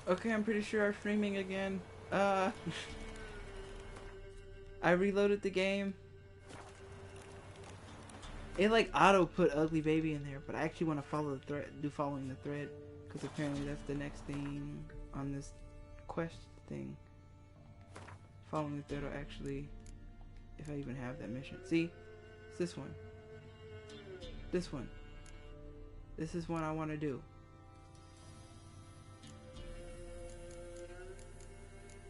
Okay, I'm pretty sure I'm streaming again. Uh, I reloaded the game. It like auto put ugly baby in there, but I actually want to follow the thread, do following the thread, because apparently that's the next thing on this quest thing. Following the thread will actually, if I even have that mission. See, it's this one. This one. This is one I want to do.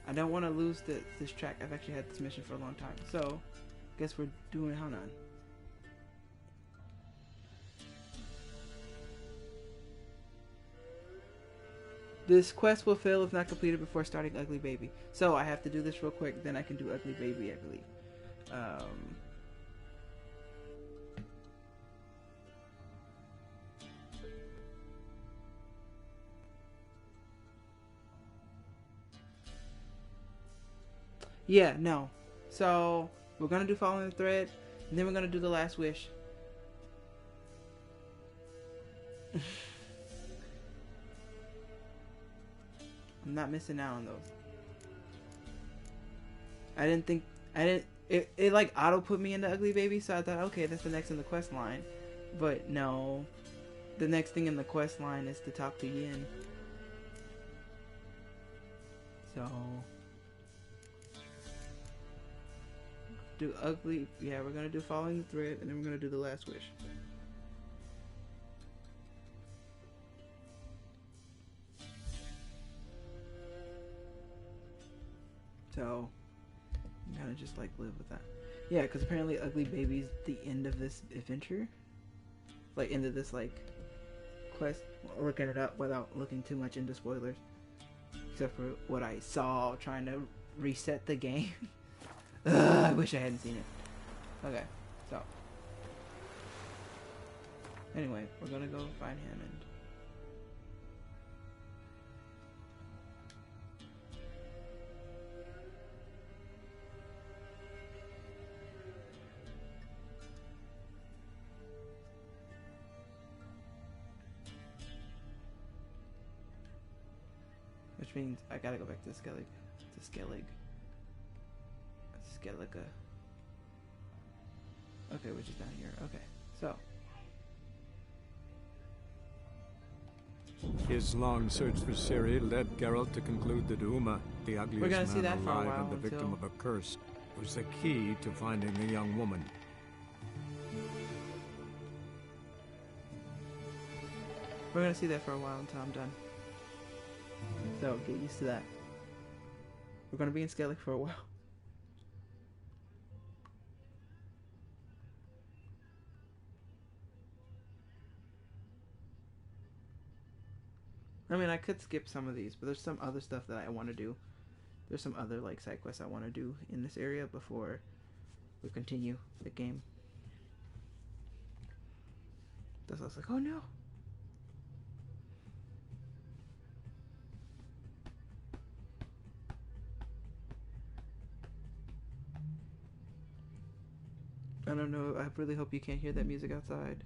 I don't want to lose this track. I've actually had this mission for a long time. So, guess we're doing Hanan. This quest will fail if not completed before starting Ugly Baby. So, I have to do this real quick, then I can do Ugly Baby, I believe. Yeah, no. So, we're going to do Following the Thread, and then we're going to do The Last Wish. I'm not missing out on those. It like auto put me into Ugly Baby, so I thought, okay, that's the next in the quest line. But no, the next thing in the quest line is to talk to Yin. So, do Ugly, yeah, we're gonna do Following the Thread, and then we're gonna do The Last Wish. So, I'm gonna just like live with that. Yeah, because apparently Ugly Baby's the end of this adventure. Like, end of this, like, quest. Looking it up without looking too much into spoilers. Except for what I saw trying to reset the game. Ugh, I wish I hadn't seen it. Okay, so. Anyway, we're gonna go find him and... Which means I gotta go back to Skellig. Skelliga. Okay, which is down here. Okay, so. His long search for Ciri led Geralt to conclude that Uma, the ugliest man alive and the victim of a curse, was the key to finding the young woman. We're gonna see that for a while until I'm done. So, get used to that. We're gonna be in Skellig for a while. I mean, I could skip some of these, but there's some other stuff that I want to do. There's some other, like, side quests I want to do in this area before we continue the game. That's why I was like, oh no! I don't know, I really hope you can't hear that music outside.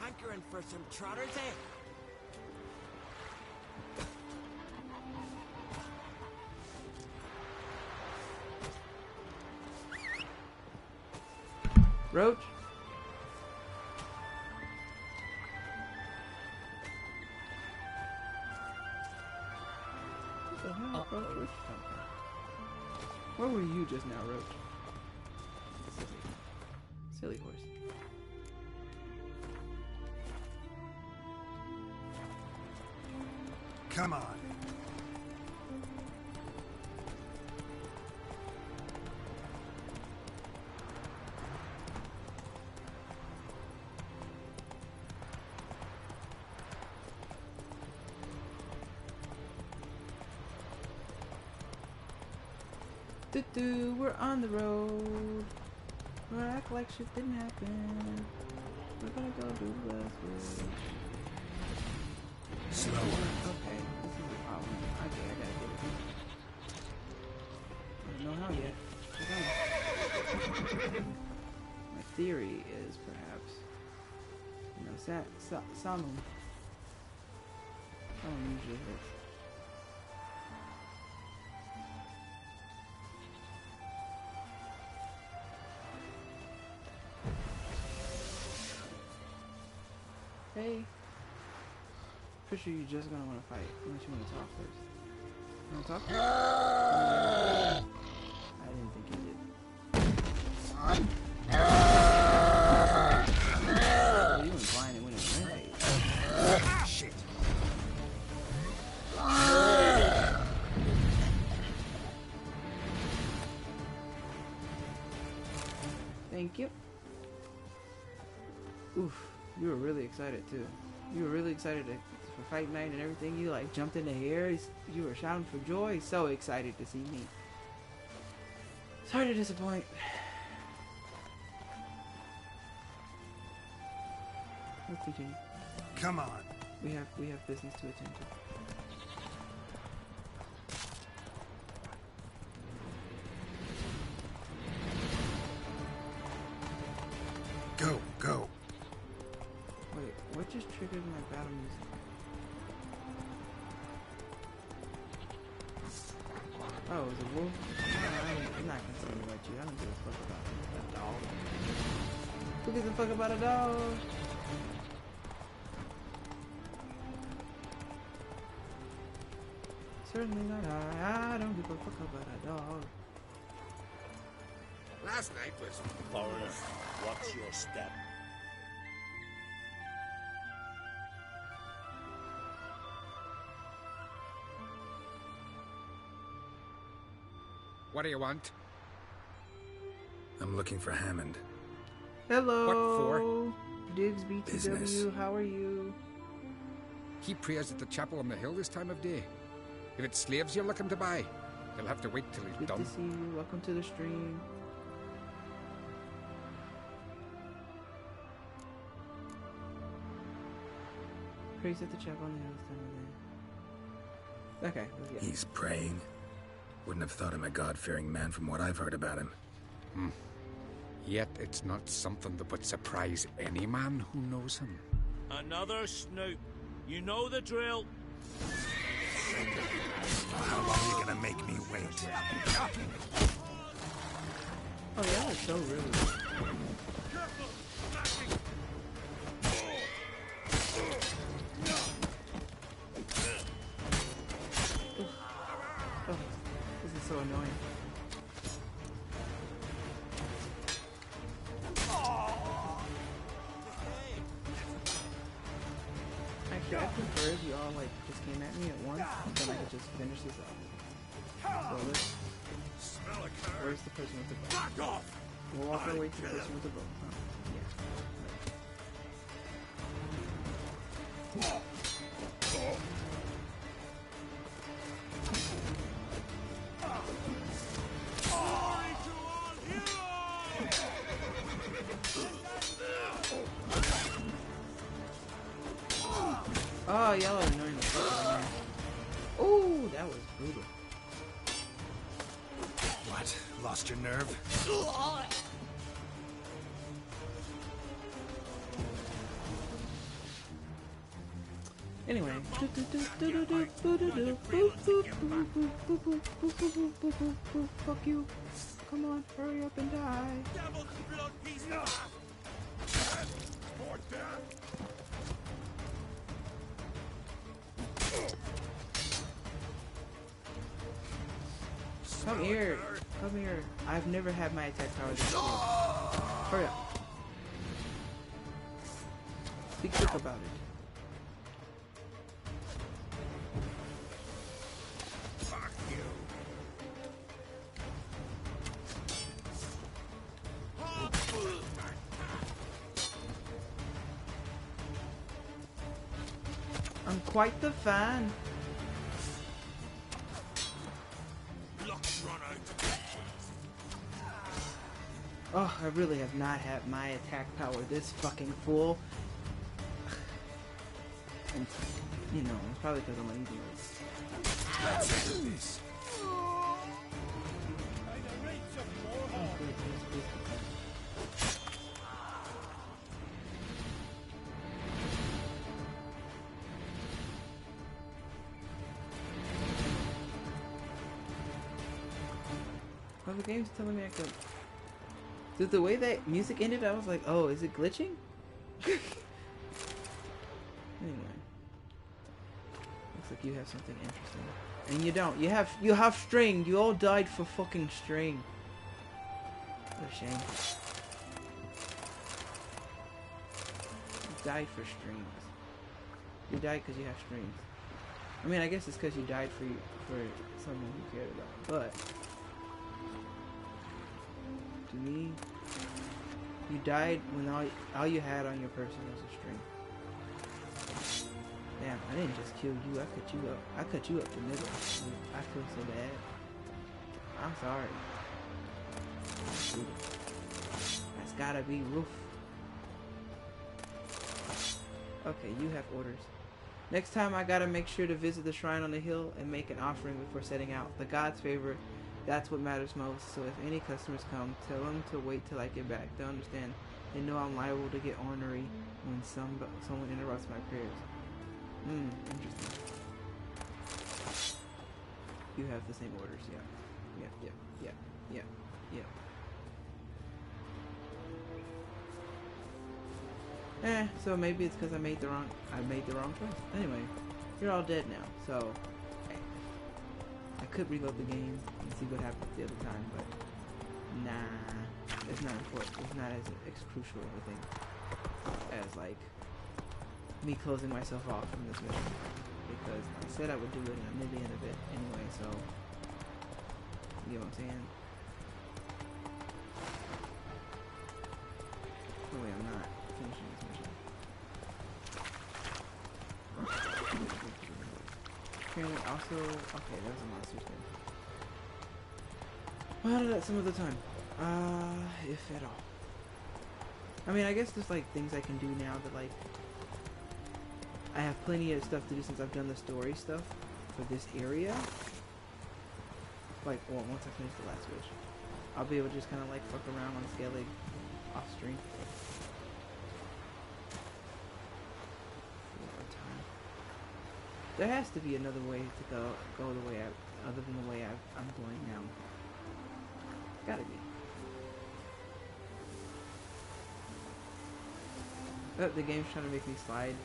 Hankering for some trotters, eh? Roach? What the hell, Roach? Where'd you come from? Where were you just now, Roach? Silly horse. Come on. We're on the road. We're act like shit didn't happen. We're gonna go do the last wish. Slower. Okay, this is the problem. Okay, I gotta get it. I don't know how yet. theory is perhaps, you know, Salmon usually hits. Hey, pretty sure you're just gonna want to fight unless you want to talk first. You want to talk? I didn't think you did. Oh, you went blind and went in rampage. Shit. Thank you. Oof, you were really excited too. You were really excited for fight night and everything. You like jumped in the air. You were shouting for joy. So excited to see me. Sorry to disappoint. Let's continue. Come on. We have business to attend to. Go. Wait, what just triggered my battle music? Oh, it was a wolf? I'm not concerned about you. I don't give a fuck about a dog. Who gives a fuck about a dog? Certainly not I don't give a fuck about a dog. Last night was... Forrest, watch your step. What do you want? I'm looking for Hammond. Hello. What for? Diggs BTW, Business. how are you? He prays at the chapel on the hill this time of day. If it's slaves you're looking to buy, you'll have to wait till he's Good done. to see you. Welcome to the stream. Praise at the chapel on the hill this time of day. Okay, yeah. He's praying. Wouldn't have thought him a God-fearing man from what I've heard about him. Yet it's not something that would surprise any man who knows him. Another snoop. You know the drill. How long are you gonna make me wait? Oh, yeah, that's so rude. Oh, this is so annoying. Actually, I prefer if you all like just came at me at once, then I could just finish this up. So let's. Where's the person with the bow? Back off! We'll walk our way to the person with the bow. Oh, yeah. Oh, y'all are annoying the fuck out of me. Oh, that was brutal. What? Lost your nerve? Anyway. Fuck you. Come on, hurry up and die. Devil's blood piece! For death! Come here. Come here. I've never had my attack power this big. Hurry up. Be quick about it. Fuck you! I'm quite the fan. Luck's run out. Oh, I really have not had my attack power this fucking full. And, you know, it's probably because I'm uneasy. Let's end this. Oh, the game's telling me I could. Dude, the way that music ended, I was like, oh, is it glitching? Anyway. Looks like you have something interesting. And you don't. You have string. You all died for fucking string. What a shame. You died for strings. You died because you have strings. I mean, I guess it's because you died for someone you cared about. But to me, you died when all you had on your person was a string. Damn, I didn't just kill you. I cut you up. I cut you up the middle. I feel so bad. I'm sorry. That's gotta be Roof. Okay, you have orders. Next time I gotta make sure to visit the shrine on the hill and make an offering before setting out. The gods' favor, that's what matters most. So if any customers come, tell them to wait till I get back. They'll understand. They know I'm liable to get ornery when someone interrupts my prayers. Interesting. You have the same orders, yeah. So maybe it's because I made the wrong choice. Anyway, you're all dead now, so I could reload the game and see what happened the other time, but nah, it's not important. It's not as crucial of a thing as like me closing myself off from this mission, because I said I would do it and I'm near the end of it anyway, so you know what I'm saying? Oh wait, I'm not finishing this mission. Apparently also, okay, there's a monster thing. Well, how did that some of the time? If at all. I mean, I guess there's like things I can do now that like I have plenty of stuff to do since I've done the story stuff for this area. Like, well, once I finish the last wish, I'll be able to just kind of like fuck around on Skellig off stream. There has to be another way to go the way other than the way I'm going now. Gotta be. Oh, the game's trying to make me slide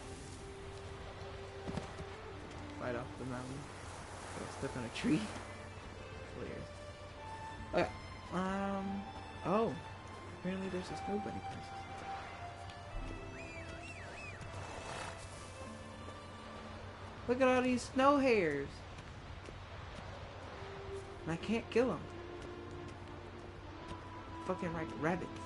off the mountain. Got stuck on a tree. Hilarious. Okay. Oh. Apparently there's a snow bunny princess. Look at all these snow hares. And I can't kill them. Fucking like rabbits.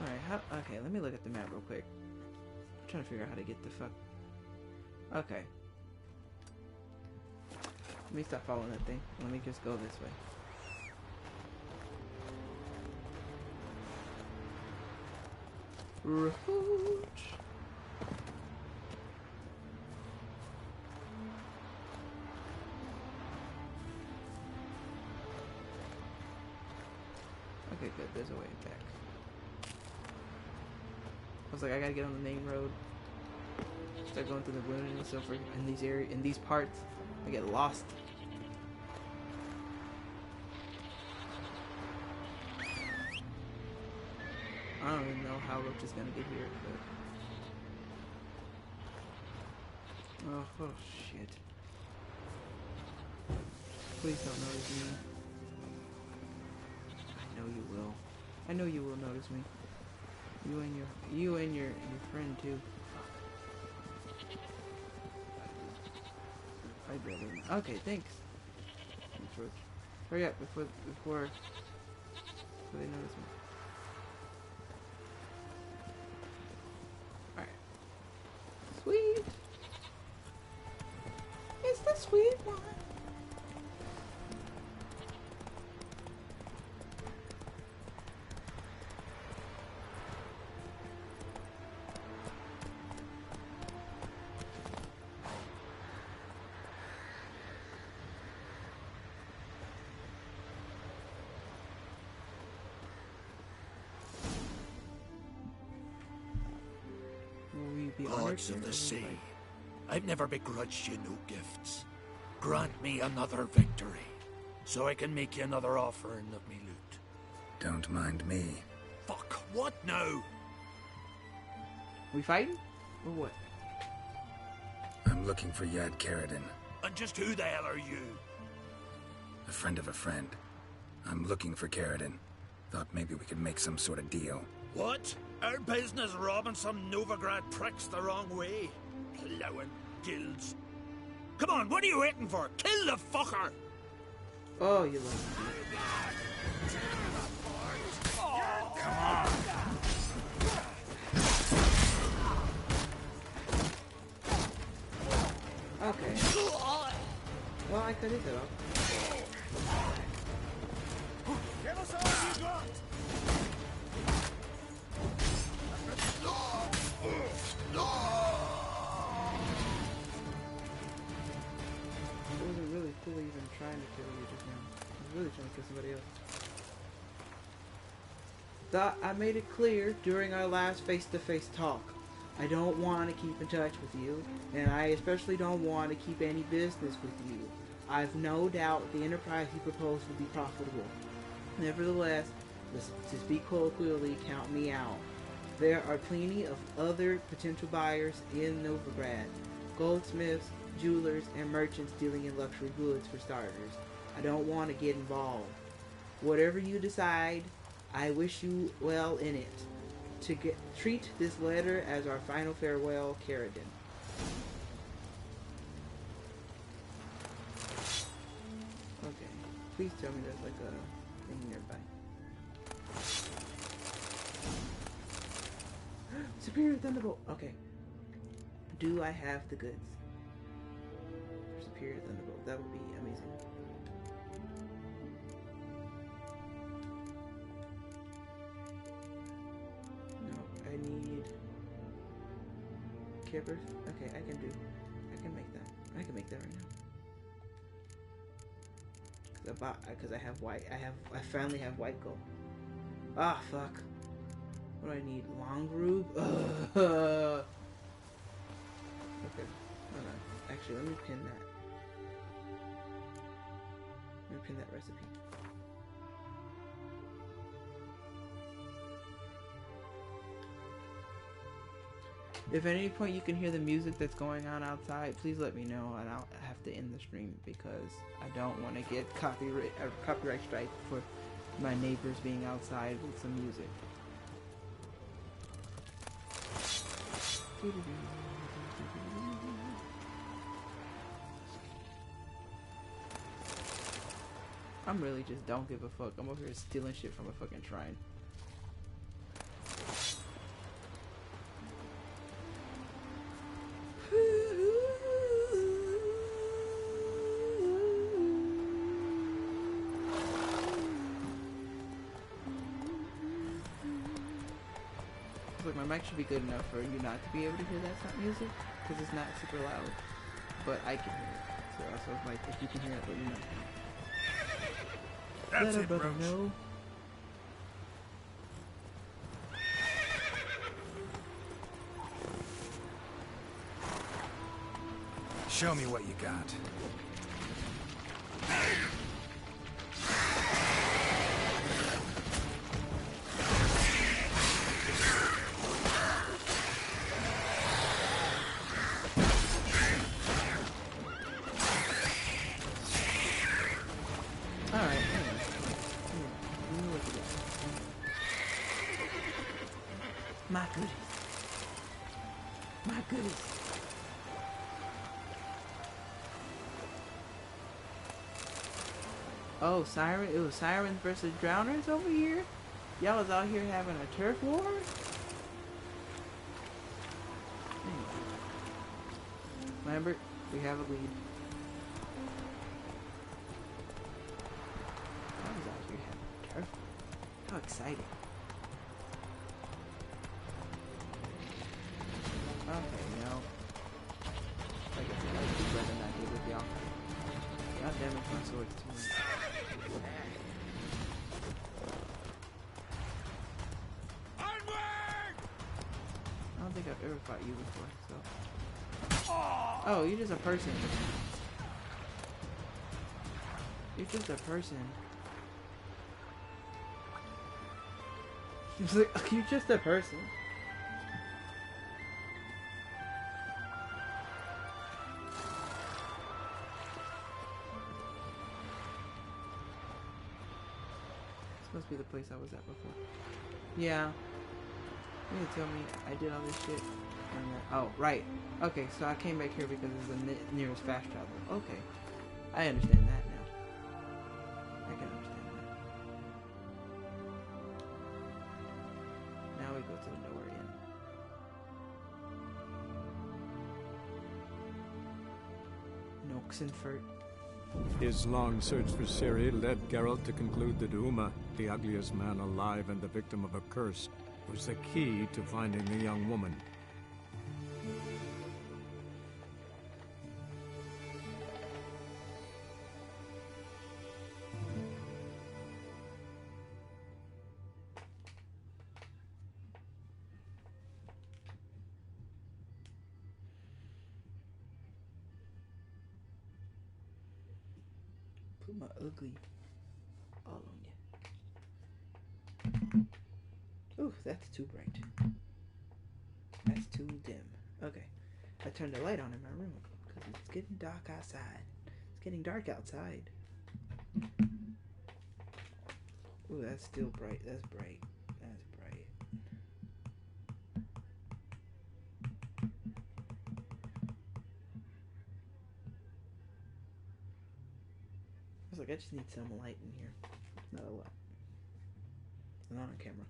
Alright, okay, let me look at the map real quick. I'm trying to figure out how to get the fuck. Okay. Let me stop following that thing. Let me just go this way. Roach. Okay, good. There's a way back. I was like, I gotta get on the main road. Start going through the wilderness over in these areas, in these parts. I get lost. I don't even know how Roach is gonna get here, but oh shit! Please don't notice me. I know you will. I know you will notice me. You and your friend too. I'd rather. Okay, thanks. Hurry up before they notice me. Alright. Sweet. It's the sweet one. be honored Lords of the sea, I've never begrudged you no gifts. Grant me another victory, so I can make you another offering of me loot. Don't mind me. Fuck, what now? We fighting? Or what? I'm looking for Yad Karadin, And just who the hell are you? a friend of a friend. I'm looking for Karadin. Thought maybe we could make some sort of deal. What? Our business robbing some Novigrad pricks the wrong way? Plowing guilds. Come on, what are you waiting for? Kill the fucker! Oh, you love Okay. Well, I could hit it up. Give us all you got! It wasn't really cool even trying to kill you just now. I was really trying to kill somebody else. I made it clear during our last face-to-face talk. I don't want to keep in touch with you, and I especially don't want to keep any business with you. I've no doubt the enterprise you propose will be profitable. Nevertheless, to speak colloquially, count me out. There are plenty of other potential buyers in Novigrad. Goldsmiths, jewelers, and merchants dealing in luxury goods for starters. I don't want to get involved. Whatever you decide, I wish you well in it. Treat this letter as our final farewell, Karadin. Okay. Please tell me there's like a thing nearby. Superior Thunderbolt. Okay. Do I have the goods? Superior Thunderbolt. That would be amazing. I need Kippers. Okay, I can make that. I can make that right now. Cause I have white. I finally have white gold. Ah, fuck. What do I need? Long Rube? Okay. Hold on. Actually, let me pin that. Let me pin that recipe. If at any point you can hear the music that's going on outside, please let me know, and I'll have to end the stream because I don't want to get copyright strike for my neighbors being outside with some music. I'm really just don't give a fuck. I'm over here stealing shit from a fucking shrine. My mic should be good enough for you not to be able to hear that music because it's not super loud, but I can hear it. So also, like, if you can hear it, let me know. That's Let it, brother Roach. know. Show me what you got. My goodies. My goodies. Oh, Siren. It was Sirens versus Drowners over here? Y'all was out here having a turf war? Lambert, we have a lead. I was out here having a turf war. How exciting. Okay, no. I guess I gotta do better than I did with y'all. God damn it, my sword's too much. I don't think I I've ever fought you before, so. Oh, you're just a person. You're just a person. It's like, you're just a person. This must be the place I was at before. Yeah. You need to tell me I did all this shit. And then, oh, right. Okay, so I came back here because it's the nearest fast travel. Okay. I understand that now. I can understand that. Now we go to the Nowhere Inn. Noxenfurt. His long search for Ciri led Geralt to conclude that Uma, the ugliest man alive and the victim of a curse, was the key to finding the young woman. Put my ugly all on you. Ooh, that's too bright. That's too dim. Okay. I turned the light on in my room because it's getting dark outside. It's getting dark outside. Ooh, that's still bright. That's bright. That's bright. I was like, I just need some light in here. Not a lot. Not on camera.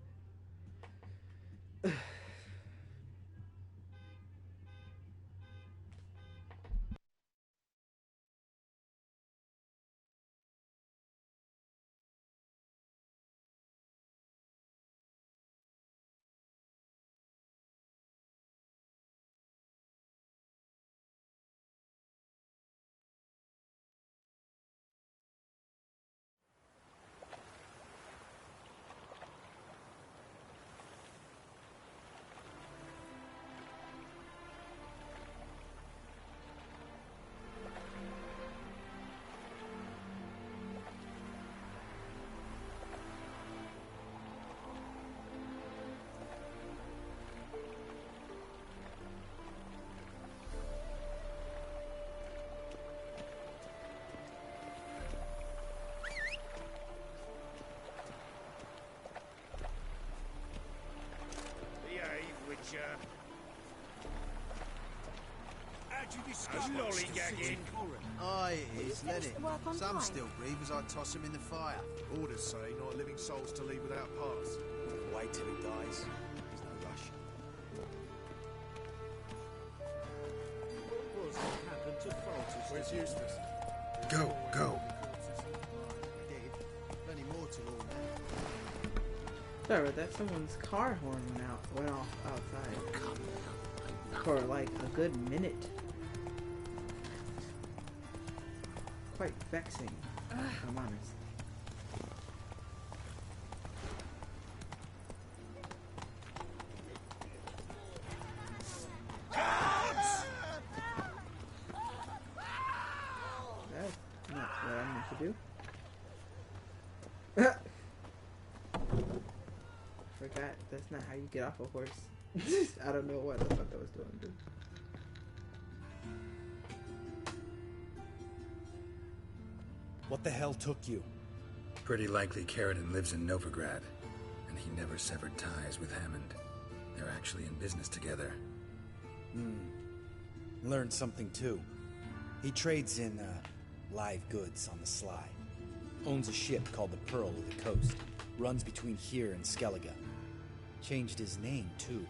How'd you discover lollygagging? Aye, it is, let it. Some still breathe as I toss them in the fire. Orders say not living souls to leave without pass. Wait till he dies. There's no rush. What's happened to Francis? Where's Eustace? Go, go. Dead. Plenty more to all now. Sorry about that. Someone's car horn went off outside for like a good minute. Quite vexing, if I'm honest. That's not what I meant to do. Forgot, that's not how you get off a horse. I don't know what the fuck I was doing, dude. What the hell took you? Pretty likely Caridin lives in Novigrad, and he never severed ties with Hammond. They're actually in business together. Learned something too. He trades in live goods on the sly. Owns a ship called the Pearl of the Coast. Runs between here and Skellige. Changed his name too,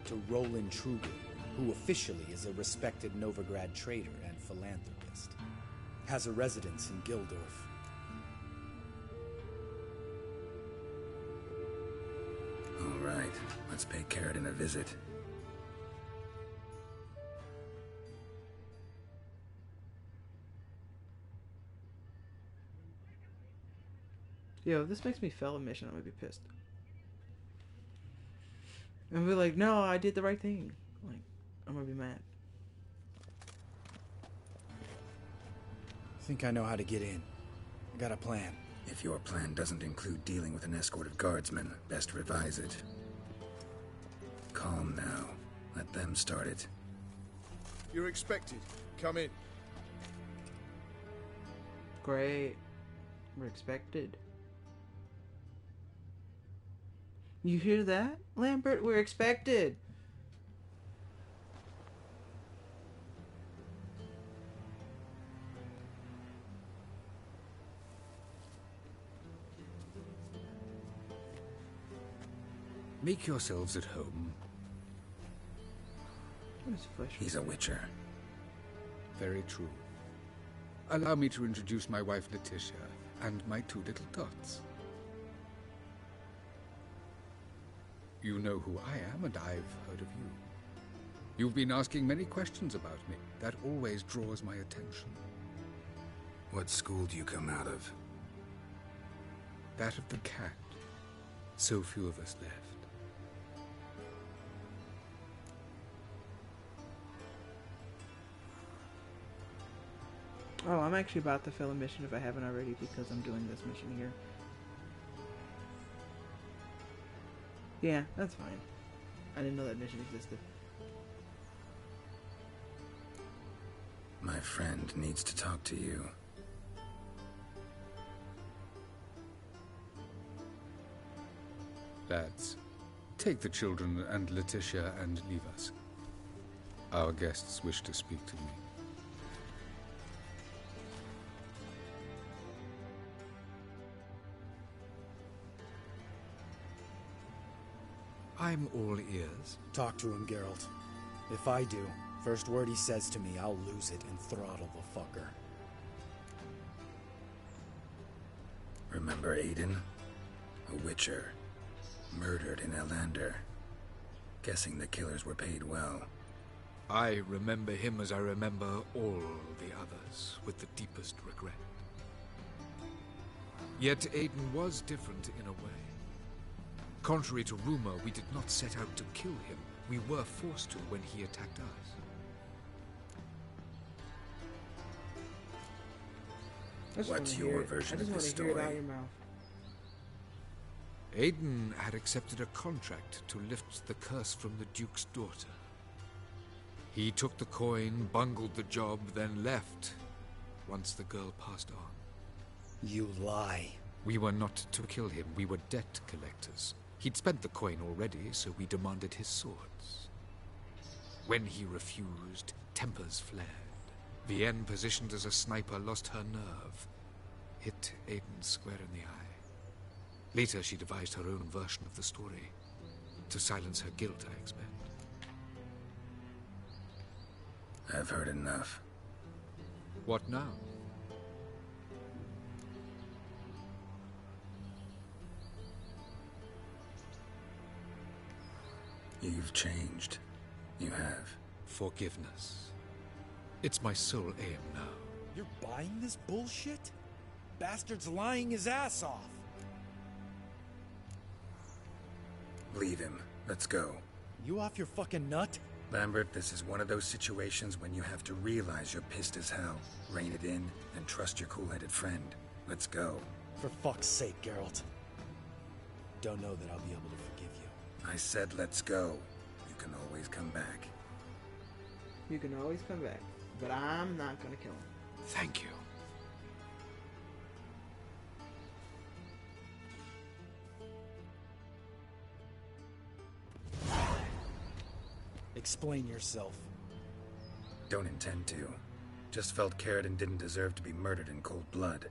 to Roland Truger, who officially is a respected Novigrad trader and philanthropist. Has a residence in Gildorf. All right, let's pay Caridin a visit. Yo, if this makes me fail a mission, I'm gonna be pissed. And be like, no, I did the right thing. I'm gonna be mad. I think I know how to get in. I got a plan. If your plan doesn't include dealing with an escort of guardsmen, best revise it. Calm now. Let them start it. You're expected. Come in. Great. We're expected. You hear that, Lambert? We're expected. Make yourselves at home. He's a witcher. Very true. Allow me to introduce my wife, Letitia, and my two little tots. You know who I am, and I've heard of you. You've been asking many questions about me. That always draws my attention. What school do you come out of? That of the cat. So few of us left. Oh, I'm actually about to fail a mission if I haven't already because I'm doing this mission here. Yeah, that's fine. I didn't know that mission existed. My friend needs to talk to you. Lads, take the children and Letitia and leave us. Our guests wish to speak to me. I'm all ears. Talk to him, Geralt. If I do, first word he says to me, I'll lose it and throttle the fucker. Remember Aiden? A witcher. Murdered in Elander. Guessing the killers were paid well. I remember him as I remember all the others, with the deepest regret. Yet Aiden was different in a way. Contrary to rumor, we did not set out to kill him. We were forced to when he attacked us. What's your version of the story? I just want to hear it out of your mouth. Aiden had accepted a contract to lift the curse from the Duke's daughter. He took the coin, bungled the job, then left once the girl passed on. You lie. We were not to kill him. We were debt collectors. He'd spent the coin already, so we demanded his swords. When he refused, tempers flared. Vienne, positioned as a sniper, lost her nerve. Hit Aiden square in the eye. Later, she devised her own version of the story. To silence her guilt, I expect. I've heard enough. What now? You've changed. You have. Forgiveness. It's my sole aim now. You're buying this bullshit? Bastard's lying his ass off. Leave him. Let's go. You off your fucking nut? Lambert, this is one of those situations when you have to realize you're pissed as hell. Rein it in, and trust your cool-headed friend. Let's go. For fuck's sake, Geralt. Don't know that I'll be able to forgive you. I said let's go. You can always come back. You can always come back, but I'm not gonna kill him. Thank you. Explain yourself. Don't intend to. Just felt Caridin didn't deserve to be murdered in cold blood.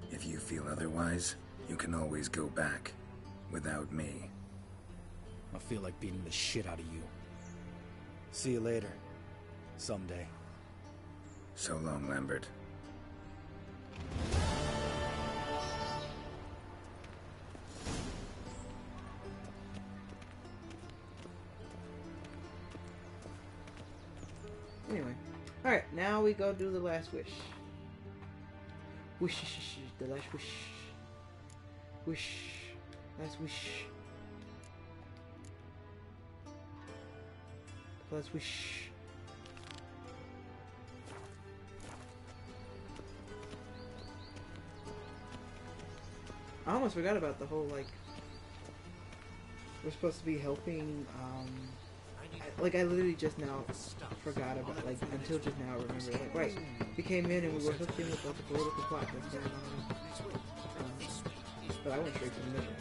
If you feel otherwise, you can always go back. Without me. I feel like beating the shit out of you. See you later. Someday. So long, Lambert. Anyway. Alright, now we go do the last wish. Wish, the last wish. Wish. Last wish. Blood swish. I almost forgot about the whole, like, we're supposed to be helping, I literally just now forgot about, like, until just now I remember, like, right, we came in and we were hooked in with, like, the political plot that's going on, but I went straight to the middle,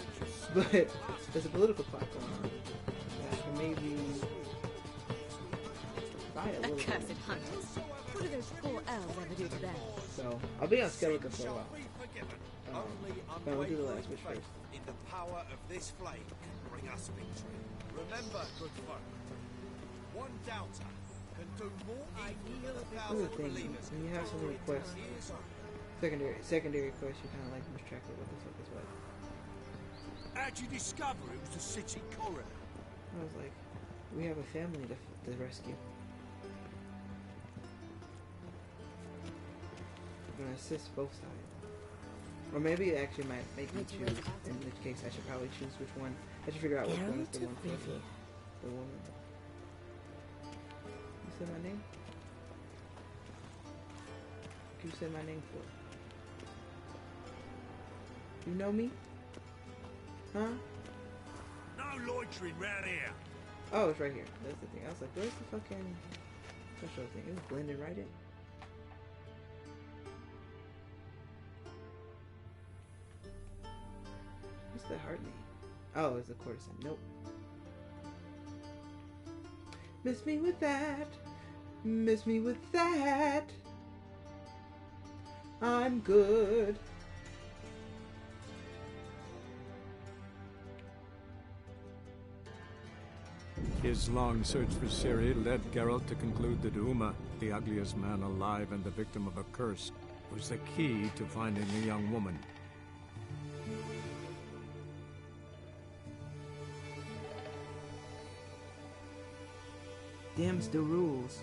but there's a political plot going on, that can maybe fight a little bit. Accursed hunters, what do those poor elves ever do to them? So, I'll be on Skeleton for a while. But we'll do the last wish first. In the power of this flame can bring us victory. Remember, good folk, one doubter can do more evil than a Other thousand thing, believers. when you have so many quests, secondary quests, you kind of like lose track of what the fuck is what. How'd you discover it was the city coroner? I was like, we have a family to rescue. I'm gonna assist both sides. Or maybe it actually might make me choose, in which case I should probably choose which one. I should figure out which one is the one for the woman. You said my name? You said my name for? You know me? Huh? No loitering round here. Oh, it's right here. That's the thing. I was like, where's the fucking special thing? It was blended right in. What's the heart name? Oh, it's a courtesan. Nope. Miss me with that. Miss me with that. I'm good. His long search for Ciri led Geralt to conclude that Uma, the ugliest man alive and the victim of a curse, was the key to finding the young woman. Damn, still rules.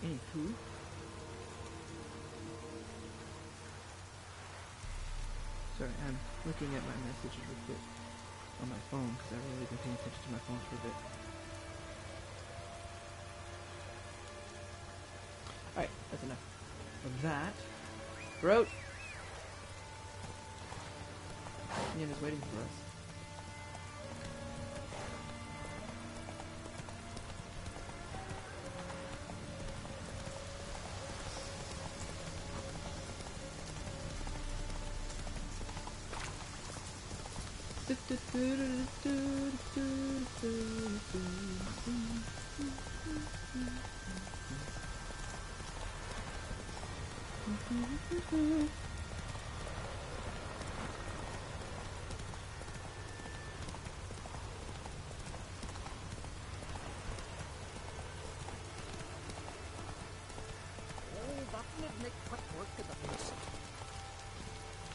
Anywho, sorry, I'm looking at my messages real quick on my phone because I've really been paying attention to my phone for a bit. Alright, that's enough of that. Throat! Ian is waiting for us.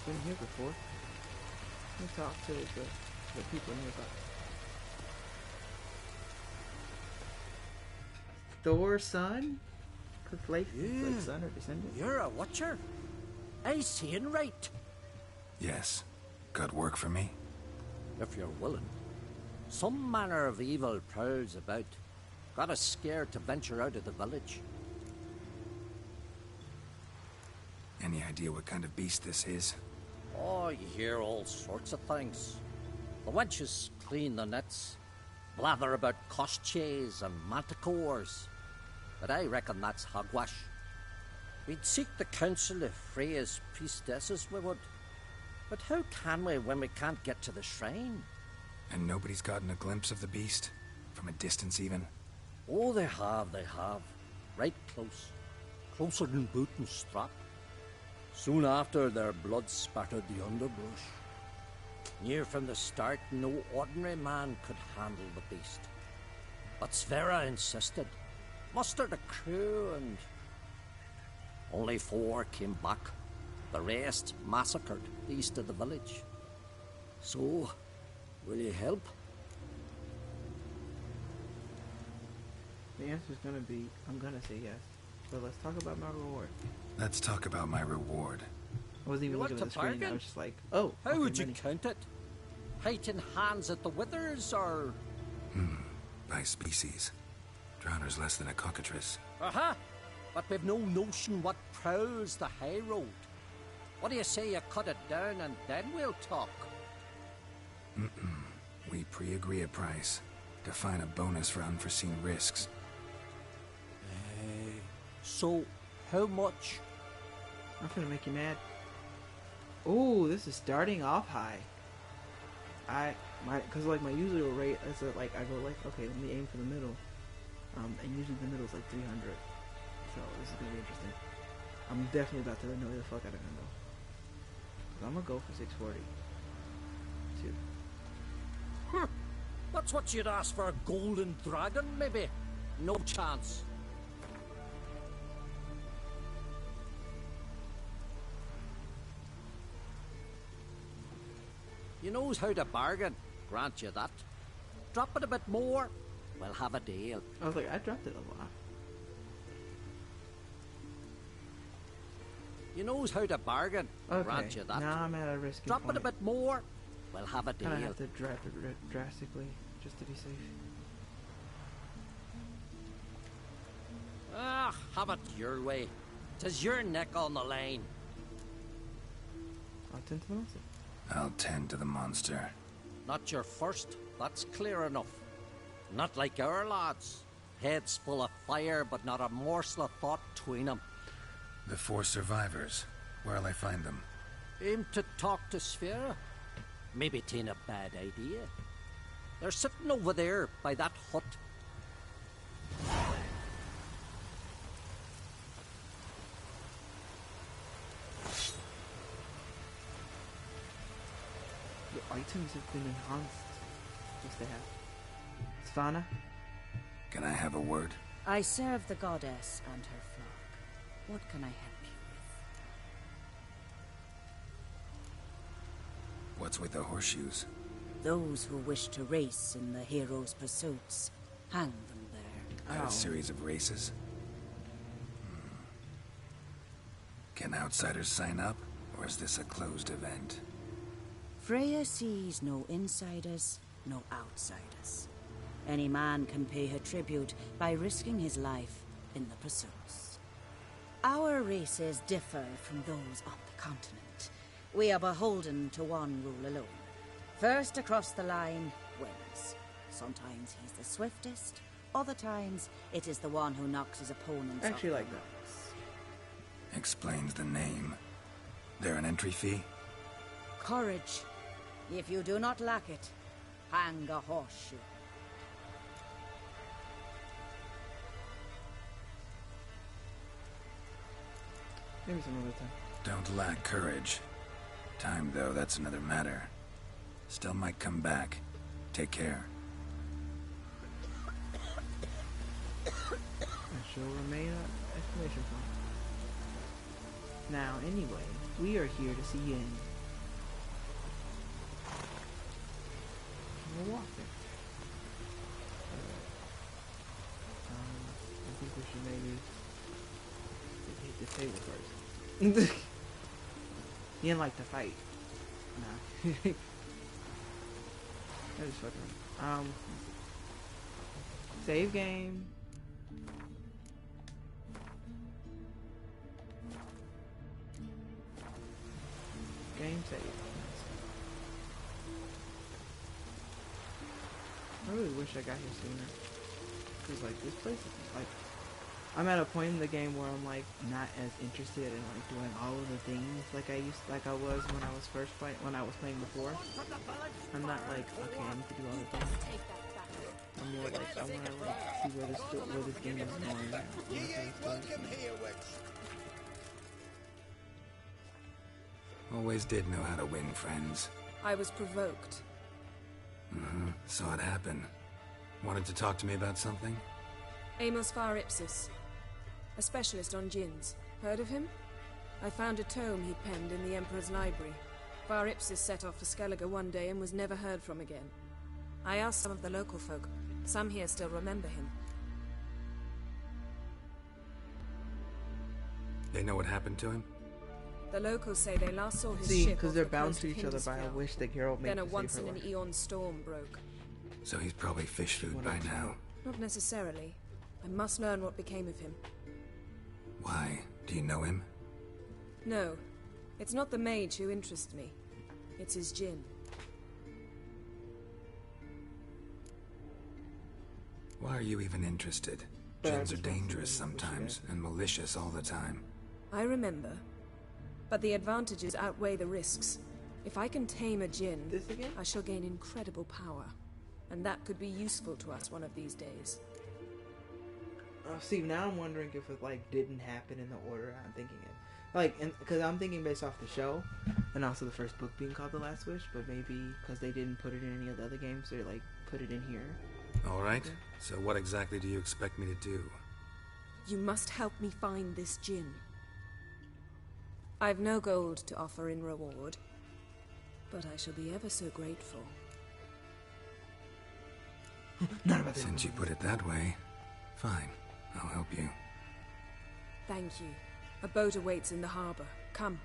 Been here before. Let me talk to the people nearby. Thor's son? Flake's son or descendant? You're a watcher? I seeing right. Yes. Got work for me? If you're willing. Some manner of evil prowls about. Got us scared to venture out of the village. Any idea what kind of beast this is? Oh, you hear all sorts of things. The wenches clean the nets. blather about Kosches and manticores. But I reckon that's hogwash. We'd seek the counsel of Freya's priestesses, we would. But how can we when we can't get to the shrine? And nobody's gotten a glimpse of the beast? From a distance, even? Oh, they have, they have. Right close. Closer than boot and strap. Soon after, their blood spattered the underbrush. Near from the start, no ordinary man could handle the beast. But Sverre insisted. Mustered a crew and... only 4 came back. The rest massacred east of the village. So, will you help? The answer's gonna be, I'm gonna say yes. But let's talk about my reward. Let's talk about my reward. I wasn't even You looking want at the to screen. I bargain? was just like, oh. How okay, would you money. count it? Height in hands at the withers, or... By species. Drowner's less than a cockatrice. Aha! But we've no notion what prowls the high road. What do you say you cut it down and then we'll talk? We pre-agree a price. Define a bonus for unforeseen risks. So, how much? I'm gonna make you mad. Ooh, this is starting off high. Cause like my usual rate is that like I go like, okay, let me aim for the middle. And usually the middle is like 300. So this is gonna be interesting. I'm definitely about to annoy the fuck out of Endo. I'm gonna go for 640. 2. That's what you'd ask for a golden dragon, maybe? No chance. You knows how to bargain, grant you that. Drop it a bit more, we'll have a deal. I was like, I dropped it a lot. You knows how to bargain, grant you that. Now I'm at a risky Drop point. it a bit more, we'll have a deal. Gonna have to drop it drastically just to be safe. Ah, have it your way. 'Tis your neck on the line. I'll tend to the monster. I'll tend to the monster. Not your first, that's clear enough. Not like our lads. Heads full of fire, but not a morsel of thought between them. The 4 survivors. Where'll I find them? Aim to talk to Sverre. Maybe 'tain't a bad idea. They're sitting over there by that hut. Your items have been enhanced. Yes, they have. Svana? Can I have a word? I serve the goddess and her flock. What can I help you with? What's with the horseshoes? Those who wish to race in the hero's pursuits, hang them there. At a series of races? Can outsiders sign up, or is this a closed event? Freya sees no insiders, no outsiders. Any man can pay her tribute by risking his life in the pursuits. Our races differ from those on the continent. We are beholden to one rule alone. First across the line wins. Sometimes he's the swiftest, other times it is the one who knocks his opponents off Actually the like that. ropes. Explains the name. There an entry fee? Courage. If you do not lack it, hang a horseshoe. Maybe some other time. Don't lack courage. Time, though, that's another matter. Still might come back. Take care. That shall remain an exclamation point. Now, anyway, we are here to see Yin. We're walking. I think we should maybe hit the table first. Yin like to fight. Nah. I just fucking. Save game. Game save. I really wish I got here sooner. Cause like this place is like, I'm at a point in the game where I'm like not as interested in like doing all of the things like I was when I was playing before. I'm not like, okay, I need to do all the things. I'm more like, I want to like see where this game is going. Welcome here, Witch. Always did know how to win friends. I was provoked. Saw it happen. Wanted to talk to me about something? Amos Far Ipsis. A specialist on djinns. Heard of him? I found a tome he'd penned in the Emperor's library. Far Ipsis set off for Skellige one day and was never heard from again. I asked some of the local folk. Some here still remember him. They know what happened to him? The locals say they last saw his See, ship because off they're the bound coast to of each other by a Hindisfjall. wish that Geralt made Then a to save once her in an life. eon storm broke. So he's probably fish food by now. Not necessarily. I must learn what became of him. Why? Do you know him? No. It's not the mage who interests me. It's his djinn. Why are you even interested? Djinns are dangerous sometimes, and malicious all the time. I remember. But the advantages outweigh the risks. If I can tame a djinn, I shall gain incredible power. And that could be useful to us one of these days. Oh, see, now I'm wondering if it like didn't happen in the order I'm thinking it. Like, because I'm thinking based off the show, and also the first book being called The Last Wish, but maybe because they didn't put it in any of the other games, they like put it in here. Alright, so what exactly do you expect me to do? You must help me find this djinn. I've no gold to offer in reward, but I shall be ever so grateful. Since you put it that way, fine, I'll help you. Thank you. A boat awaits in the harbor. Come.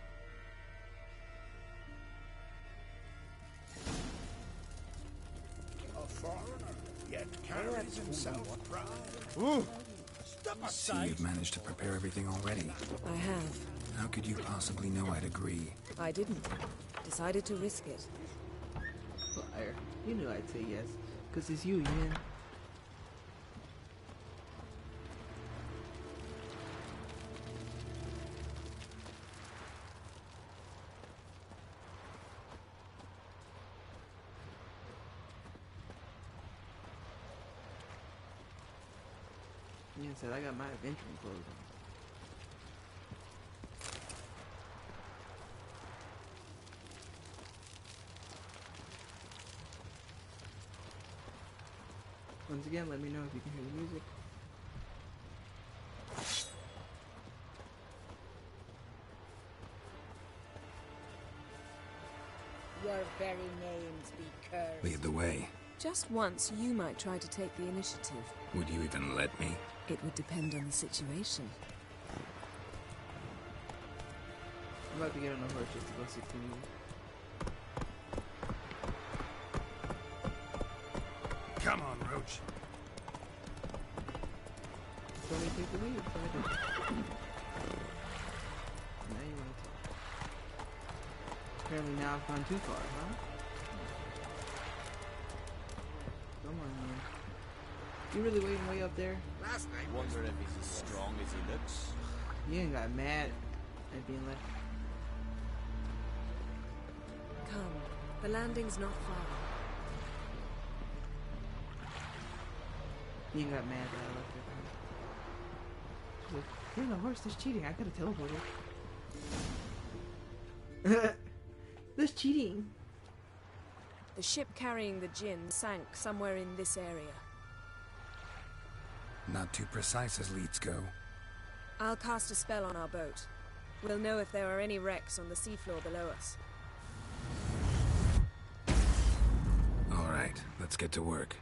A foreigner, yet carries himself proud. Step See, aside. you've managed to prepare everything already. I have. How could you possibly know I'd agree? I didn't. Decided to risk it. Liar. You knew I'd say yes, because it's you, Yin. Yin said, I got my adventuring clothes on. Once again, let me know if you can hear the music. Your very names be cursed. Lead the way. Just once, you might try to take the initiative. Would you even let me? It would depend on the situation. I'm about to get on a horse just to go see the music. Come on, Roach. So we take the lead. So I did. Now you want to talk. Apparently now I've gone too far, huh? Come on, man. You really waiting way up there? Last night. Wonder if he's as strong as he looks. You ain't got mad at being left. Come. The landing's not far. You ain't got mad that I left her. She's like, you're the horse, that's cheating. I could have teleported. That's cheating. The ship carrying the djinn sank somewhere in this area. Not too precise as leads go. I'll cast a spell on our boat. We'll know if there are any wrecks on the seafloor below us. Alright, let's get to work.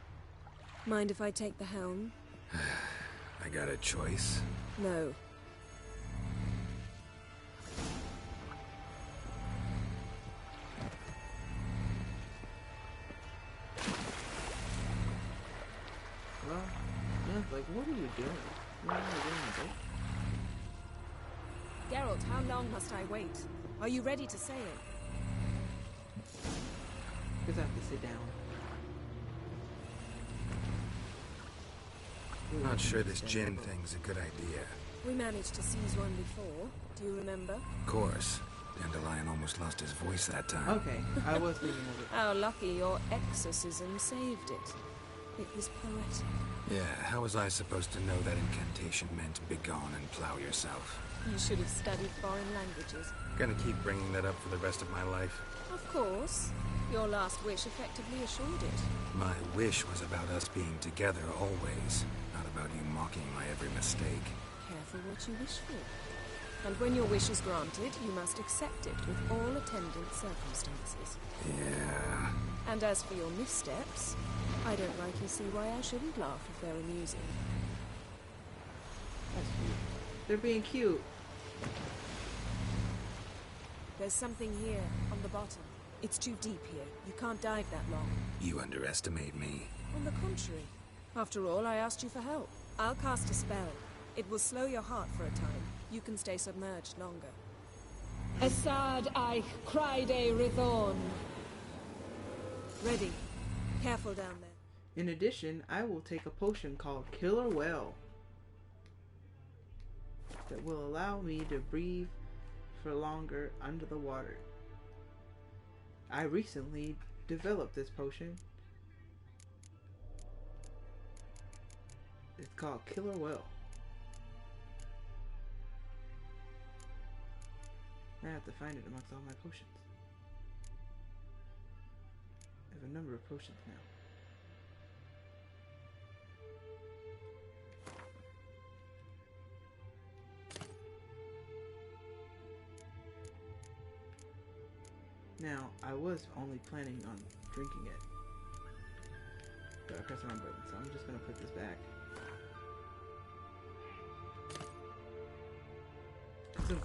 Mind if I take the helm? I got a choice. No. Well, yeah, like, what are you doing? What are you doing, babe? Geralt, how long must I wait? Are you ready to sail? Because I have to sit down. Not sure this gin thing's a good idea. We managed to seize one before. Do you remember? Of course. Dandelion almost lost his voice that time. Okay, I was thinking of it. How lucky your exorcism saved it. It was poetic. Yeah, how was I supposed to know that incantation meant begone and plow yourself? You should have studied foreign languages. Gonna keep bringing that up for the rest of my life? Of course. Your last wish effectively assured it. My wish was about us being together always, not about you mocking my every mistake. Careful what you wish for. And when your wish is granted, you must accept it with all attendant circumstances. Yeah. And as for your missteps, I don't rightly see why I shouldn't laugh if they're amusing. That's cute. They're being cute. There's something here, on the bottom. It's too deep here. You can't dive that long. You underestimate me. On the contrary. After all, I asked you for help. I'll cast a spell. It will slow your heart for a time. You can stay submerged longer. Assad Eich Cryde Rithorn. Ready. Careful down there. In addition, I will take a potion called Killer Whale that will allow me to breathe for longer under the water. I recently developed this potion. It's called Killer Whale. I have to find it amongst all my potions. I have a number of potions now. Now, I was only planning on drinking it. But I pressed the wrong button, so I'm just gonna put this back. So,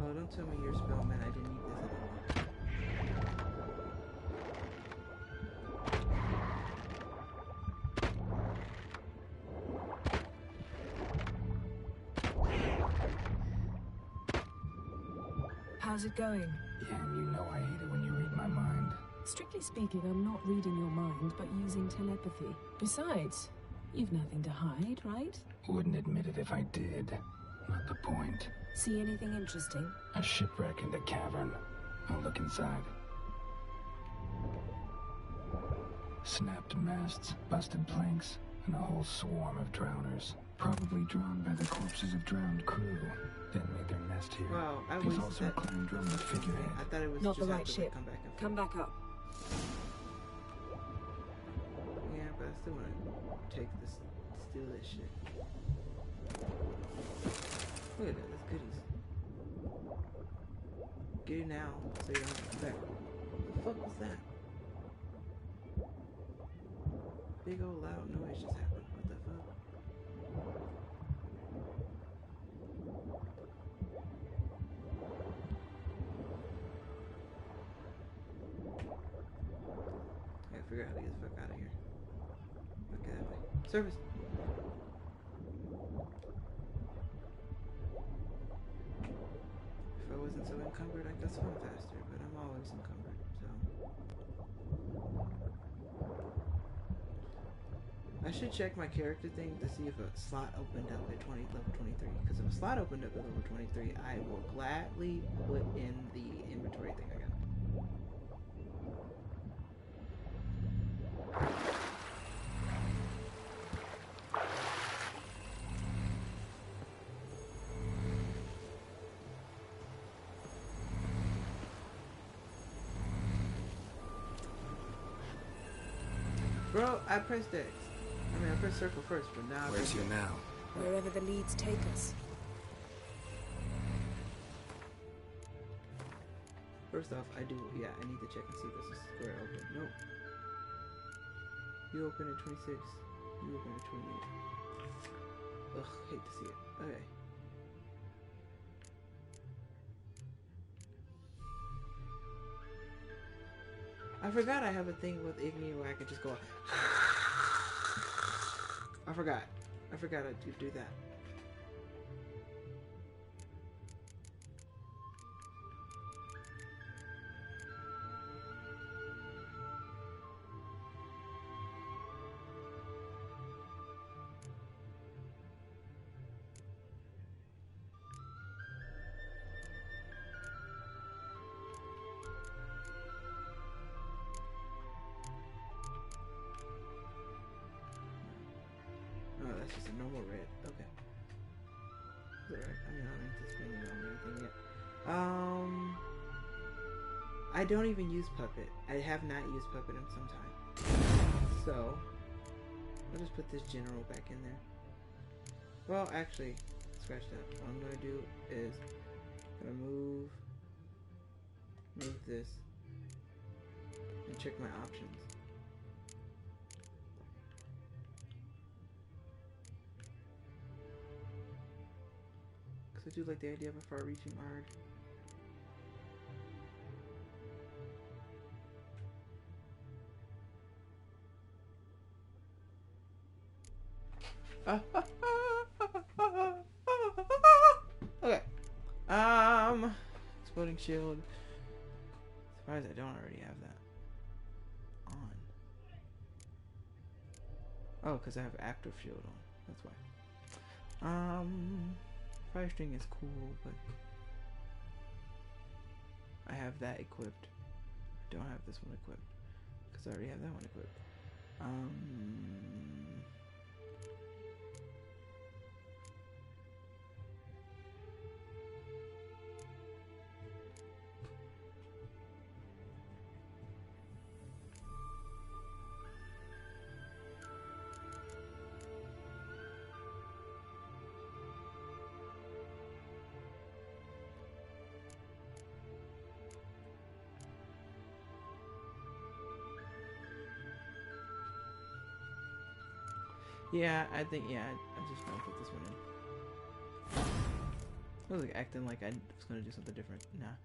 oh, don't tell me your spell, man. I didn't need this at all. How's it going? Yeah, you know I hate it when you read my mind. Strictly speaking, I'm not reading your mind, but using telepathy. Besides, you've nothing to hide, right? Wouldn't admit it if I did. Not the point. See anything interesting? A shipwreck in the cavern. I'll look inside. Snapped masts, busted planks, and a whole swarm of drowners. Probably drawn by the corpses of drowned crew. Then made their nest here. Wow, I There's wasted also a that. clan drum with figurehead. I thought it was Not just the right after ship. Come back and Come back up. Yeah, but I still want to take this, steal this shit. Look at that, that's goodies. Get it now, so you don't have to come back. What the fuck was that? Big old loud noise just happened. What the fuck? I gotta figure out how to get the fuck out of here. Okay, that way. Service. If I wasn't so encumbered, I could swim faster, but I'm always encumbered, so. I should check my character thing to see if a slot opened up at level 23. Because if a slot opened up at level 23, I will gladly put in the inventory thing I got. Bro, I pressed X. I mean, I pressed circle first, but now Where's you now? Wherever the leads take us. First off, I do, yeah, I need to check and see if this is square open. Nope. You open at 26. You open at 28. Ugh, hate to see it. Okay. I forgot I have a thing with Igni where I can just go I forgot. I forgot I do that. Oh, that's just a normal red. Okay. Is that right? I mean, I don't need to spend it on anything yet. I don't even use Puppet. I have not used Puppet in some time. So, I'll just put this general back in there. Well, actually, scratch that. What I'm going to do is I'm going to move this and check my options. I do like the idea of a far-reaching art. Okay. Exploding shield. Surprised I don't already have that on. Oh, because I have active shield on. That's why. Fire string is cool, but I have that equipped. I don't have this one equipped because I already have that one equipped. Yeah, I think, yeah, I'm just gonna put this one in. I was like acting like I was gonna do something different. Nah.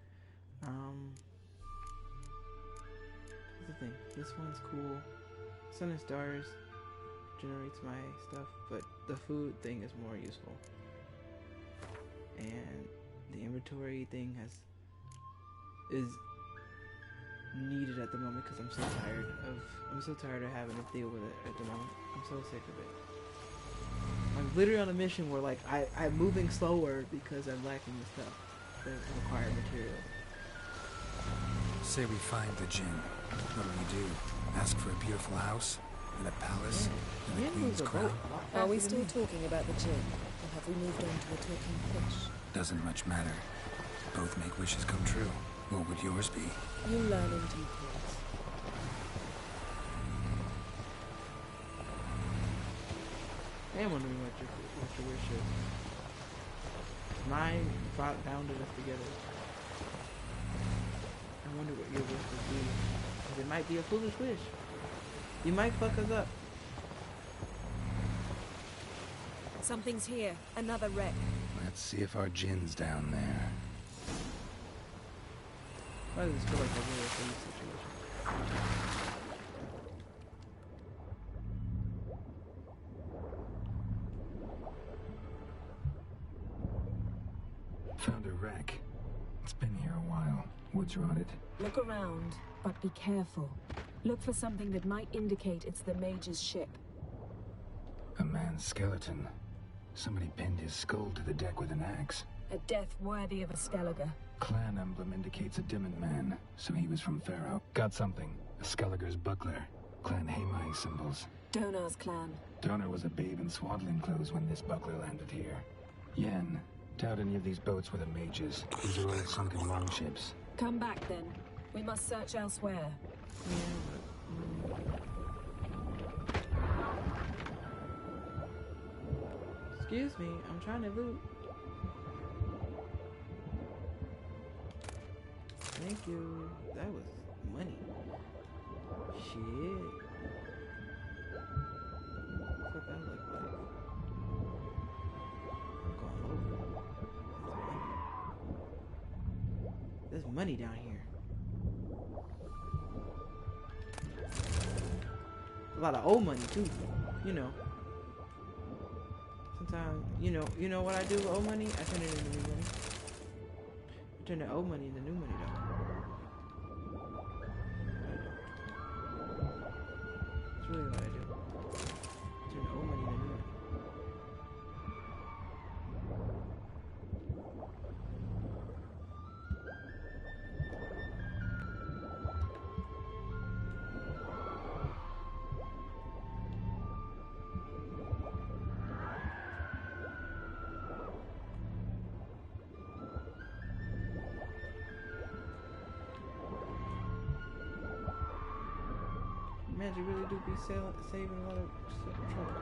Here's the thing. This one's cool. Sun and Stars generates my stuff, but the food thing is more useful. And the inventory thing is needed at the moment because I'm so tired of having to deal with it at the moment. I'm so sick of it. I'm literally on a mission where like I'm moving slower because I'm lacking the stuff that require materials. Say we find the Jinn. What do we do? Ask for a beautiful house? And a palace? And a queen's crown? Are we still talking about the Jinn? Or have we moved on to a talking fish? Doesn't much matter. Both make wishes come true. What would yours be? You learn in due course. I am wondering what your wish is. Mine bounded us together. I wonder what your wish would be. Because it might be a foolish wish. You might fuck us up. Something's here. Another wreck. Let's see if our Jinn's down there. Why does this feel like a real police situation? Found a wreck. It's been here a while. Woods rotted. Look around, but be careful. Look for something that might indicate it's the mage's ship. A man's skeleton. Somebody pinned his skull to the deck with an axe. A death worthy of a Skellige. Clan emblem indicates a Dimmen man, so he was from Pharaoh. Got something. A Skellige's buckler. Clan Hamai symbols. Donar's clan. Donar was a babe in swaddling clothes when this buckler landed here. Yen. Doubt any of these boats were the mages. These are old sunken longships. Come back then. We must search elsewhere. Excuse me, I'm trying to loot. Thank you. That was money. Shit. What that look like? I'm going over. There's money down here. A lot of old money too, you know. Sometimes, you know what I do with old money? I turn it into new money. I turn the old money into new money, though. That's really what I do. Turn the old money into new money. Man, you really do be saving a lot of trouble.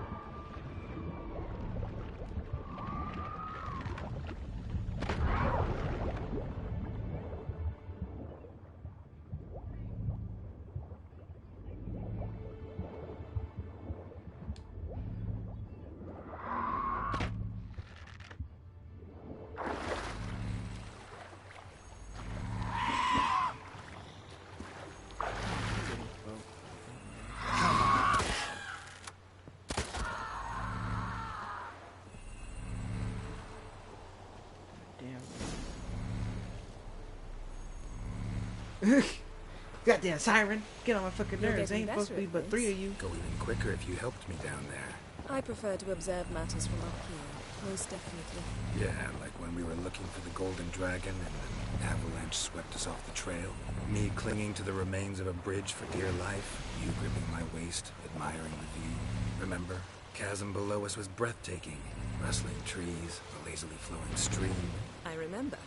Goddamn siren! Get on my fucking nerves. Ain't supposed to be but 3 of you. Go even quicker if you helped me down there. I prefer to observe matters from up here, most definitely. Yeah, like when we were looking for the Golden Dragon and an avalanche swept us off the trail. Me clinging to the remains of a bridge for dear life. You gripping my waist, admiring the view. Remember? Chasm below us was breathtaking. Rustling trees, a lazily flowing stream. I remember,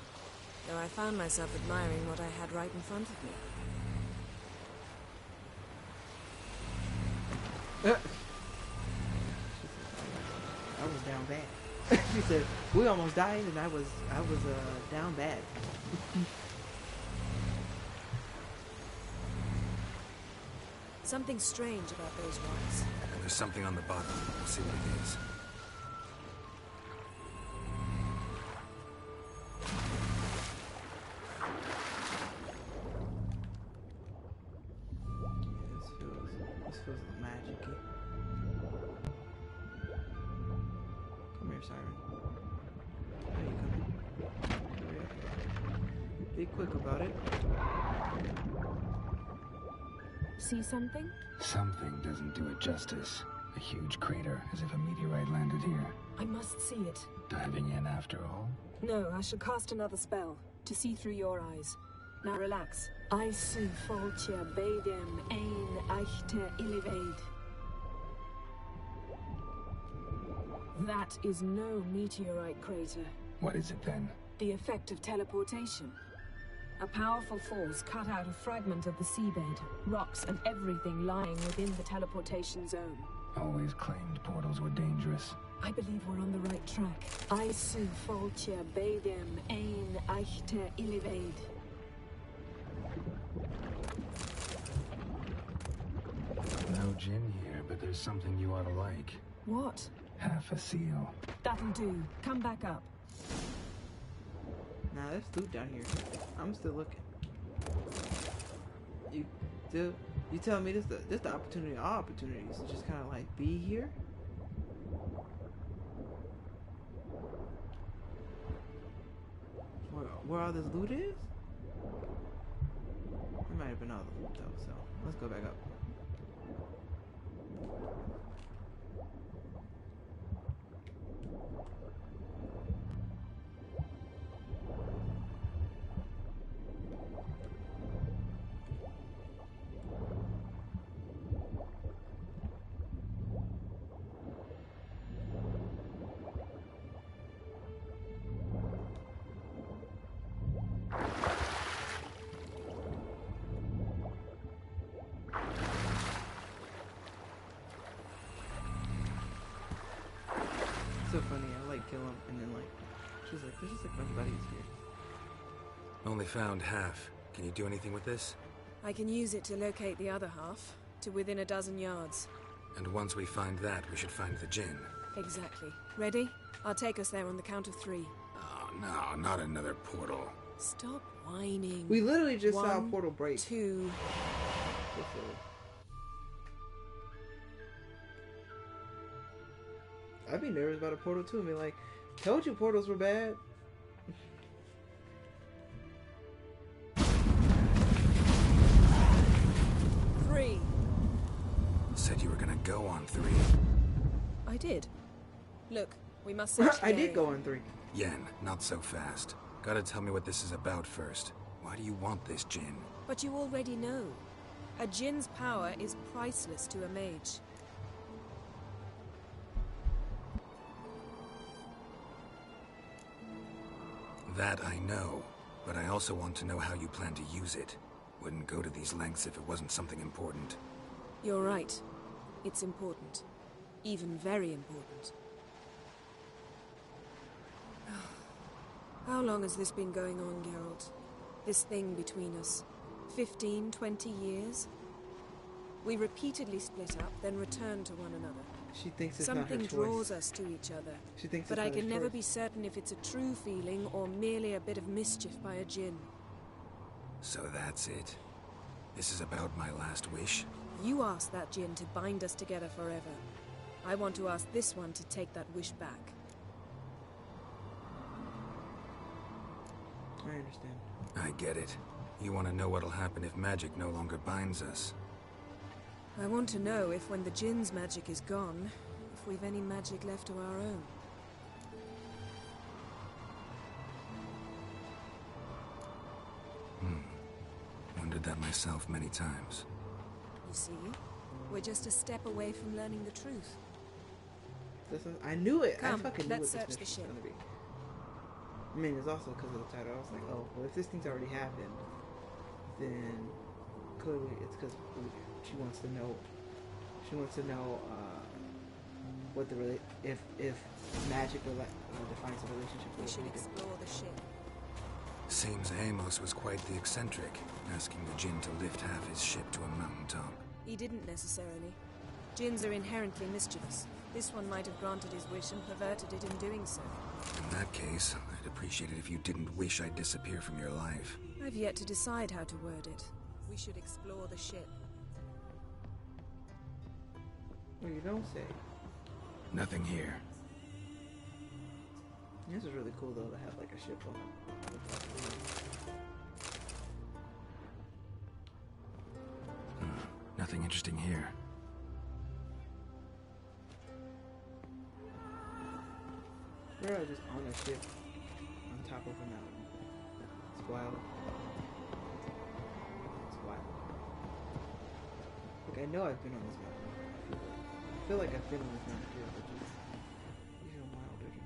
though I found myself admiring what I had right in front of me. I was down bad. She said, we almost died and I was down bad. Something strange about those rocks. And there's something on the bottom. We'll see what it is. This feels magic-y. Come here, Siren. How you coming? Hurry up. Be quick about it. See something? Something doesn't do it justice. A huge crater, as if a meteorite landed here. I must see it. Diving in after all? No, I shall cast another spell, to see through your eyes. Now relax. I see Foltia Bedem ein Eichte Illivaid. That is no meteorite crater. What is it then? The effect of teleportation. A powerful force cut out a fragment of the seabed, rocks and everything lying within the teleportation zone. Always claimed portals were dangerous. I believe we're on the right track. I see Foltia Bedem ein Eichte Illivaid. No gin here, but there's something you ought to like. What? Half a seal. That'll do. Come back up. Nah, there's loot down here. I'm still looking. You tell me this the opportunity of all opportunities to just kind of like be here? Where all this loot is? It might have been all the loot though, so let's go back up. So funny, I like kill him and then like she's like, there's just like my buddies here. Only found half. Can you do anything with this? I can use it to locate the other half, to within a dozen yards. And once we find that, we should find the gin. Exactly. Ready? I'll take us there on the count of 3. Oh no, not another portal. Stop whining. We literally just saw a 1, portal break. 2. I'd be nervous about a portal too. I mean, like, told you portals were bad. Three. Said you were gonna go on 3. I did. Look, we must search the I did area. go on 3. Yen, not so fast. Gotta tell me what this is about first. Why do you want this Jinn? But you already know. A Jinn's power is priceless to a mage. That I know, but I also want to know how you plan to use it. Wouldn't go to these lengths if it wasn't something important. You're right. It's important. Even very important. How long has this been going on, Geralt? This thing between us? 15, 20 years? We repeatedly split up, then returned to one another. She thinks it's Something not her choice. draws us to each other. She thinks but it's I not her can never choice. be certain if it's a true feeling or merely a bit of mischief by a Jinn. So that's it. This is about my last wish? You asked that Jinn to bind us together forever. I want to ask this one to take that wish back. I understand. I get it. You want to know what'll happen if magic no longer binds us. I want to know if when the Jinn's magic is gone, if we've any magic left of our own. Wondered that myself many times. You see, we're just a step away from learning the truth. I knew it. Come, I fucking knew let's what search this the mission ship. was gonna be. I mean, it's also because of the title. I was like, oh, well, if this thing's already happened, then clearly it's because she wants to know. She wants to know what the if magic defines the relationship. We should explore the ship. Seems Amos was quite the eccentric, asking the Jinn to lift half his ship to a mountaintop. He didn't necessarily. Jinns are inherently mischievous. This one might have granted his wish and perverted it in doing so. In that case, I'd appreciate it if you didn't wish I'd disappear from your life. I've yet to decide how to word it. We should explore the ship. Well, you don't say. Nothing here. This is really cool, though, to have, like, a ship on it. Nothing interesting here. We're just on a ship on top of a mountain. It's wild. It's wild. Like, I know I've been on this mountain. I feel like I've been on this mountain here, but just even wilder to me.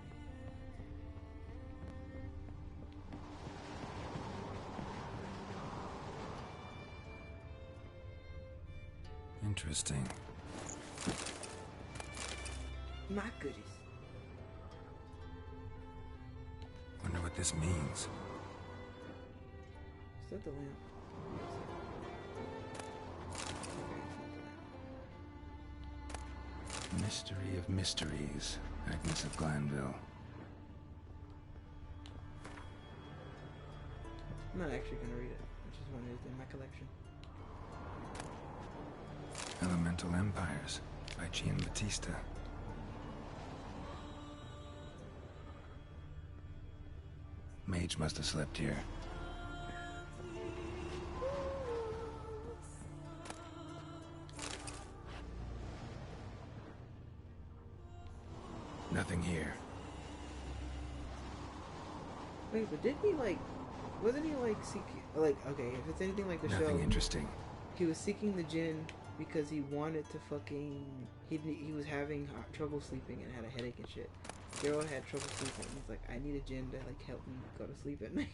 Interesting. My goodies. Wonder what this means. Is that the lamp? Mystery of mysteries. Agnes of Glanville. I'm not actually gonna read it. I just wanted it in my collection. Elemental Empires by Gian Battista. Mage must have slept here. Nothing here. Wait, but didn't he like? Wasn't he like seeking? Like, okay, if it's anything like the show, Nothing interesting. he was seeking the Jinn because he wanted to fucking. He was having trouble sleeping and had a headache and shit. Geralt had trouble sleeping. He's like, I need a Jinn to like help me go to sleep at night.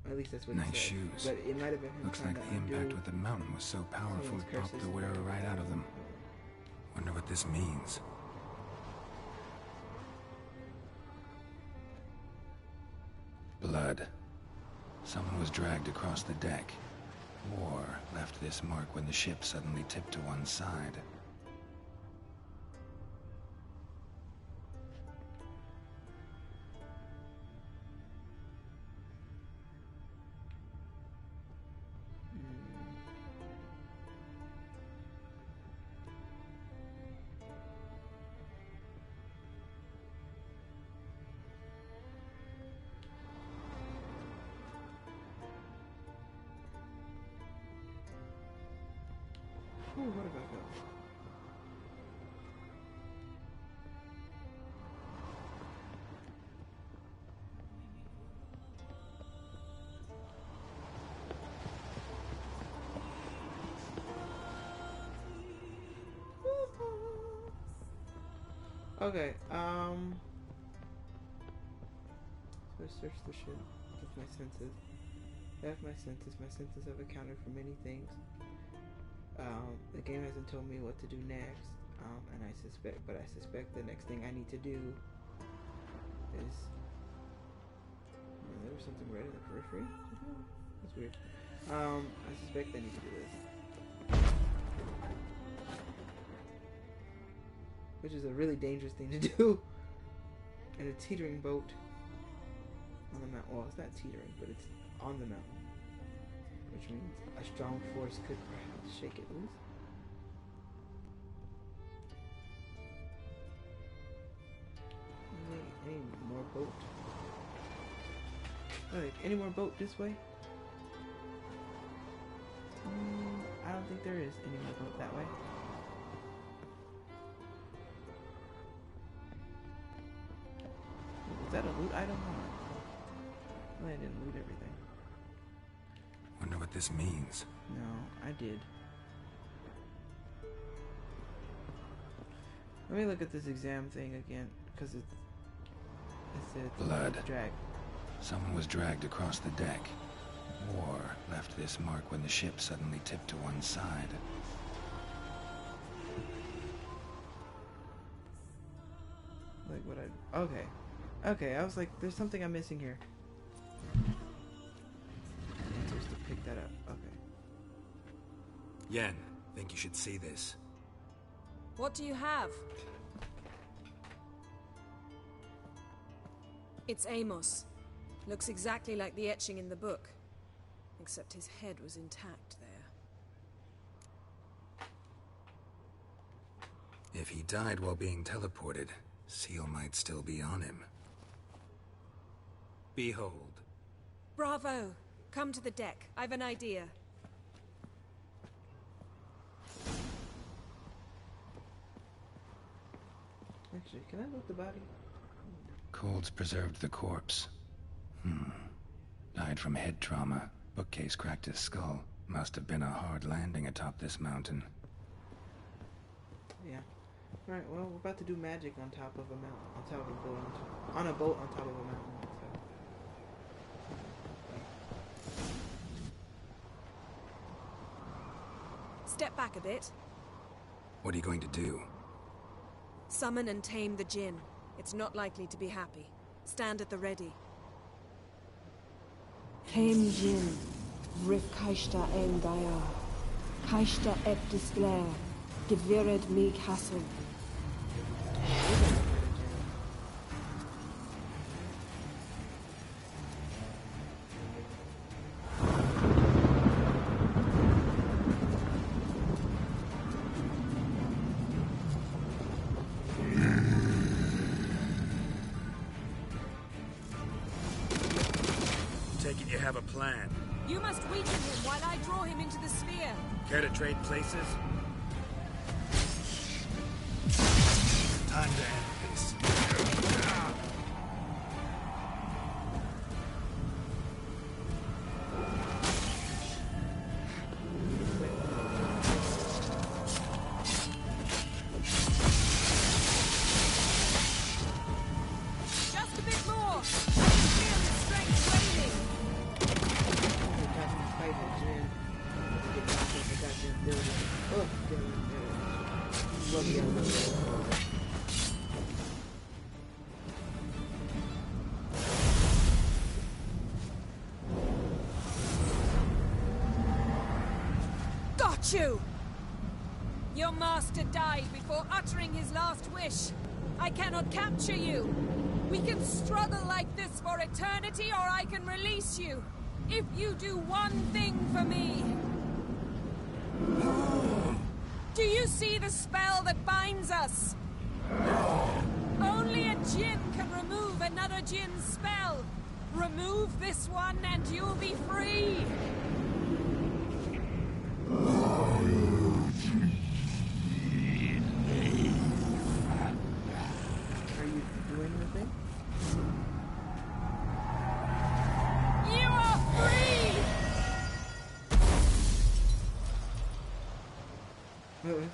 At least that's what Nice he said. shoes. But it might have been him Looks trying like to the impact undo with the mountain was so powerful someone's it popped curses. the wearer right out of them. Wonder what this means. Blood. Someone was dragged across the deck. War left this mark when the ship suddenly tipped to one side. Ooh, what have I got? Okay, so I searched the shit with my senses. I have my senses. My senses have accounted for many things. The game hasn't told me what to do next, and I suspect the next thing I need to do is... there was something right in the periphery? That's weird. I suspect I need to do this. Which is a really dangerous thing to do in a teetering boat on the mountain. Well, it's not teetering, but it's on the mountain, which means a strong force could perhaps shake it loose. Any more boat? Like, any more boat this way? I don't think there is any more boat that way. Is that a loot item? Well, I didn't loot everything. Wonder what this means. No, I did. Let me look at this exam thing again, because it said blood. Drag. Someone was dragged across the deck. War left this mark when the ship suddenly tipped to one side. Like what I... Okay. Okay, I was like, there's something I'm missing here. I'm supposed to pick that up. Okay. Yen, think you should see this. What do you have? It's Amos. Looks exactly like the etching in the book. Except his head was intact there. If he died while being teleported, Seal might still be on him. Behold. Bravo! Come to the deck. I've an idea. Actually, can I loot the body? Cold's preserved the corpse. Died from head trauma. Bookcase cracked his skull. Must have been a hard landing atop this mountain. Yeah. Alright, well, we're about to do magic on top of a mountain. On top of a boat. On a boat on top of a mountain. So. Step back a bit. What are you going to do? Summon and tame the Jinn. It's not likely to be happy. Stand at the ready. Tame Jinn. Rif Kaishta en Gaia. Kaishta et Disglair. Gevired me castle. Take it you have a plan. You must weaken him while I draw him into the sphere. Care to trade places? Time to end this. Just a bit more. I can feel his strength waning. Got you! Your master died before uttering his last wish. I cannot capture you. We can struggle like this for eternity, or I can release you. If you do one thing for me. Do you see the spell that binds us? Only a Jinn can remove another Jinn's spell. Remove this one and you'll be free.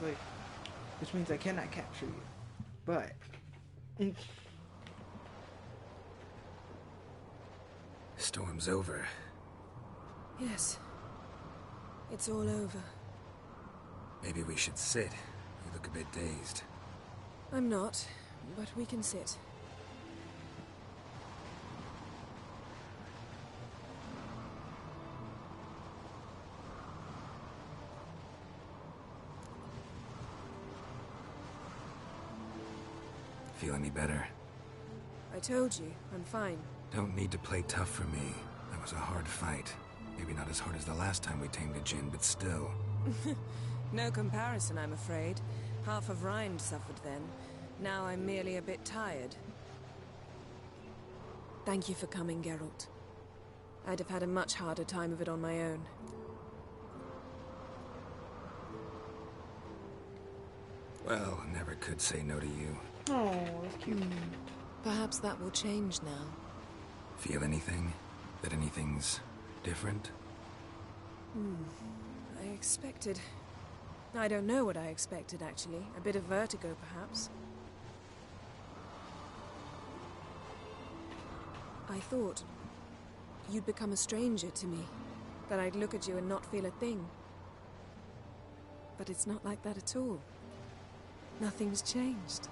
which means I cannot capture you. But Storm's over. Yes. It's all over. Maybe we should sit. You look a bit dazed. I'm not, but we can sit. Feel any better? I told you, I'm fine. Don't need to play tough for me. That was a hard fight. Maybe not as hard as the last time we tamed a djinn, but still. No comparison, I'm afraid. Half of Rind suffered then. Now I'm merely a bit tired. Thank you for coming, Geralt. I'd have had a much harder time of it on my own. Well, never could say no to you. oh, that's cute. Perhaps that will change now. Feel anything? That anything's different? I expected... I don't know what I expected, actually. A bit of vertigo, perhaps. I thought you'd become a stranger to me. That I'd look at you and not feel a thing. But it's not like that at all. Nothing's changed.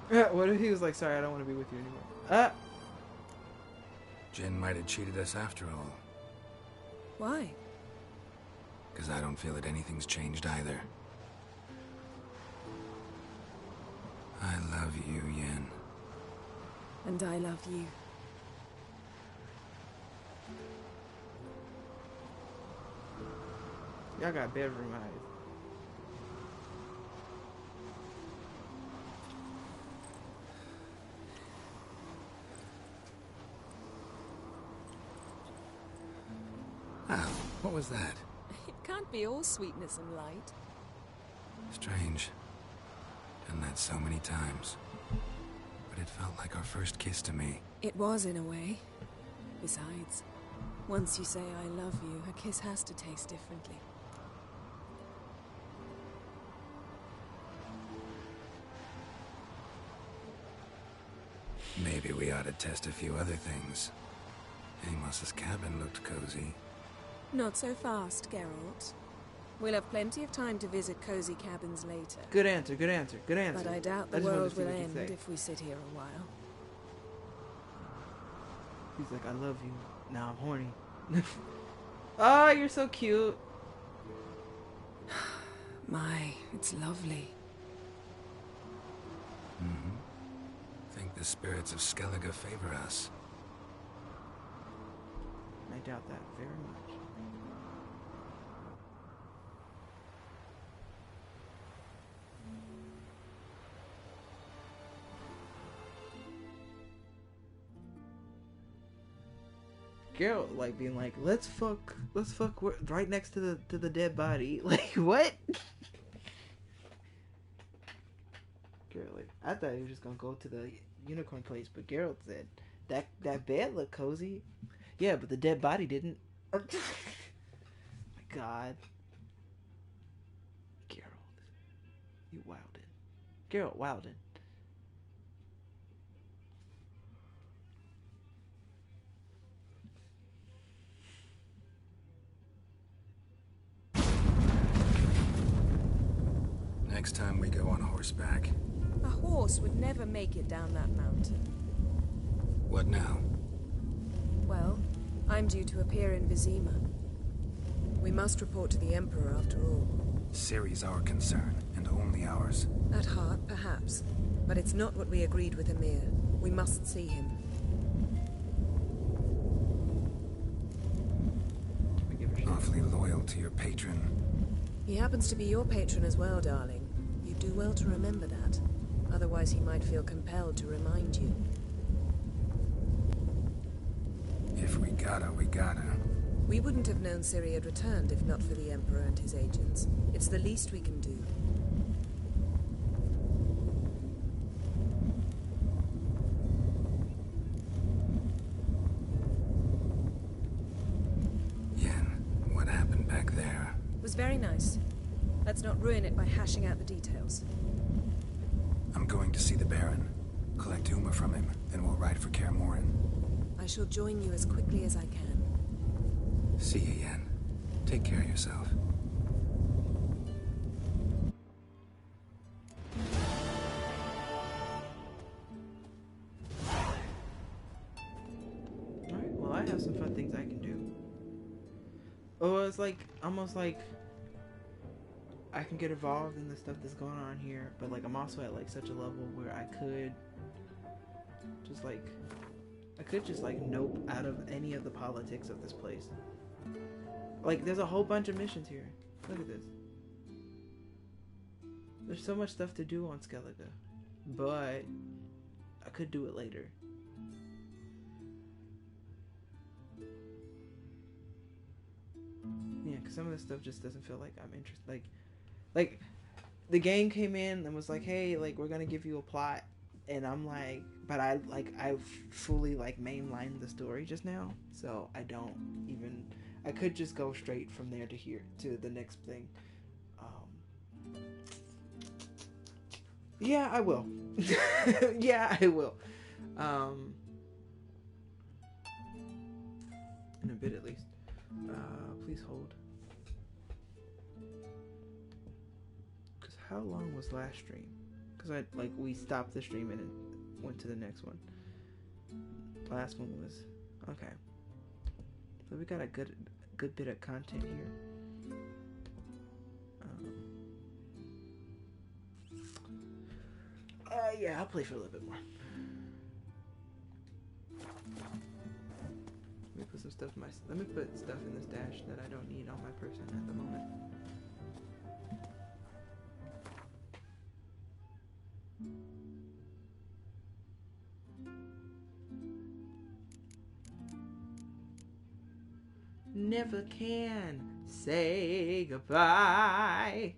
What if he was like, sorry, I don't want to be with you anymore? Jinn might have cheated us after all. Why? Because I don't feel that anything's changed either. I love you, Yen. And I love you. Y'all got bedroom eyes. Ah, what was that? It can't be all sweetness and light. Strange. Done that so many times. But it felt like our first kiss to me. It was, in a way. Besides, once you say I love you, a kiss has to taste differently. Maybe we ought to test a few other things. Amos's cabin looked cozy. Not so fast, Geralt. We'll have plenty of time to visit cozy cabins later. Good answer, good answer, good answer. But I doubt the just wanted to world see will what you end say. if we sit here a while. He's like, I love you. Now I'm horny. Oh, you're so cute. My, it's lovely. Mm-hmm. Think the spirits of Skellige favor us. I doubt that very much. Geralt like being like, let's fuck right next to the dead body. Like, what? Geralt, like, I thought he was just gonna go to the unicorn place, but Geralt said that bed looked cozy. Yeah, but the dead body didn't. My God, Geralt, you wildin'. Geralt wildin'. Next time we go on horseback. A horse would never make it down that mountain. What now? Well, I'm due to appear in Vizima. We must report to the Emperor after all. Ciri's our concern, and only ours. At heart, perhaps. But it's not what we agreed with Emir. We must see him. Awfully loyal to your patron. He happens to be your patron as well, darling. You do well to remember that. Otherwise he might feel compelled to remind you. If we gotta, we gotta. We wouldn't have known Ciri had returned if not for the Emperor and his agents. It's the least we can do. Yen, what happened back there? was very nice. Let's not ruin it by hashing out the details. I'm going to see the Baron, collect Uma from him, then we'll ride for Kaer Morhen. I shall join you as quickly as I can. See you, Yen. Take care of yourself. Alright, well I have some fun things I can do. Oh, it's like, almost like I can get involved in the stuff that's going on here, but like I'm also at like such a level where I could just like nope out of any of the politics of this place. Like there's a whole bunch of missions here. Look at this. There's so much stuff to do on Skellige, but I could do it later. Yeah, because some of this stuff just doesn't feel like I'm interested. Like the game came in and was like, hey, like we're gonna give you a plot, and I'm like, but I fully like mainlined the story just now, so I don't even. I could just go straight from there to here to the next thing. Yeah, I will. Yeah, I will. In a bit at least. Please hold. Because how long was last stream? Because we stopped the stream and it went to the next one. Last one was okay. So we got a good bit of content here. Yeah, I'll play for a little bit more. Let me put some stuff in let me put stuff in this dash that I don't need on my person at the moment. Never can say goodbye.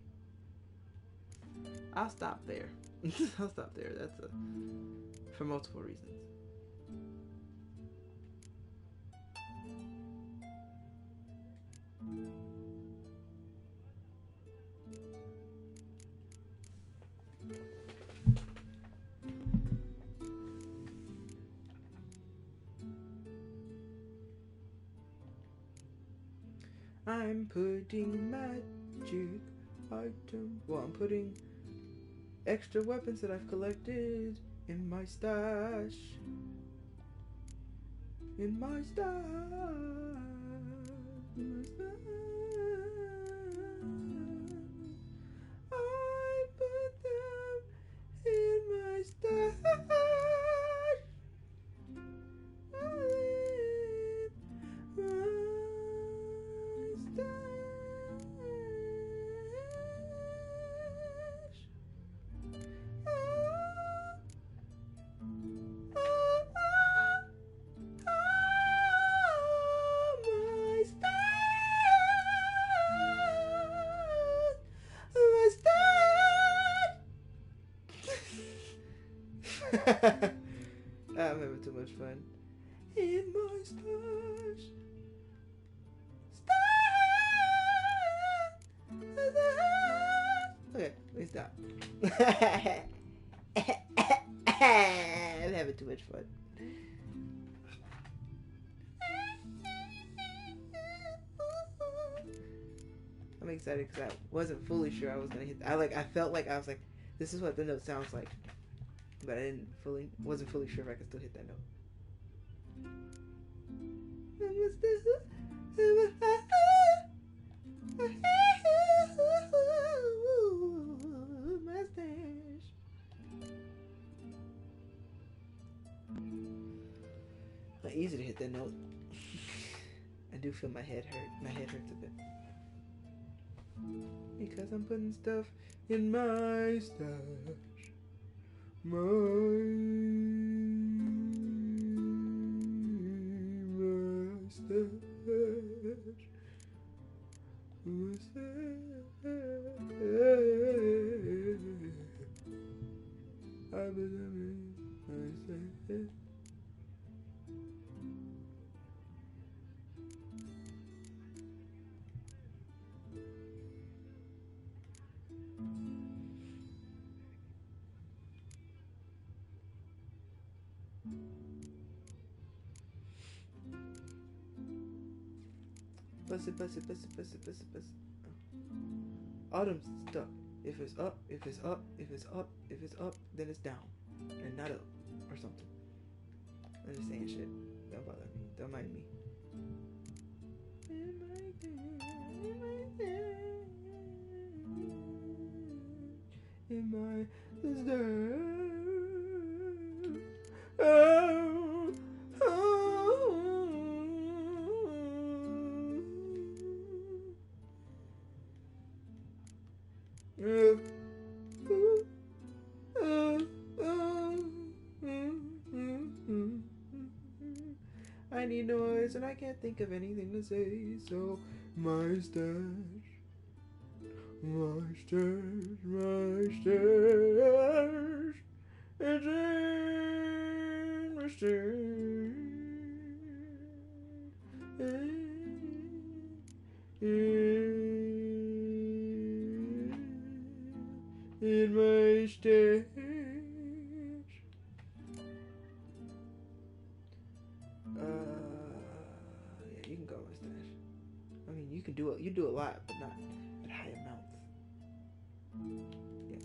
I'll stop there. I'll stop there. That's for multiple reasons. I'm putting magic item. Well, I'm putting extra weapons that I've collected in my stash. In my stash. In my stash. I put them in my stash. I'm having too much fun. In my stash. Okay, let me stop. I'm having too much fun. I'm excited because I wasn't fully sure I was gonna hit. I felt like I was like, this is what the note sounds like, but I wasn't fully sure if I could still hit that note. Mustache. Not easy to hit that note. I do feel my head hurt. My head hurts a bit. Because I'm putting stuff in my stash. My stash. Bust it, bust it, bust it, bust it, bust it, bust it. Oh. Autumn's stuck. If it's up, if it's up, if it's up, if it's up, then it's down. And not up. Or something. I'm just saying shit. Don't bother me. Don't mind me. In my sister. Oh, oh. I need noise and I can't think of anything to say, so my stash, my stash, my stash, it's in my stash, in my stash. Yeah, you can go mustache. I mean, you can do it. You do a lot, but not at high amounts. Yeah,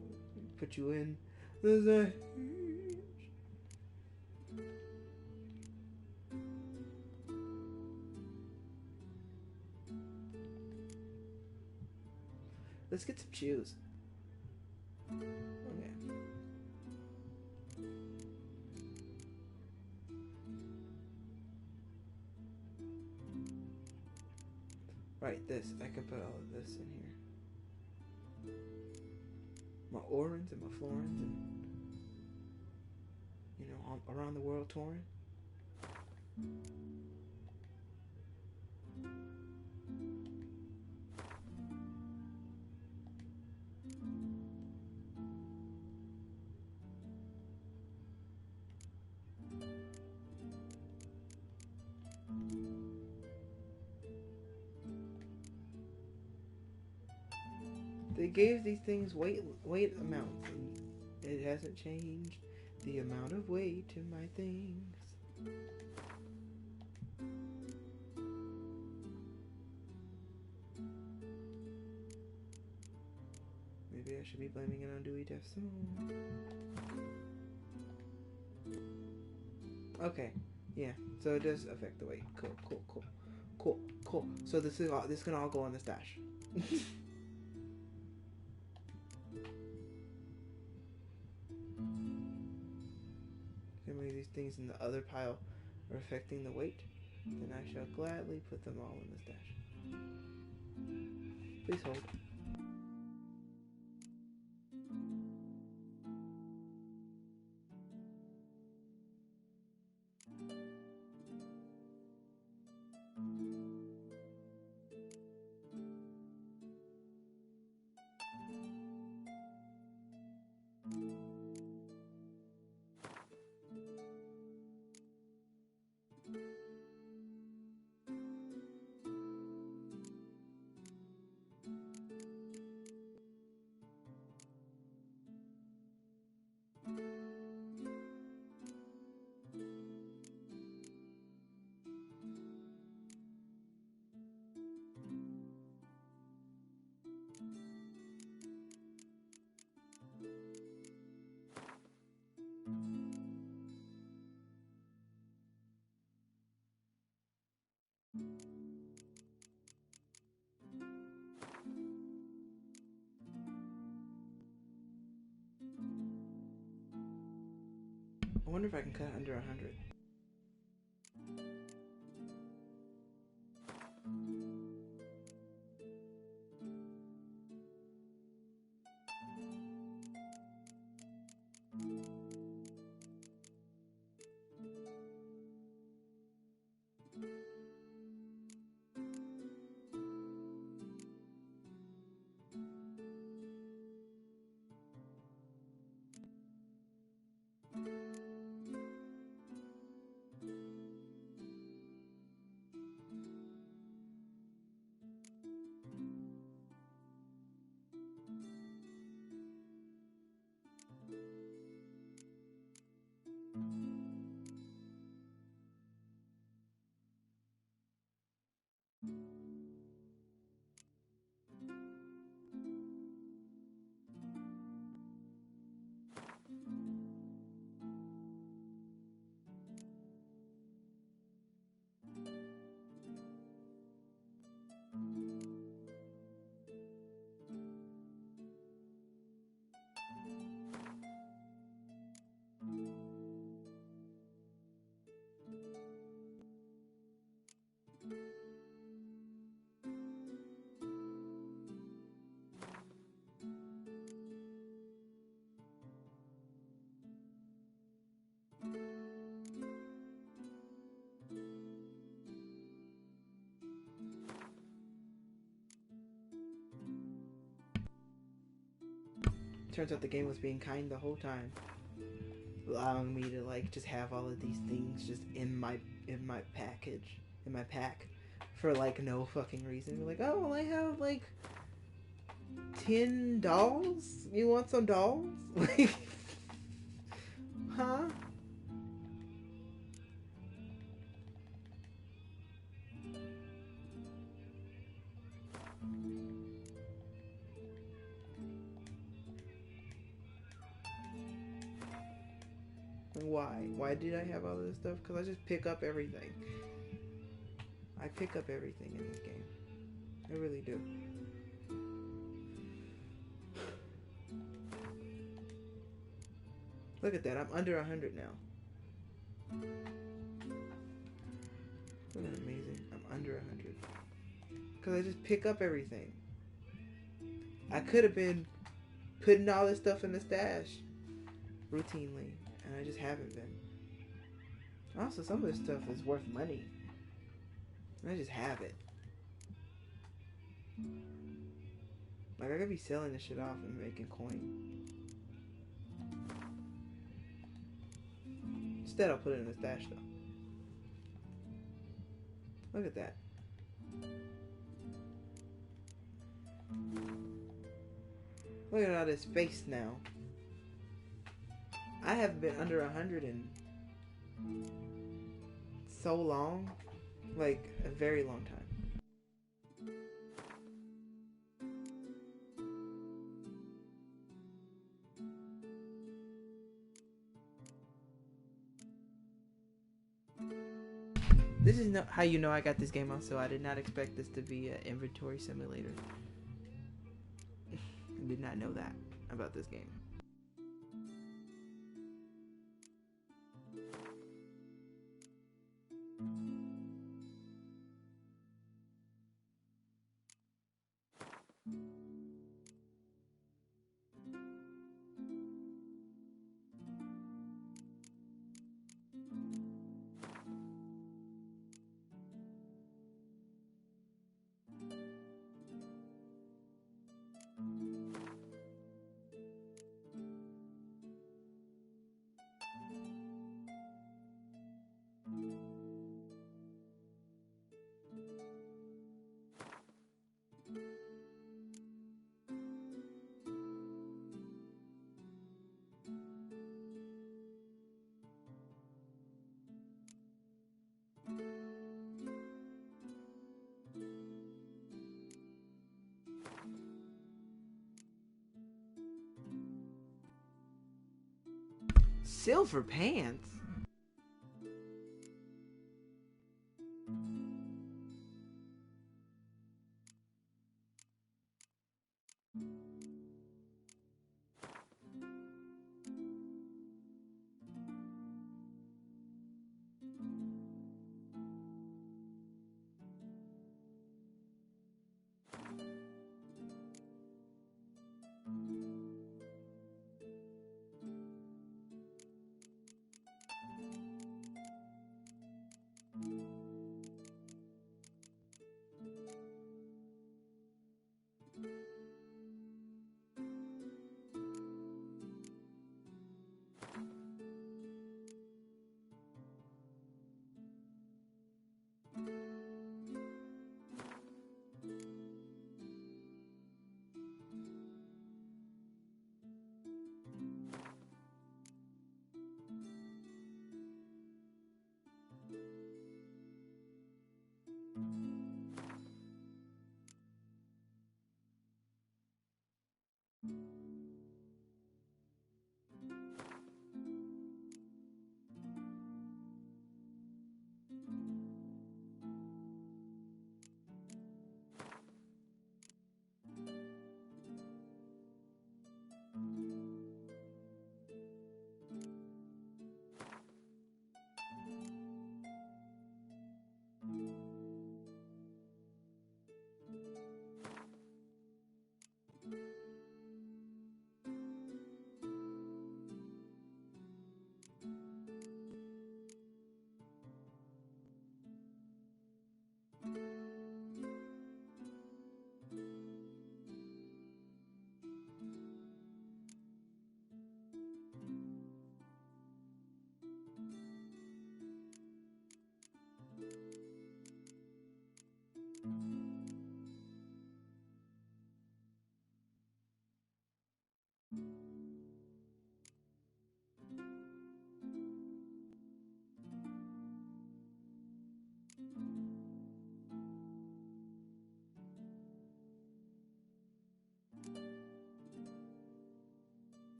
put you in the. Let's get some shoes. Okay. Right, this. I can put all of this in here. My Orans and my Florins and, you know, around the world touring. They gave these things weight amounts, and it hasn't changed the amount of weight in my things. Maybe I should be blaming it on Dewey Deaf Simone. Okay, yeah, so it does affect the weight. Cool. So this can all go on the stash. These things in the other pile are affecting the weight, then I shall gladly put them all in the stash. Please hold. I wonder if I can cut under 100. Turns out the game was being kind the whole time, allowing me to like just have all of these things just in my pack for like no fucking reason. We're like, oh well, I have like 10 dolls. You want some dolls? Like, huh? Why? Why did I have all this stuff? Because I just pick up everything. I pick up everything in this game. I really do. Look at that. I'm under 100 now. Isn't that amazing? I'm under 100. Because I just pick up everything. I could have been putting all this stuff in the stash routinely. And I just haven't been. Also, some of this stuff is worth money. And I just have it. Like, I could be selling this shit off and making coin. Instead, I'll put it in the stash, though. Look at that. Look at all this space now. I haven't been under 100 in so long. Like, a very long time. This is not how you know I got this game on, so I did not expect this to be an inventory simulator. I did not know that about this game. Silver pants?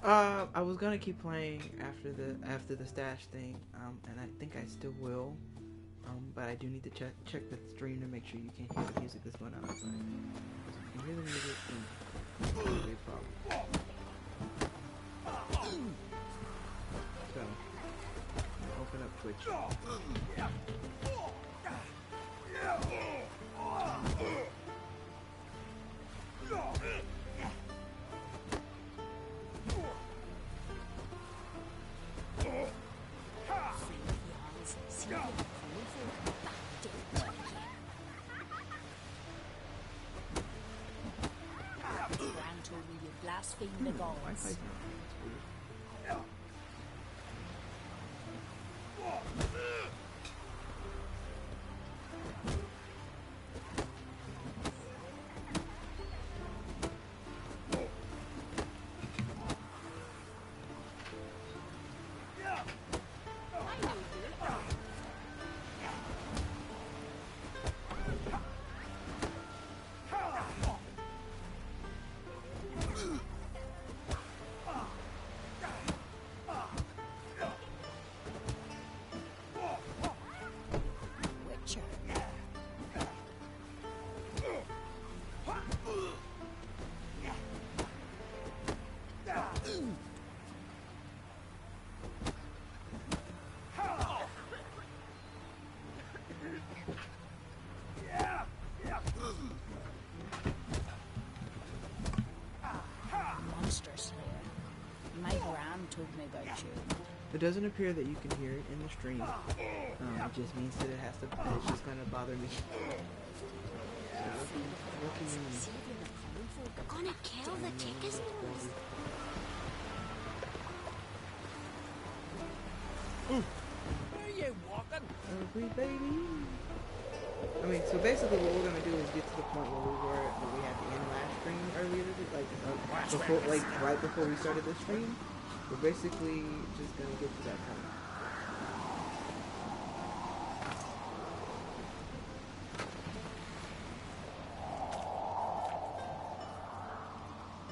I was gonna keep playing after the stash thing, and I think I still will. But I do need to check the stream to make sure you can hear the music that's going on outside. If you hear the music, then it's gonna be a problem. So, open up Twitch. Blaspheme the gods. It doesn't appear that you can hear it in the stream. It just means that it's just gonna bother me. Gonna kill the tickets? Where are you walking? Ugly baby. I mean, so basically what we're gonna do is get to the point where we had the end last stream earlier, right before we started the stream. We're basically just gonna get to that point.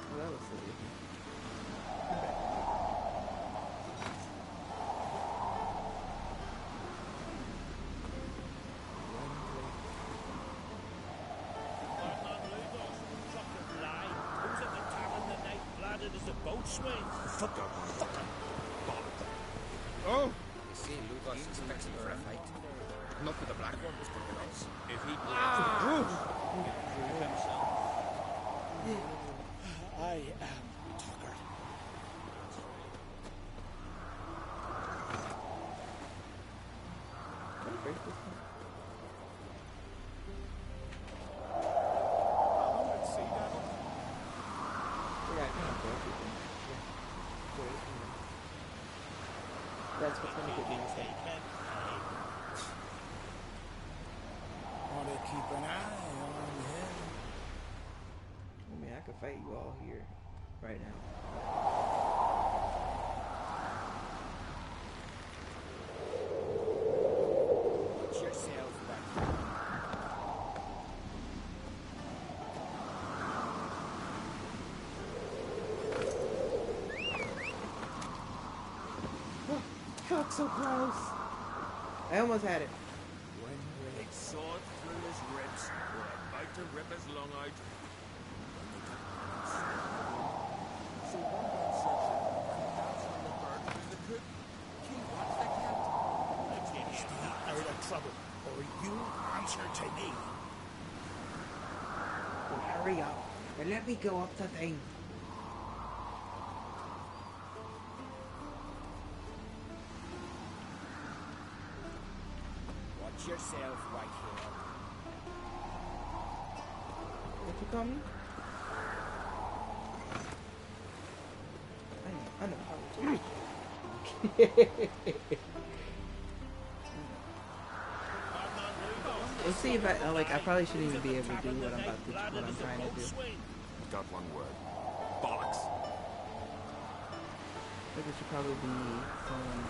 Oh, that was silly. Oh! You see, Lugos is expecting for a fight. Not with the black one, but with us. If he believes himself. I am Tucker. Can I break this one? That's what's gonna get me inside. Want to keep an eye on him. I mean, I could fight you all here, right now. Watch yourself back. Fuck, so close. I almost had it. When will it sword through his ribs, or about to rip his lung out? So one man says that that's when the bird is the cook. He wants the cat. Let's get him out of trouble, or you answer to me. Well, hurry up and let me go up the thing. Yourself right here. What you call me? I know how We'll see if I probably shouldn't even be able to do what I'm trying to do. Got one word. Bollocks. I think it should probably be someone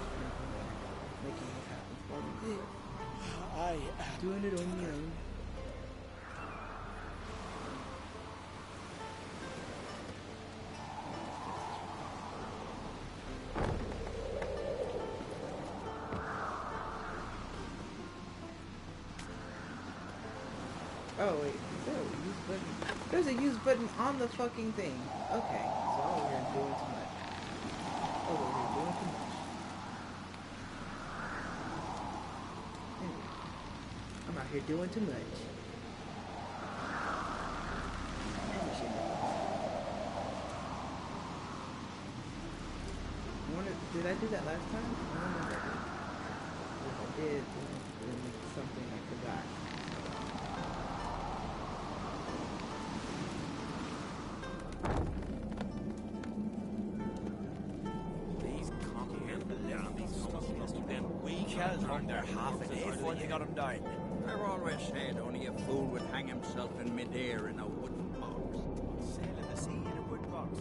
making it happen for me. I am doing it on your own. Oh wait, is there a use button? There's a use button on the fucking thing. Okay, so I'm over here doing too much. Over here doing too much. Anyway, I'm out here doing too much. Did I do that last time? I don't know if I did. If I did, then it's something I forgot. These cocky must have been weak. Killed under half a day before they got him down. I've always said only a fool would hang himself in midair in a wooden box. Sail in the sea in a wood box.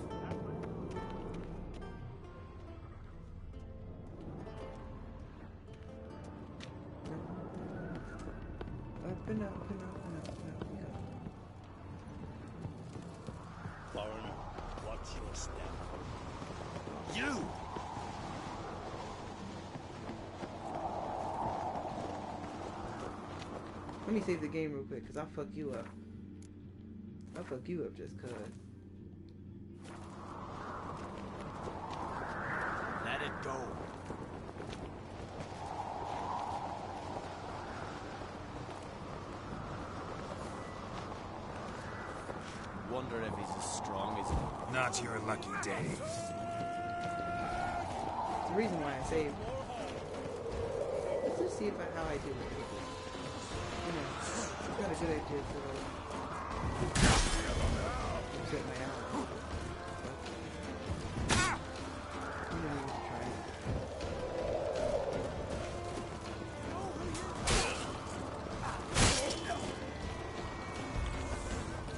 Up and up and up and up and up we go. Foreigner, watch your step. You! Let me save the game real quick, cause I'll fuck you up. I'll fuck you up just cause. Let it go. Wonder if he's as strong as he... Not your lucky day. It's the reason why I saved. Let's just see how I do it. You know, it's not a good idea to set my ally. You know, try it.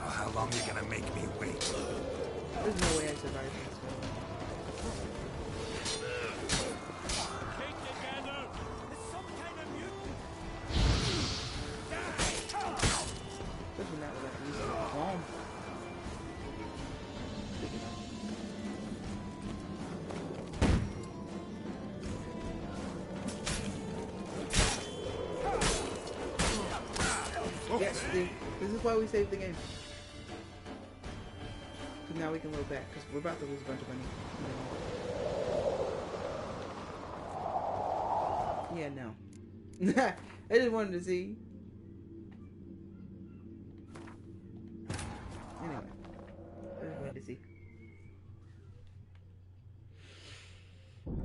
Oh, how long are you gonna make me wait? There's no way I survive this one. Especially not without using a bomb. Yes, see, this is why we saved the game. So now we can load back, because we're about to lose a bunch of money. Yeah, no. I just wanted to see. Anyway, I just wanted to see.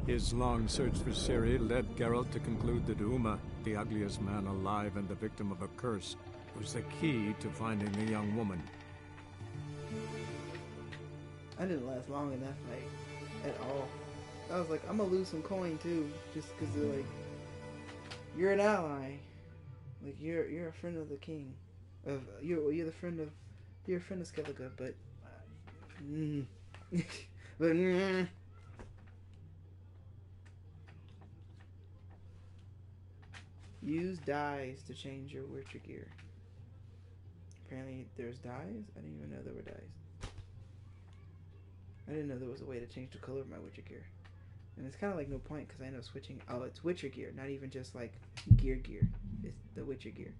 His long search for Ciri led Geralt to conclude that Uma, the ugliest man alive and the victim of a curse, was the key to finding the young woman. I didn't last long in that fight at all. I was like, I'm gonna lose some coin too, just because they're like, you're an ally, like you're a friend of the king, you're a friend of Skellige, but but use dyes to change your Witcher gear. Apparently there's dyes? I didn't even know there were dyes. I didn't know there was a way to change the color of my Witcher gear. And it's kind of like no point because I end up switching. Oh, it's Witcher gear, not even just like gear. It's the Witcher gear.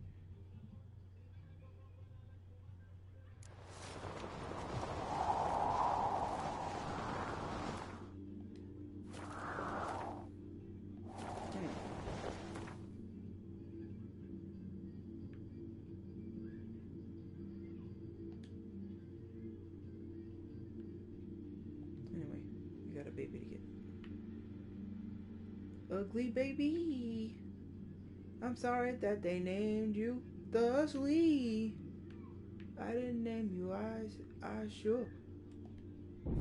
Baby to get. Ugly baby. I'm sorry that they named you thusly. I didn't name you, I sure.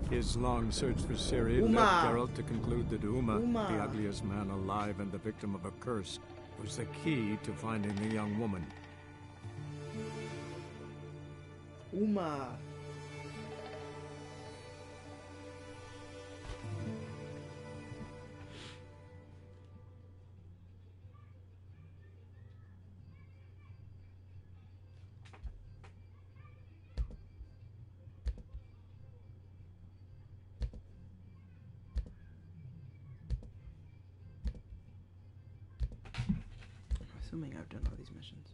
His long search for Ciri led Geralt to conclude that Uma, the ugliest man alive and the victim of a curse, was the key to finding the young woman. Uma. Assuming I've done all these missions.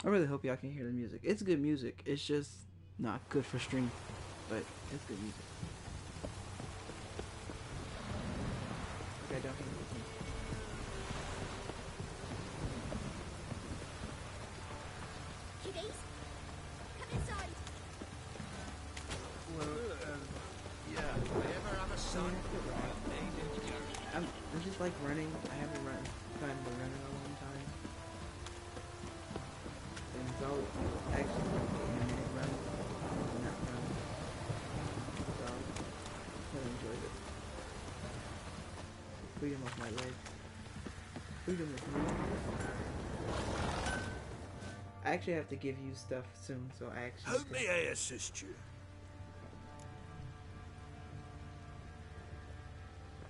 I really hope y'all can hear the music. It's good music. It's just not good for stream, but it's good music. Okay, don't hit me. Kiddies, come inside. Well, yeah. I ever have a son? I'm just like running. I haven't tried to run in a long time. And it's all actually like an animated run, not run. So I really enjoyed it. Freedom of my leg. Freedom of movement. I actually have to give you stuff soon, so I actually. How may I assist you?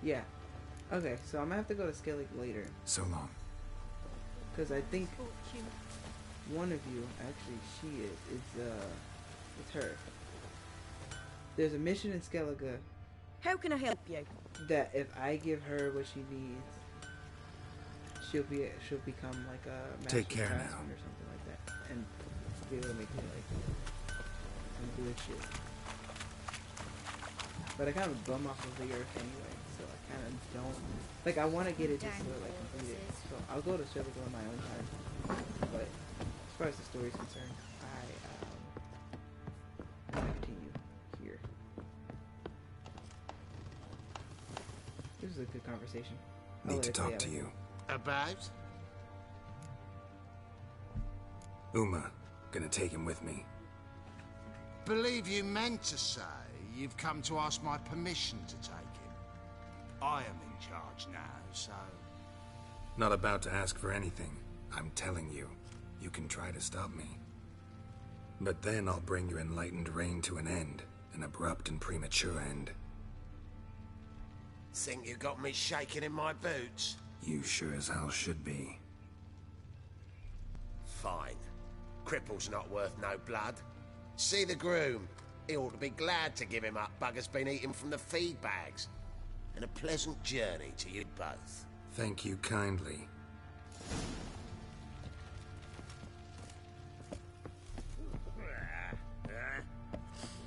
Yeah. Okay, so I'm gonna have to go to Skellig later. So long. Because I think one of you, actually she is, it's her. There's a mission in Skellige. How can I help you? That if I give her what she needs, she'll become like a master Take care craftsman now. or something like that, and be able to make me like some good shit. But I kind of bum off of the earth anyway, so I kind of don't like. I want to get it just to like complete it. So I'll go to Skellige on my own time. But as far as the story is concerned, I continue here. This is a good conversation. Need to talk to you. About? Uma, gonna take him with me. Believe you meant to say you've come to ask my permission to take him. I am in charge now, so... Not about to ask for anything. I'm telling you, you can try to stop me. But then I'll bring your enlightened reign to an end. An abrupt and premature end. Think you got me shaking in my boots? You sure as hell should be. Fine. Cripple's not worth no blood. See the groom. He ought to be glad to give him up. Bugger's been eating from the feed bags. And a pleasant journey to you both. Thank you kindly.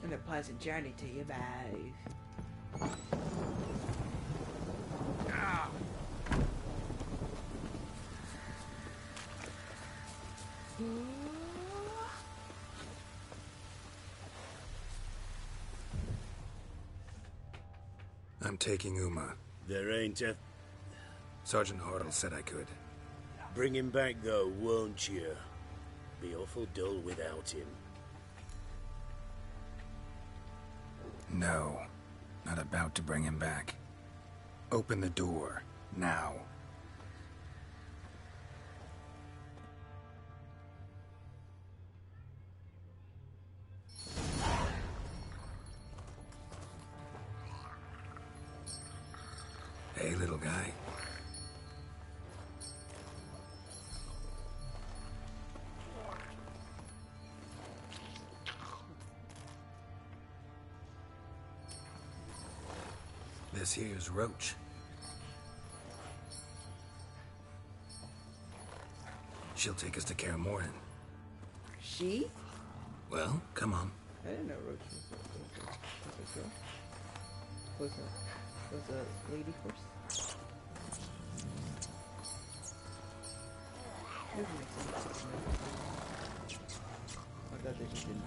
And a pleasant journey to you, both. I'm taking Uma. There ain't a... Sergeant Hartle said I could. Bring him back, though, won't you? Be awful dull without him. No. Not about to bring him back. Open the door. Now. Hey, little guy. This here's Roach. She'll take us to Kaer Morhen. She? Well, come on. I didn't know Roach was a girl. Was a lady horse. Doesn't make sense. I thought they just didn't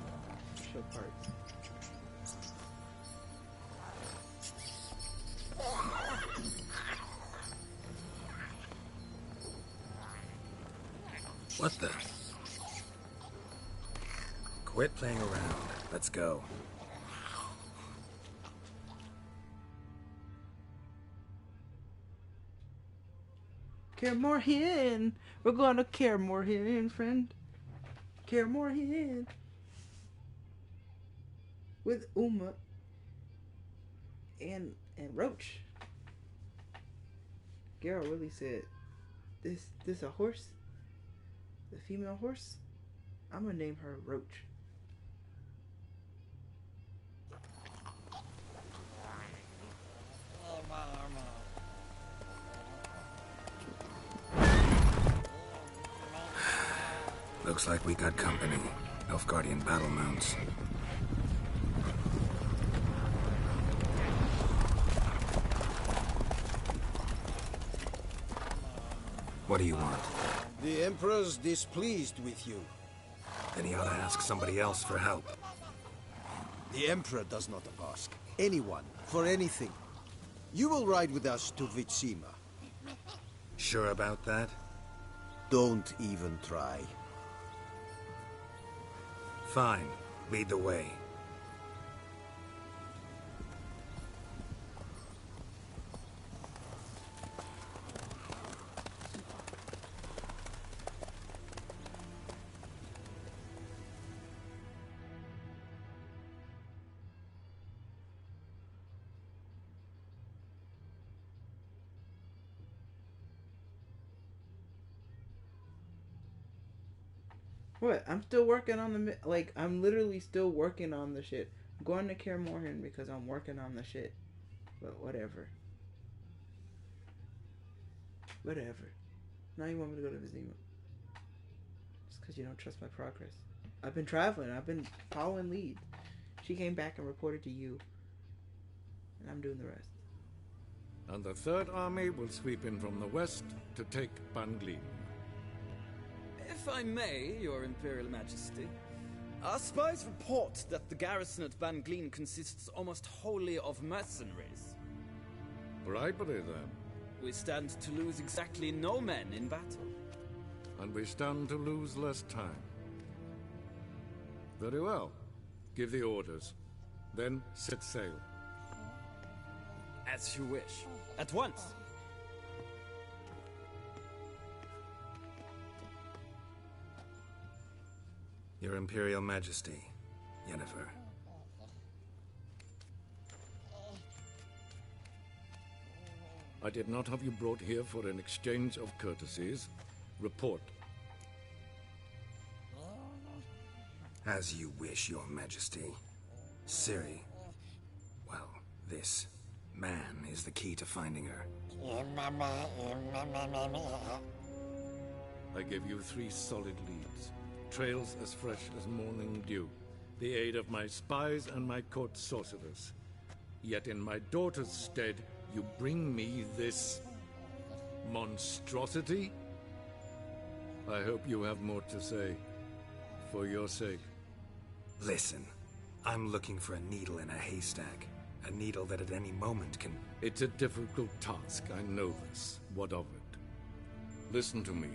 show parts. What the? Quit playing around. Let's go. Kaer Morhen! We're going to Kaer Morhen, friend. Kaer Morhen. With Uma and Roach. Geralt really said, this a horse? The female horse? I'm gonna name her Roach. Looks like we got company. Nilfgaardian battle mounts. What do you want? The Emperor's displeased with you. Then he ought to ask somebody else for help. The Emperor does not ask anyone for anything. You will ride with us to Vitsima. Sure about that? Don't even try. Fine. Lead the way. What? I'm still working on the... Like, I'm literally still working on the shit. I'm going to Kaer Morhen because I'm working on the shit. But whatever. Whatever. Now you want me to go to Vizima. Just because you don't trust my progress. I've been traveling. I've been following lead. She came back and reported to you. And I'm doing the rest. And the Third Army will sweep in from the west to take Ban Glean. If I may, Your Imperial Majesty, our spies report that the garrison at Ban Glean consists almost wholly of mercenaries. Bribery, then. We stand to lose exactly no men in battle. And we stand to lose less time. Very well. Give the orders. Then set sail. As you wish. At once. Your Imperial Majesty, Yennefer. I did not have you brought here for an exchange of courtesies. Report. As you wish, Your Majesty. Ciri. Well, this man is the key to finding her. I give you 3 solid leads. Trails as fresh as morning dew. The aid of my spies and my court sorcerers. Yet in my daughter's stead, you bring me this monstrosity? I hope you have more to say. For your sake. Listen, I'm looking for a needle in a haystack. A needle that at any moment can... It's a difficult task, I know this. What of it? Listen to me.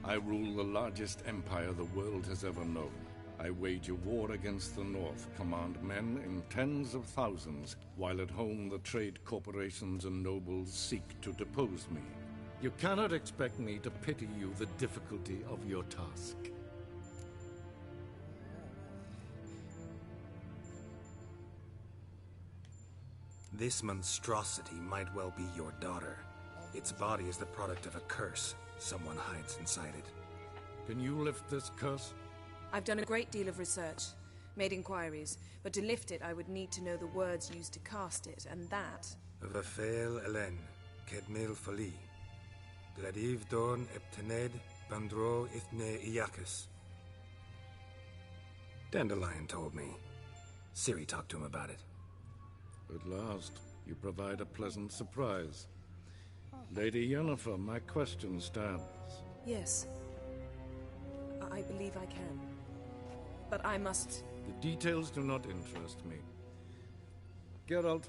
I rule the largest empire the world has ever known. I wage a war against the North, command men in tens of thousands, while at home the trade corporations and nobles seek to depose me. You cannot expect me to pity you the difficulty of your task. This monstrosity might well be your daughter. Its body is the product of a curse. Someone hides inside it. Can you lift this curse? I've done a great deal of research, made inquiries, but to lift it I would need to know the words used to cast it, and that... Vafael Elen, Kedmil Fali, Gladiv Dorn Eptened, Bandro Ithne Iakis. Dandelion told me. Ciri talked to him about it. At last, you provide a pleasant surprise. Lady Yennefer, my question stands. Yes. I believe I can. But I must... The details do not interest me. Geralt,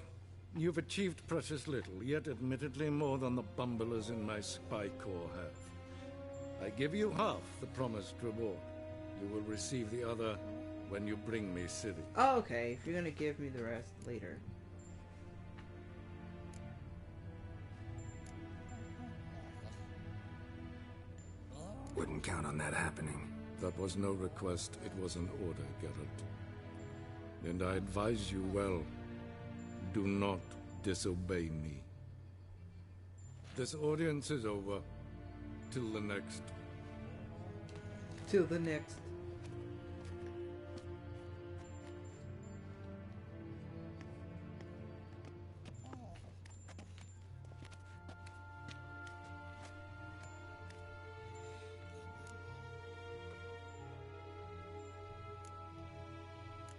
you've achieved precious little, yet admittedly more than the bumblers in my spy corps have. I give you half the promised reward. You will receive the other when you bring me Ciri. Oh, okay. If you're gonna give me the rest later. Wouldn't count on that happening. That was no request, it was an order, Geralt. And I advise you well, do not disobey me. This audience is over. Till the next. Till the next.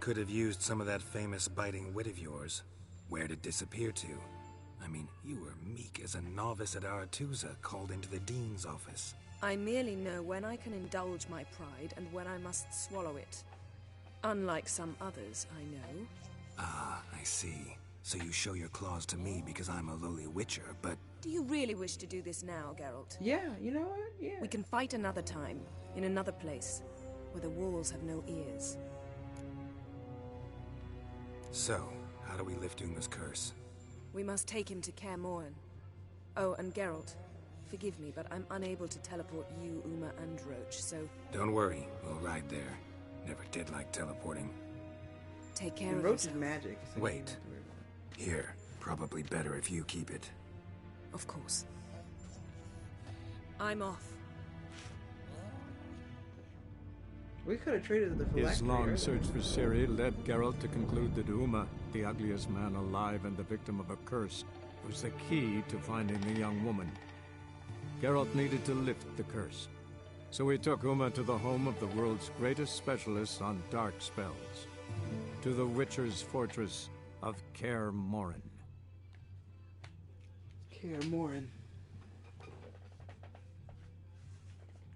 Could have used some of that famous biting wit of yours. Where'd it disappear to? I mean, you were meek as a novice at Aretusa called into the Dean's office. I merely know when I can indulge my pride and when I must swallow it. Unlike some others, I know. Ah, I see. So you show your claws to me because I'm a lowly witcher, but... Do you really wish to do this now, Geralt? Yeah, you know what? Yeah. We can fight another time, in another place, where the walls have no ears. So, how do we lift Uma's curse? We must take him to Kaer Morhen. Oh, and Geralt, forgive me, but I'm unable to teleport you, Uma, and Roach, so... Don't worry, we'll ride there. Never did like teleporting. Take care of Roach yourself. is magic. So Wait. Here, probably better if you keep it. Of course. I'm off. We could have traded the phylactery. His long earlier. search for Ciri led Geralt to conclude that Uma, the ugliest man alive and the victim of a curse, was the key to finding the young woman. Geralt needed to lift the curse, so he took Uma to the home of the world's greatest specialists on dark spells, to the Witcher's fortress of Kaer Morhen. Kaer Morhen.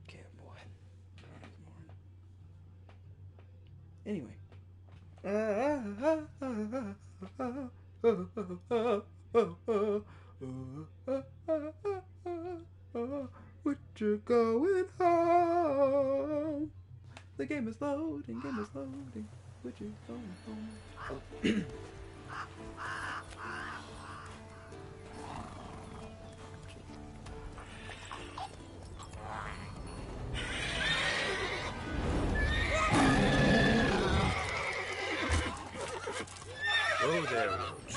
Kaer Morhen. Anyway. Witcher going home. The game is loading, Witcher going home. Oh, there, Roach.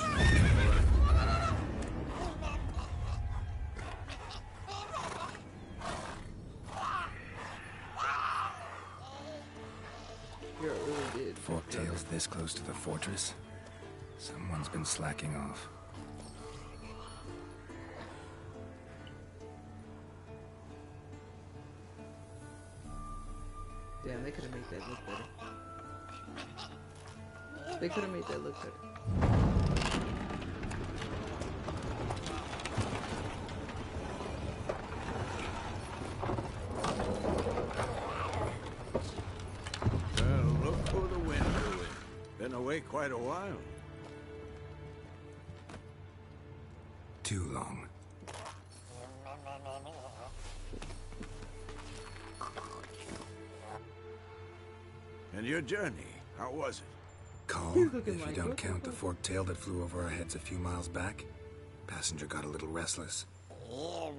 Yeah, it really did. Forktail's this close to the fortress? Someone's been slacking off. Damn, they could have made that look better. They could have made that look better. Well, look for the wind, Owen. Been away quite a while. Too long. And your journey, how was it? Calm, if you don't count the forktail that flew over our heads a few miles back. Passenger got a little restless. What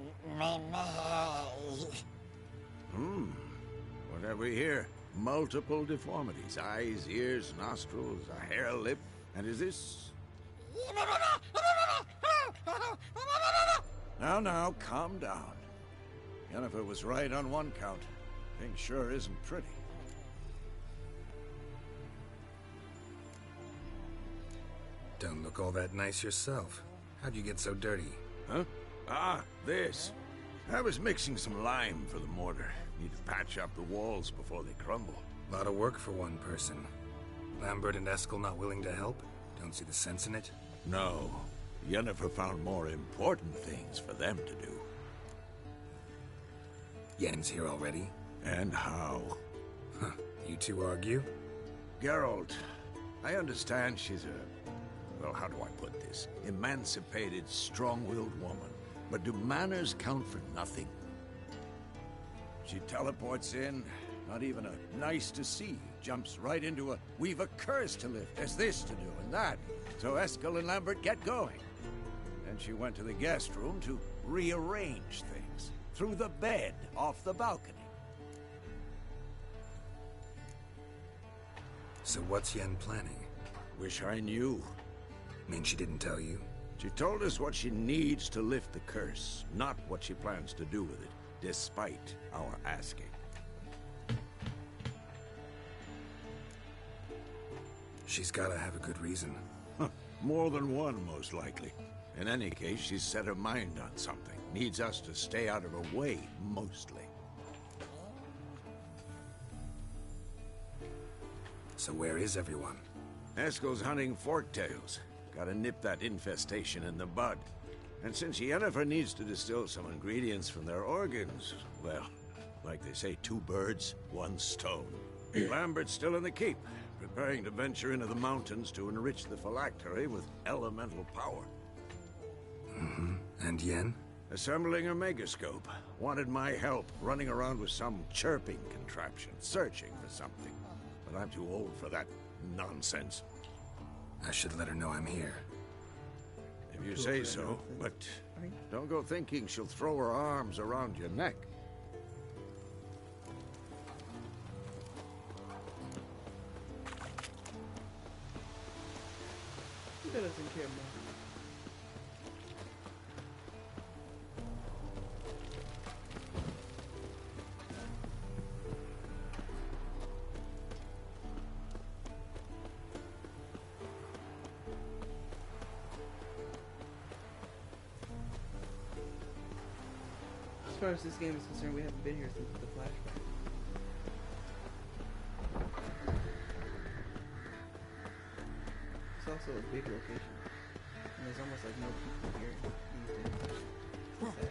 have we here? Multiple deformities. Eyes, ears, nostrils, a hair lip. And is this... Now, calm down. Yennefer was right on one count. Thing sure isn't pretty. Don't look all that nice yourself. How'd you get so dirty? Huh? Ah, this. I was mixing some lime for the mortar. Need to patch up the walls before they crumble. A lot of work for one person. Lambert and Eskel not willing to help? Don't see the sense in it? No. Yennefer found more important things for them to do. Yen's here already? And how? Huh. You two argue? Geralt, I understand she's a... well, how do I put this? Emancipated, strong-willed woman. But do manners count for nothing? She teleports in, not even a nice to see. Jumps right into a, we've a curse to lift, there's this to do and that. So Eskel and Lambert get going. Then she went to the guest room to rearrange things. Through the bed, off the balcony. So what's Yen planning? Wish I knew. Mean she didn't tell you? She told us what she needs to lift the curse, not what she plans to do with it, despite our asking. She's gotta have a good reason. More than one, most likely. In any case, she's set her mind on something. Needs us to stay out of her way, mostly. So where is everyone? Eskel's hunting forktails. Gotta nip that infestation in the bud. And since Yennefer needs to distill some ingredients from their organs, well, like they say, 2 birds, 1 stone. Lambert's still in the keep, preparing to venture into the mountains to enrich the phylactery with elemental power. Mm-hmm. And Yen? Assembling a megascope. Wanted my help running around with some chirping contraption, searching for something. But I'm too old for that nonsense. I should let her know I'm here. If you say so, but don't go thinking she'll throw her arms around your neck. Who doesn't care more? As far as this game is concerned, we haven't been here since the flashback. It's also a big location, and there's almost like no people here these days. It's sad.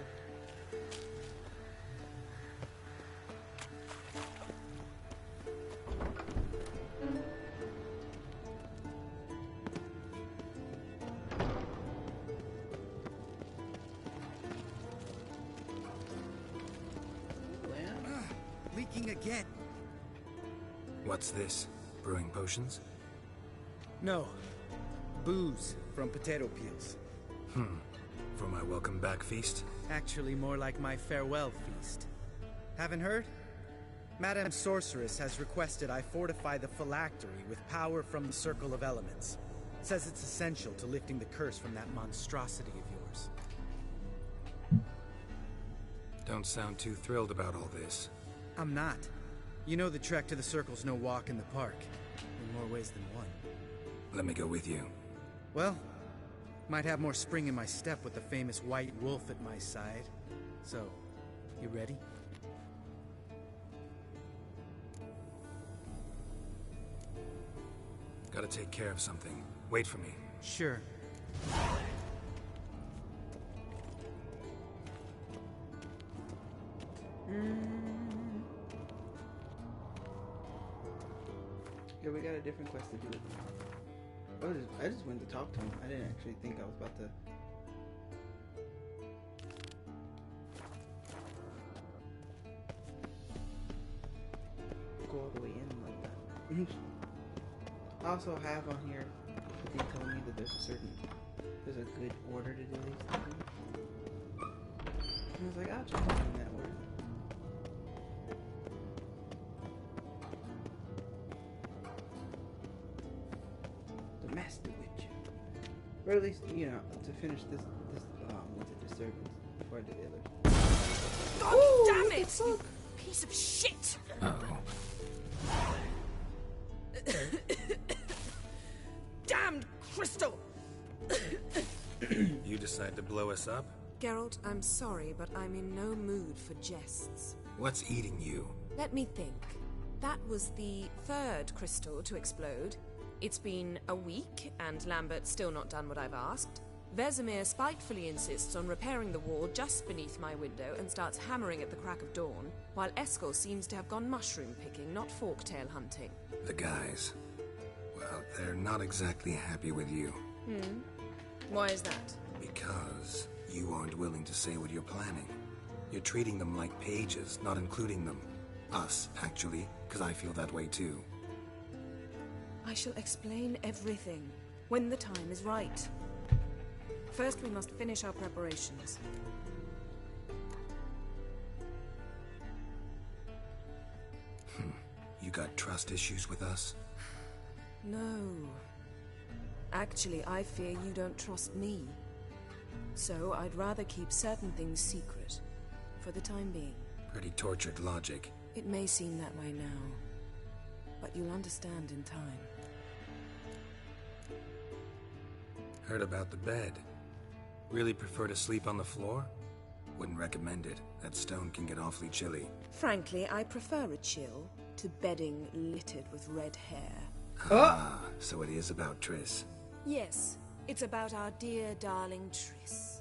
Leaking again. What's this? Brewing potions? No. Booze from potato peels. For my welcome back feast? Actually, more like my farewell feast. Haven't heard? Madame Sorceress has requested I fortify the phylactery with power from the Circle of Elements. Says it's essential to lifting the curse from that monstrosity of yours. Don't sound too thrilled about all this. I'm not. You know the trek to the Circle's no walk in the park. In more ways than one. Let me go with you. Well, might have more spring in my step with the famous White Wolf at my side. So, you ready? Gotta take care of something. Wait for me. Sure. Yeah, we got a different quest to do. I just went to talk to him. I didn't actually think I was about to. Go all the way in like that. I also have on here the thing telling me that there's a good order to do these things. And I was like, I'll check out in that order. The Master Witch. Or at least, you know, to finish this what's a disturbance before I did the others. God damn it! You piece of shit! Uh-oh. Damned crystal! You decide to blow us up? Geralt, I'm sorry, but I'm in no mood for jests. What's eating you? Let me think. That was the 3rd crystal to explode. It's been a week, and Lambert's still not done what I've asked. Vesemir spitefully insists on repairing the wall just beneath my window and starts hammering at the crack of dawn, while Eskel seems to have gone mushroom picking, not forktail hunting. The guys. Well, they're not exactly happy with you. Why is that? Because you aren't willing to say what you're planning. You're treating them like pages, not including them. Us, actually, because I feel that way too. I shall explain everything when the time is right. First, we must finish our preparations. You got trust issues with us? No. Actually, I fear you don't trust me. So I'd rather keep certain things secret, for the time being. Pretty tortured logic. It may seem that way now, but you'll understand in time. Heard about the bed. Really prefer to sleep on the floor? Wouldn't recommend it. That stone can get awfully chilly. Frankly, I prefer a chill to bedding littered with red hair. Ah, so it is about Triss. Yes, it's about our dear darling Triss.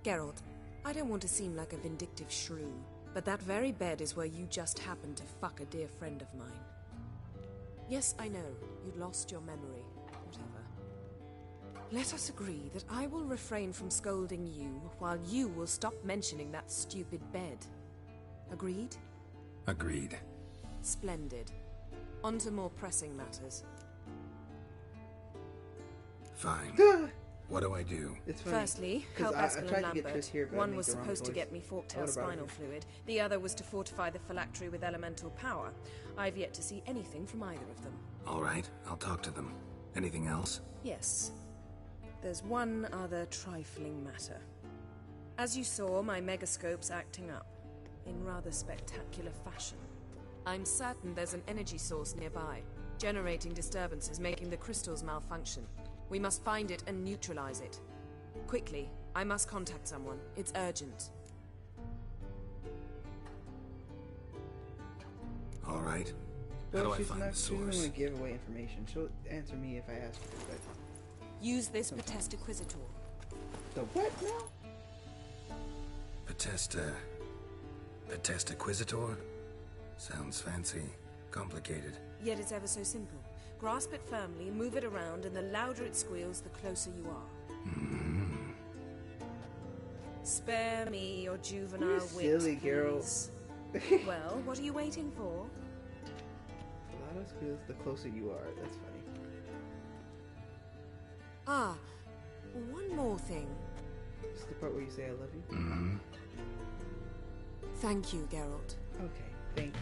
Geralt, I don't want to seem like a vindictive shrew, but that very bed is where you just happened to fuck a dear friend of mine. Yes, I know, you'd lost your memory. Whatever. Let us agree that I will refrain from scolding you, while you will stop mentioning that stupid bed. Agreed? Agreed. Splendid. On to more pressing matters. Fine. What do I do? It's funny, Firstly, 'cause help I Espen tried and to get Lambert. Triss here, but I One made was the wrong supposed to choice. get me I forktail would've brought spinal her. fluid. The other was to fortify the phylactery with elemental power. I've yet to see anything from either of them. All right, I'll talk to them. Anything else? Yes. There's one other trifling matter. As you saw, my megascope's acting up, in rather spectacular fashion. I'm certain there's an energy source nearby, generating disturbances, making the crystals malfunction. We must find it and neutralize it. Quickly, I must contact someone. It's urgent. All right. How Well, do I she's find not. the She doesn't source? want to give away information. She'll answer me if I ask her. But Use this Potest Acquisitor. the what now? Potest Acquisitor? Sounds fancy. Complicated. Yet it's ever so simple. Grasp it firmly, move it around, and the louder it squeals, the closer you are. Mm. Spare me your juvenile You're wit, silly, girl. please. Well, what are you waiting for? The louder it squeals, the closer you are. That's funny. Ah, one more thing. This is the part where you say I love you. Mm-hmm. Thank you, Geralt. Okay, thanks.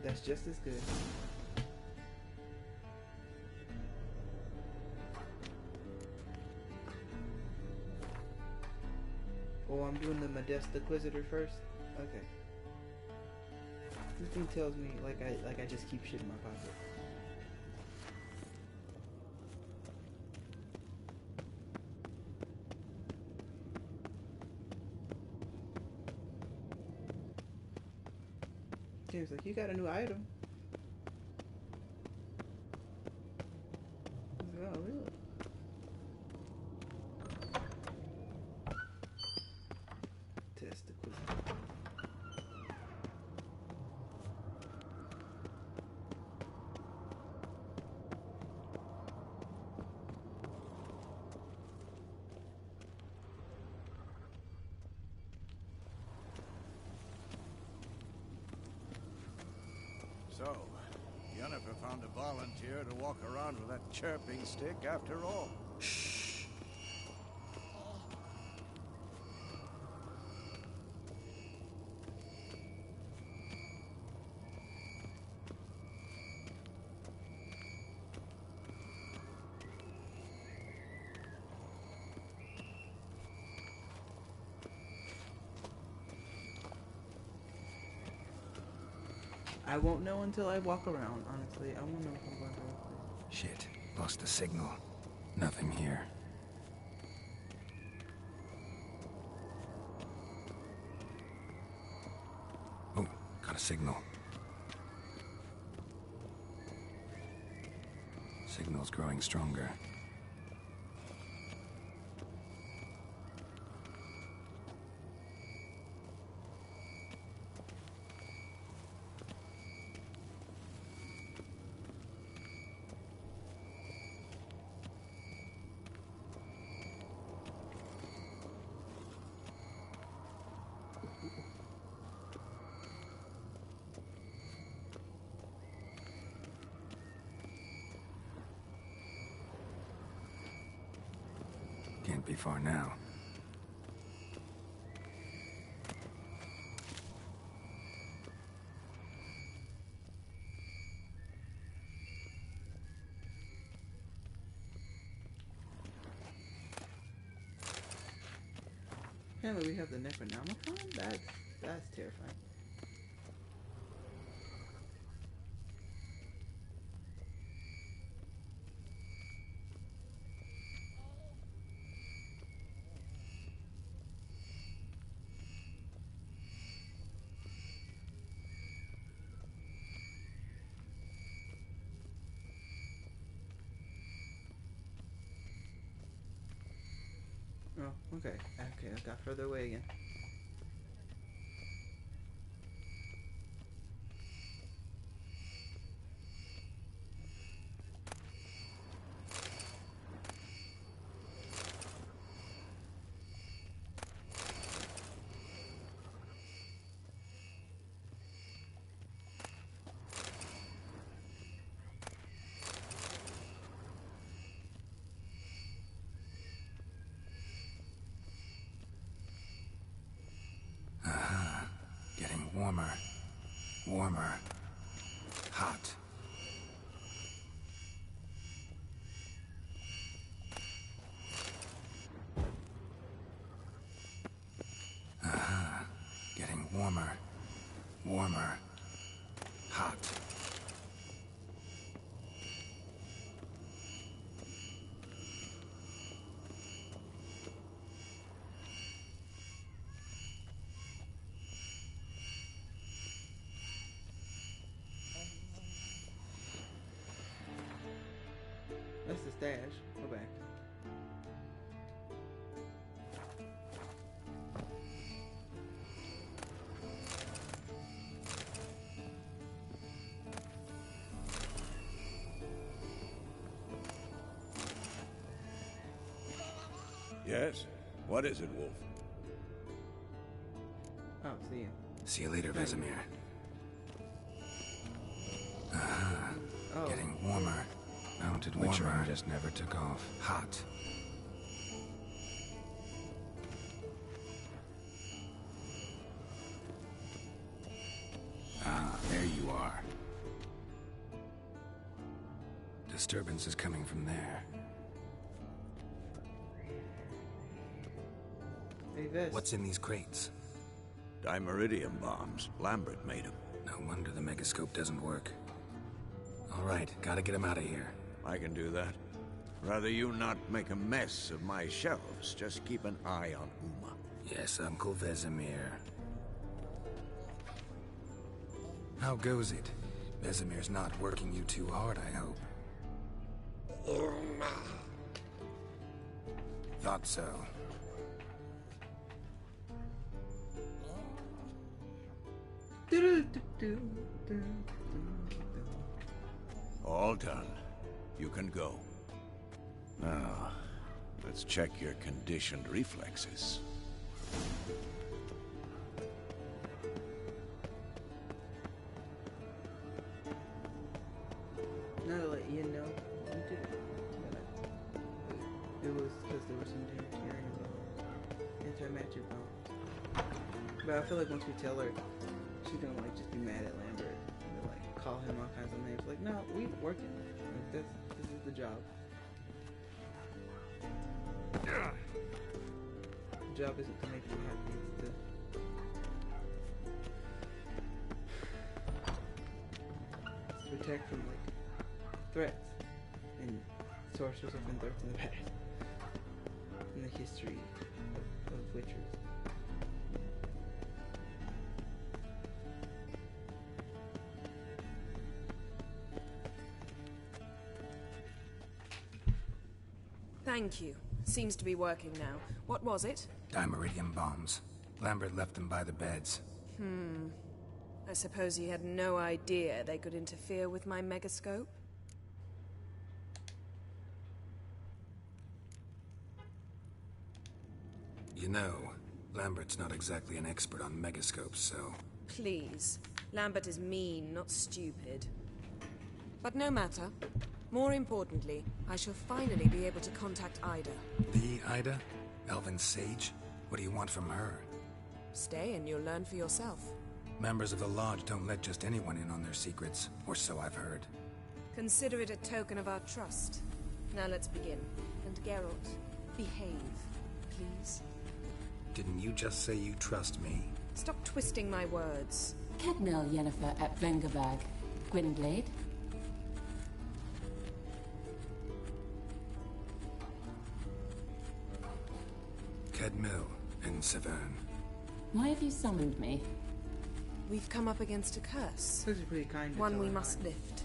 That's just as good. Oh, I'm doing the Modesta Inquisitor first? Okay. This thing tells me like I just keep shit in my pocket. James like, you got a new item. I was like, oh really? Test the quiz. So, Yennefer found a volunteer to walk around with that chirping stick after all. Shh. I won't know until I walk around, honestly. I won't know if I'm going to the place. Shit. Lost the signal. Nothing here. Oh, got a signal. Signal's growing stronger. Can't be far now. Apparently we have the Necronomicon? That's terrifying. okay. Okay, I got further away again. Warmer. Warmer. Hot. Getting warmer. Warmer. Hot. That's the stash. Go back. Yes? What is it, Wolf? Oh, see you. See you later, Vesemir. Oh. Getting warmer. Mounted Witcher just never took off. Hot. Ah, there you are. Disturbance is coming from there. Hey, Ves. What's in these crates? Dimeridium bombs. Lambert made them. No wonder the megascope doesn't work. All right, gotta get him out of here. I can do that. Rather you not make a mess of my shelves. Just keep an eye on Uma. Yes, Uncle Vesemir. How goes it? Vesemir's not working you too hard, I hope. Thought so. All done. You can go. Now, let's check your conditioned reflexes. Now to let Ian know we did it. It was because there was some tearing anti-magic bombs. But I feel like once we tell her, she's gonna like just be mad at Lambert and like call him all kinds of names. Like, no, we working. Like, this is the job. The job isn't to make you happy, it's to protect from like threats and sources of threats in the past, in the history of Witchers. Thank you. Seems to be working now. What was it? Dimeridium bombs. Lambert left them by the beds. I suppose he had no idea they could interfere with my megascope? You know, Lambert's not exactly an expert on megascopes, so... Please. Lambert is mean, not stupid. But no matter. More importantly, I shall finally be able to contact Ida. The Ida? Elven Sage? What do you want from her? Stay and you'll learn for yourself. Members of the Lodge don't let just anyone in on their secrets, or so I've heard. Consider it a token of our trust. Now let's begin. And Geralt, behave, please. Didn't you just say you trust me? Stop twisting my words. Cadmel Yennefer at Vengerberg. Gwynblade. Cadmel and Severn. Why have you summoned me? We've come up against a curse. This is pretty kind. One we must lift.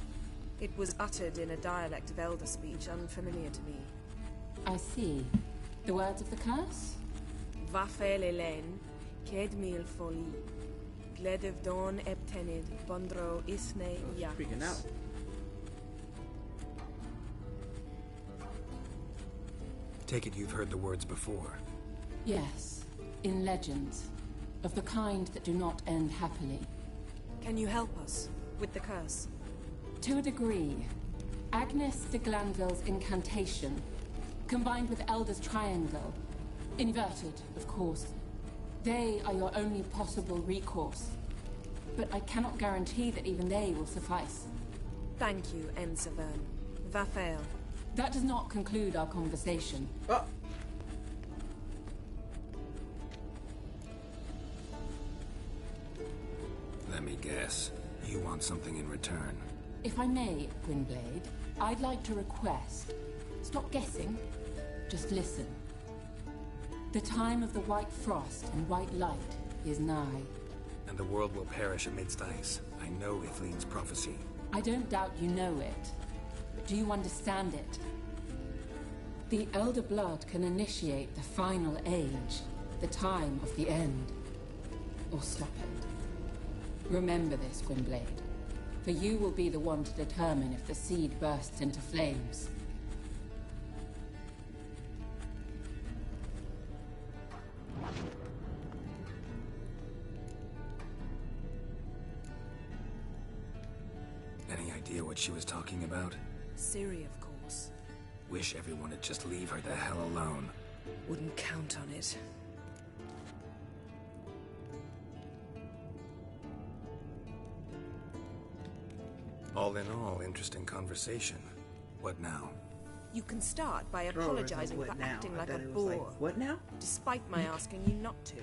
It was uttered in a dialect of Elder speech unfamiliar to me. I see. The words of the curse? Vafel Elen, Ked Mil Foli, Gledev Don Eptenid, Bondro Isne Yakos. Freaking out. Take it you've heard the words before. Yes, in legends, of the kind that do not end happily. Can you help us with the curse? To a degree. Agnes de Glanville's incantation, combined with Elder's triangle, inverted, of course. They are your only possible recourse. But I cannot guarantee that even they will suffice. Thank you, Ensevern. Vafel. That does not conclude our conversation. Oh. Let me guess. You want something in return. If I may, Gwynblade, I'd like to request. Stop guessing. Just listen. The time of the white frost and white light is nigh. And the world will perish amidst ice. I know Ithleen's prophecy. I don't doubt you know it. But do you understand it? The Elder Blood can initiate the final age, the time of the end. Or stop it. Remember this, Gwynblade. For you will be the one to determine if the seed bursts into flames. Any idea what she was talking about? Ciri, of course. Wish everyone would just leave her the hell alone. Wouldn't count on it. All in all, interesting conversation. What now? You can start by apologizing for acting like a bore. What now? Despite my asking you not to.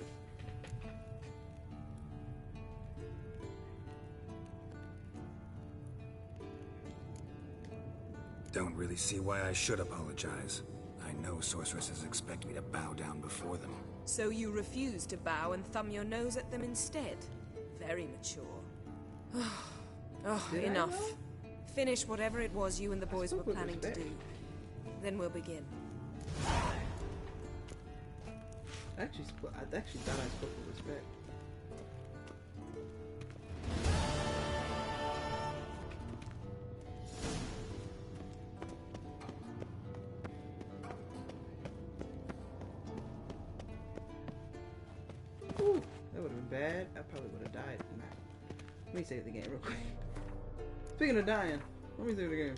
Don't really see why I should apologize. I know sorceresses expect me to bow down before them. So you refuse to bow and thumb your nose at them instead? Very mature. Enough. Finish whatever it was you and the boys were planning to do. Then we'll begin. I actually thought I spoke with respect. Ooh, that would have been bad. I probably would have died from that. Let me save the game real quick. Speaking of dying, let me save the game.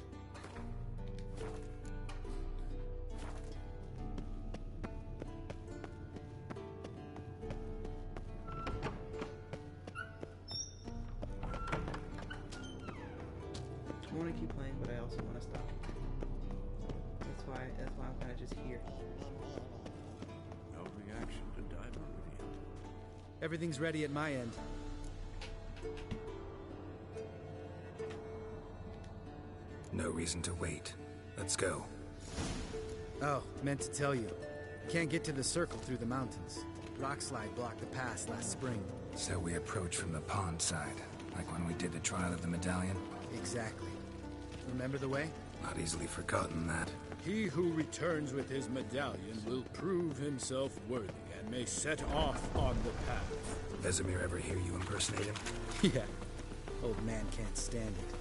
I want to keep playing, but I also want to stop. That's why I'm kind of just here. No reaction to Dimeridium. Everything's ready at my end. No reason to wait. Let's go. Oh, meant to tell you. Can't get to the circle through the mountains. Rockslide blocked the pass last spring. So we approach from the pond side, like when we did the trial of the medallion? Exactly. Remember the way? Not easily forgotten that. He who returns with his medallion will prove himself worthy and may set off on the path. Vesemir ever hear you impersonate him? Yeah. Old man can't stand it.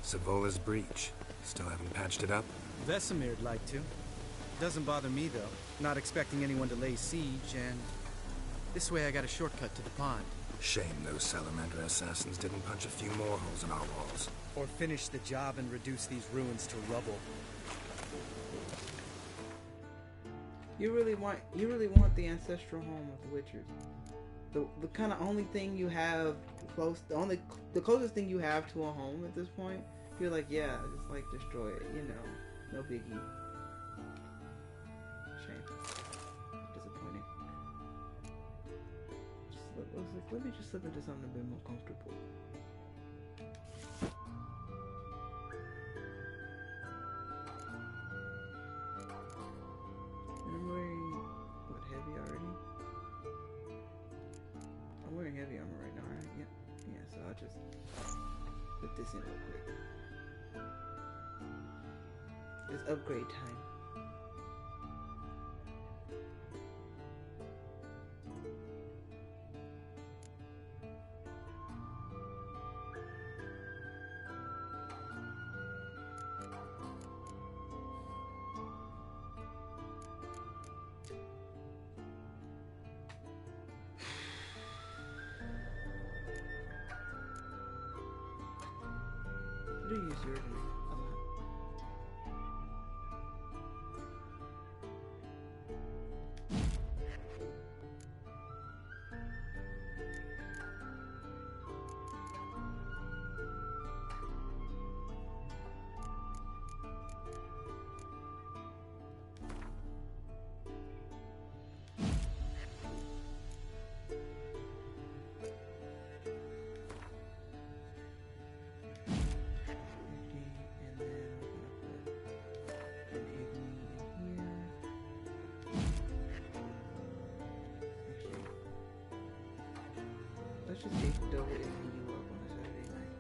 Savola's breach. Still haven't patched it up? Vesemir'd like to. Doesn't bother me, though. Not expecting anyone to lay siege, and... this way I got a shortcut to the pond. Shame those Salamander assassins didn't punch a few more holes in our walls. Or finish the job and reduce these ruins to rubble. You really want the ancestral home of the Witchers. The kind of only thing you have close, the closest thing you have to a home at this point. You're like, yeah, just like destroy it, you know, no biggie. Shame. Disappointing. Let me just slip into something a bit more comfortable. I'm wearing, what, heavy already? I'm wearing heavy armor right now, right? Yeah, so I'll just put this in real quick. upgrade time. What do you use yours in? Let's just take double if you up on a Saturday night.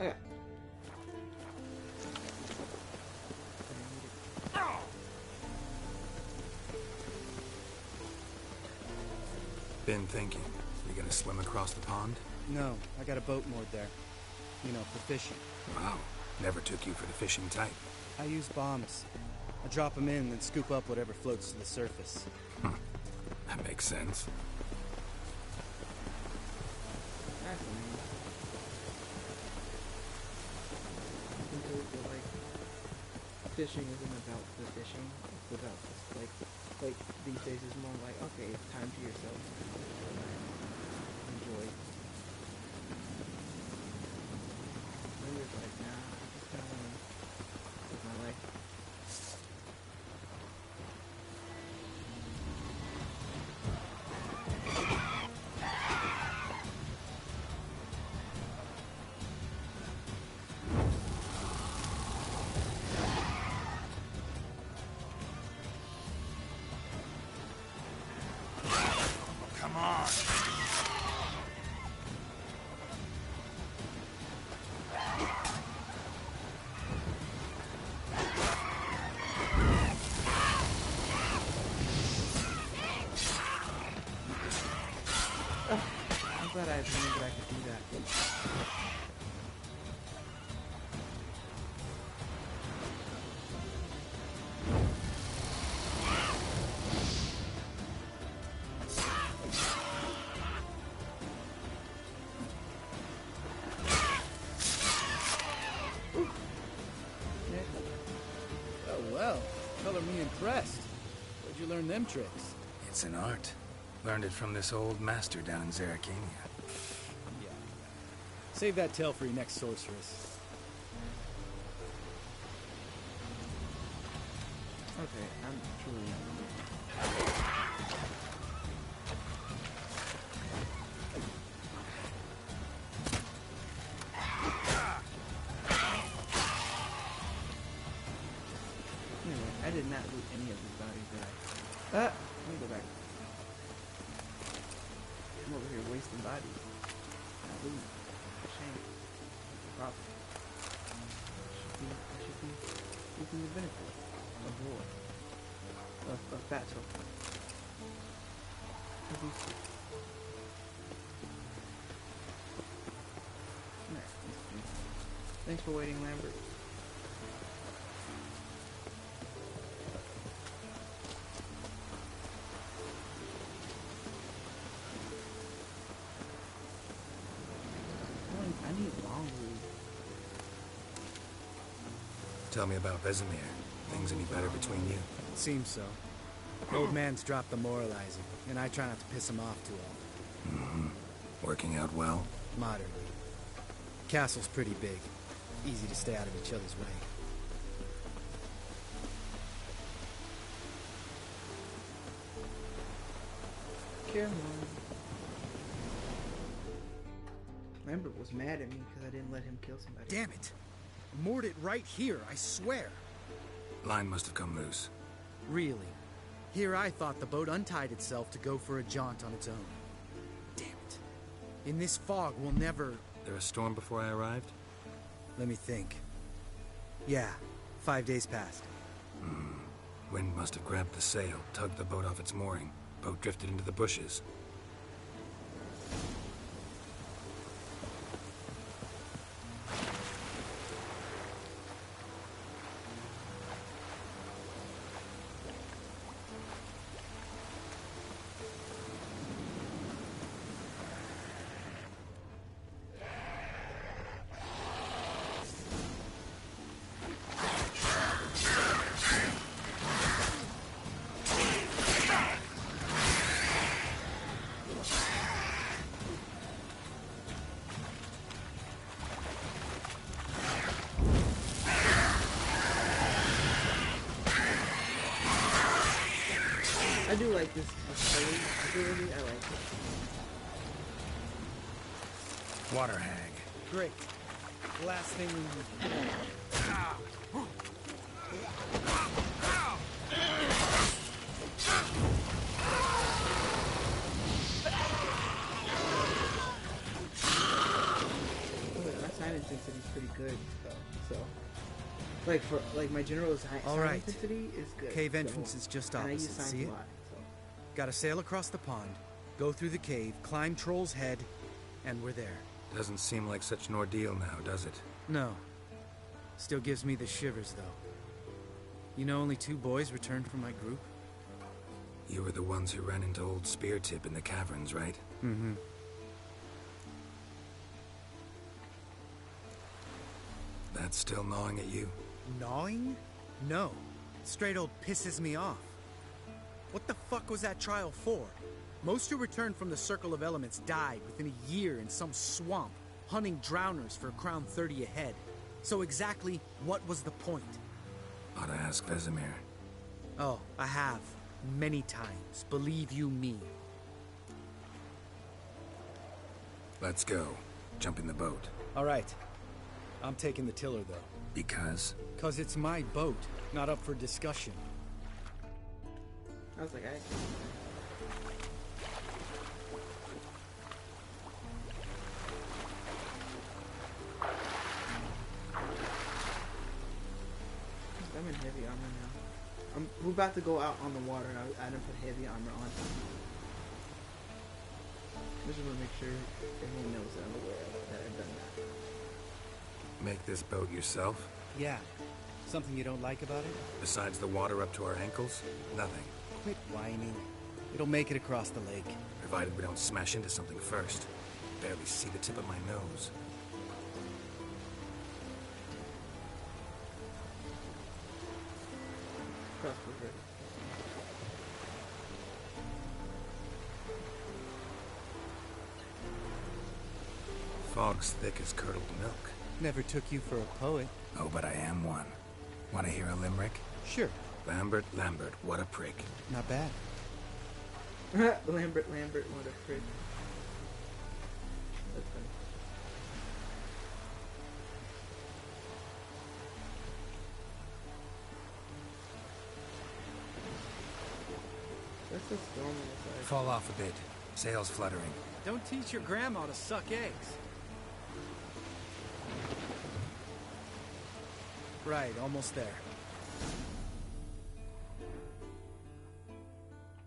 Okay. Been thinking. You gonna swim across the pond? No, I got a boat moored there. You know, for fishing. Wow. Never took you for the fishing type. I use bombs. I drop them in, then scoop up whatever floats to the surface. That makes sense. That's amazing. Until you feel like fishing isn't about the fishing. It's about like these days is more like, okay, it's time to yourself. Enjoy. Maybe it's like, nah, I just kinda wanna live my life. Come on. I'm glad I remembered I could do that. Oh, well. Color me impressed. Where'd you learn them tricks? It's an art. Learned it from this old master down in Zerrikania. Yeah. Save that tale for your next sorceress. Okay, I'm truly Anyway, I did not loot any of these bodies, did I? Let me go back. I'm over here wasting bodies. Not looting. Shame. Problem. I should be reaping the benefits of war. Of battle. Of these two. Alright, thanks for waiting, Lambert. I need long root. Tell me about Vesemir. Things any better between you? Seems so. Old man's dropped the moralizing, and I try not to piss him off too often. Mm-hmm. Working out well? Moderately. Castle's pretty big. Easy to stay out of each other's way. Come on. Lambert was mad at me because I didn't let him kill somebody. Damn it! Moored it right here, I swear. Line must have come loose. Really? Here I thought the boat untied itself to go for a jaunt on its own. Damn it. In this fog, we'll never... There a storm before I arrived? Let me think. Yeah. 5 days past. Wind must have grabbed the sail, tugged the boat off its mooring. Boat drifted into the bushes. I do like this ability. I like it. Water hag. Great. Last thing we need. My silence intensity is pretty good, so like for my general All silence right. intensity is good. Cave so, entrance is just and I use opposite. silence See a it? lot, so. Gotta sail across the pond, go through the cave, climb Troll's Head, and we're there. Doesn't seem like such an ordeal now, does it? No. Still gives me the shivers, though. You know only 2 boys returned from my group? You were the ones who ran into old Speartip in the caverns, right? Mm-hmm. That's still gnawing at you? Gnawing? No. Straight old pisses me off. What the fuck was that trial for? Most who returned from the Circle of Elements died within a year in some swamp, hunting drowners for a crown 30 a head. So exactly what was the point? Ought to ask Vesemir. Oh, I have. Many times. Believe you me. Let's go. Jump in the boat. All right. I'm taking the tiller, though. Because? 'Cause it's my boat, not up for discussion. I was like, I'm in heavy armor now. We're about to go out on the water. I didn't put heavy armor on. I just want to make sure everyone knows that I'm aware of that I've done that. Make this boat yourself? Yeah. Something you don't like about it? Besides the water up to our ankles? Nothing. Quit whining. It'll make it across the lake. Provided we don't smash into something first. Barely see the tip of my nose. Crossbow ready. Fog's thick as curdled milk. Never took you for a poet. Oh, but I am one. Want to hear a limerick? Sure. Lambert, Lambert, what a prick. Not bad. Lambert, what a prick. That's funny. That's the storm on the side. Fall off a bit. Sails fluttering. Don't teach your grandma to suck eggs. Right, almost there.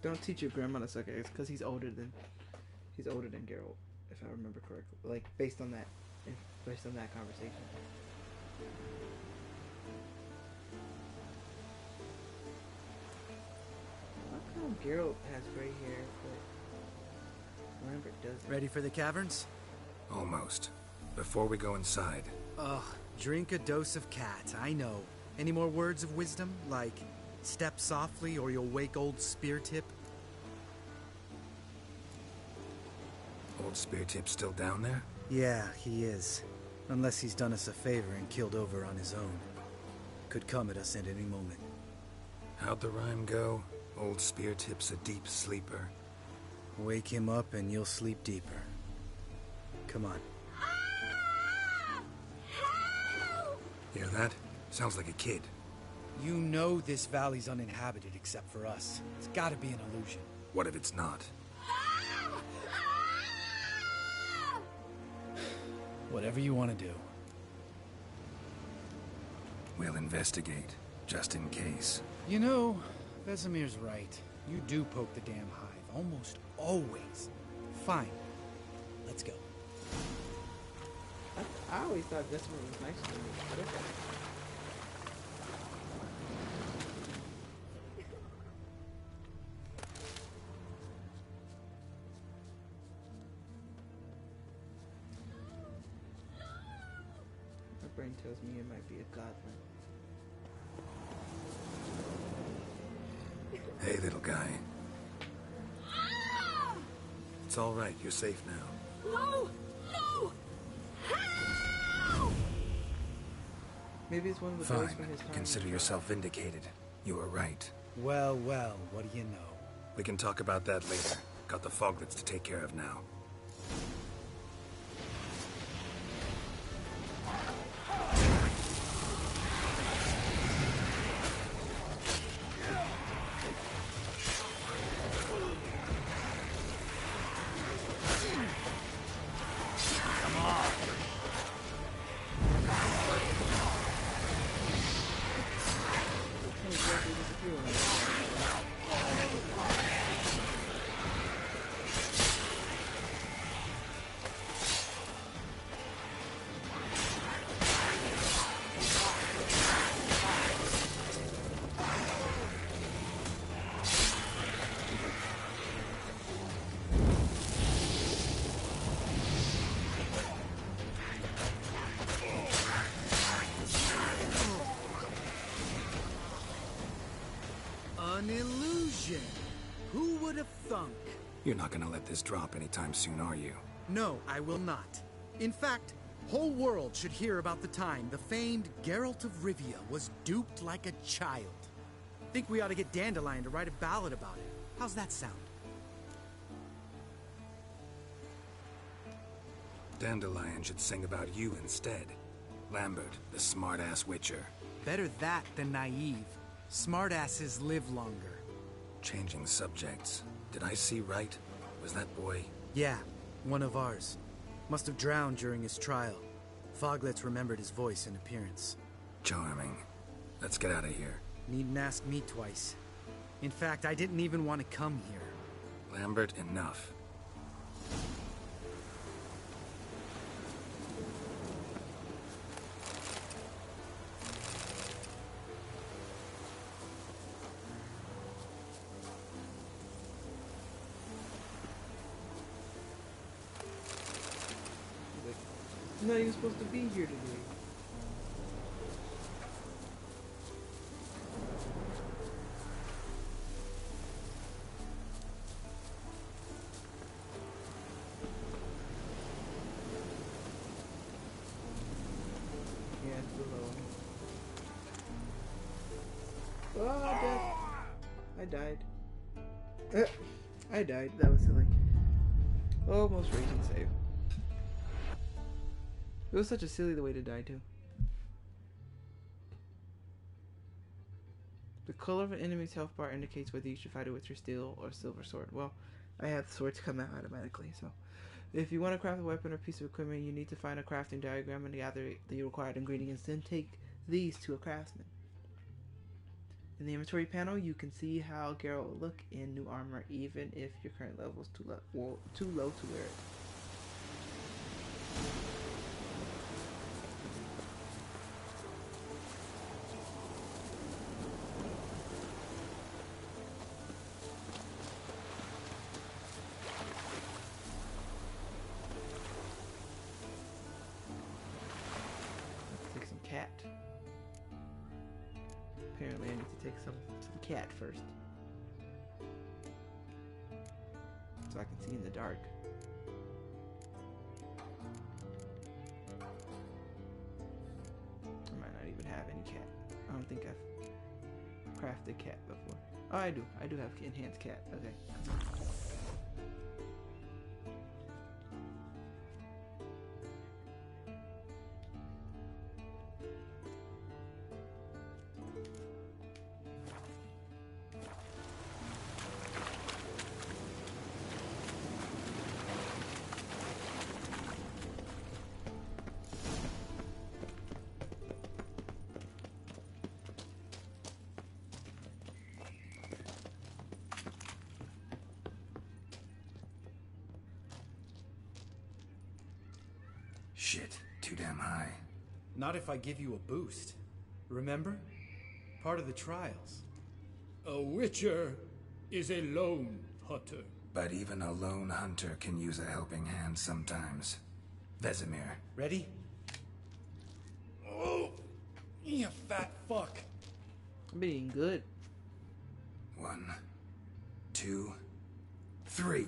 Don't teach your grandma to suck eggs because he's older than Geralt, if I remember correctly. Like based on that conversation. How come Geralt has gray hair, but Lambert doesn't? Ready for the caverns? Almost. Before we go inside. Ugh, drink a dose of cat, I know. Any more words of wisdom? Like, step softly or you'll wake old Speartip? Old Speartip's still down there? Yeah, he is. Unless he's done us a favor and killed over on his own. Could come at us at any moment. How'd the rhyme go? Old Speartip's a deep sleeper. Wake him up and you'll sleep deeper. Come on. Hear that? Sounds like a kid. You know this valley's uninhabited except for us. It's gotta be an illusion. What if it's not? Whatever you want to do. We'll investigate, just in case. You know, Vesemir's right. You do poke the damn hive, almost always. Fine. Let's go. I always thought Vesemir was nice to me, but okay. My brain tells me it might be a goblin. Hey, little guy. It's all right. You're safe now. No! No! Maybe it's one of the boys Fine. from his time. Consider yourself vindicated. You were right. Well, well, what do you know? We can talk about that later. Got the Foglets to take care of now. An illusion! Who would have thunk? You're not gonna let this drop anytime soon, are you? No, I will not. In fact, whole world should hear about the time the famed Geralt of Rivia was duped like a child. Think we ought to get Dandelion to write a ballad about it. How's that sound? Dandelion should sing about you instead. Lambert, the smart-ass witcher. Better that than naive. Smartasses live longer. Changing subjects. Did I see right? Was that boy? Yeah, one of ours. Must have drowned during his trial. Foglets remembered his voice and appearance. Charming. Let's get out of here. Needn't ask me twice. In fact, I didn't even want to come here. Lambert, enough. I'm not even supposed to be here today. Yeah, it's below. Oh, death. I died. I died. That was silly. Almost raging save. It was such a silly way to die too. The color of an enemy's health bar indicates whether you should fight it with your steel or silver sword. Well, I have swords come out automatically, so if you want to craft a weapon or piece of equipment, you need to find a crafting diagram and gather the required ingredients, then take these to a craftsman. In the inventory panel, you can see how Geralt will look in new armor, even if your current level is too low to wear it. Cat. Apparently I need to take some cat first. So I can see in the dark. I might not even have any cat. I don't think I've crafted cat before. Oh, I do. I do have enhanced cat. Okay. Shit, too damn high. Not if I give you a boost. Remember? Part of the trials. A witcher is a lone hunter. But even a lone hunter can use a helping hand sometimes. Vesemir. Ready? Oh, you fat fuck. I'm being good. 1, 2, 3.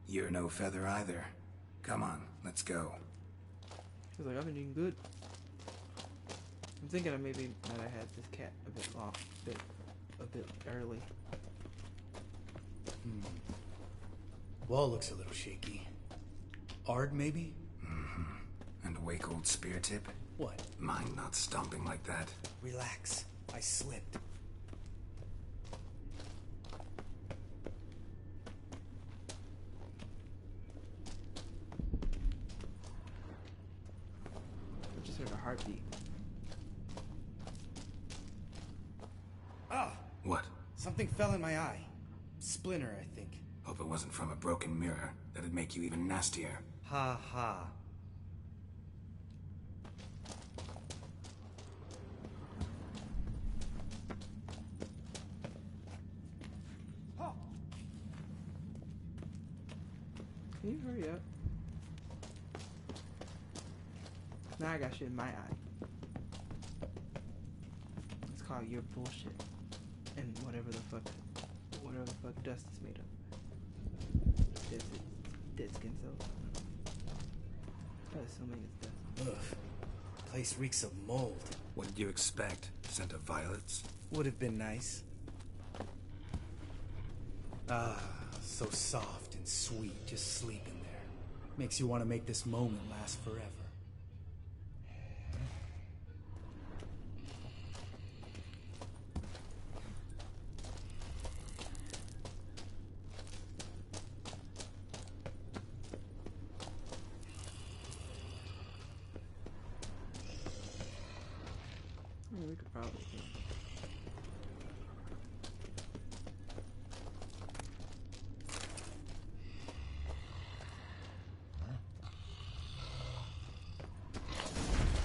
You're no feather either. Come on, let's go. He's like, I've been doing good. I'm thinking I maybe might have had this cat a bit long, a bit early. Wall looks a little shaky. Ard, maybe? And wake old spear tip? What? Mine not stomping like that. Relax. I slipped. I just heard a heartbeat. Ah! What? Something fell in my eye. Splinter, I think. Hope it wasn't from a broken mirror. That'd make you even nastier. Ha ha. Can you hurry up? Now I got shit in my eye. It's called your bullshit. And whatever the fuck dust is made of. Dead skin cells. I'm assuming it's dust. Ugh. Place reeks of mold. What did you expect? Scent of violets? Would have been nice. Ah, so soft and sweet, just sleeping there. Makes you want to make this moment last forever. We could probably do.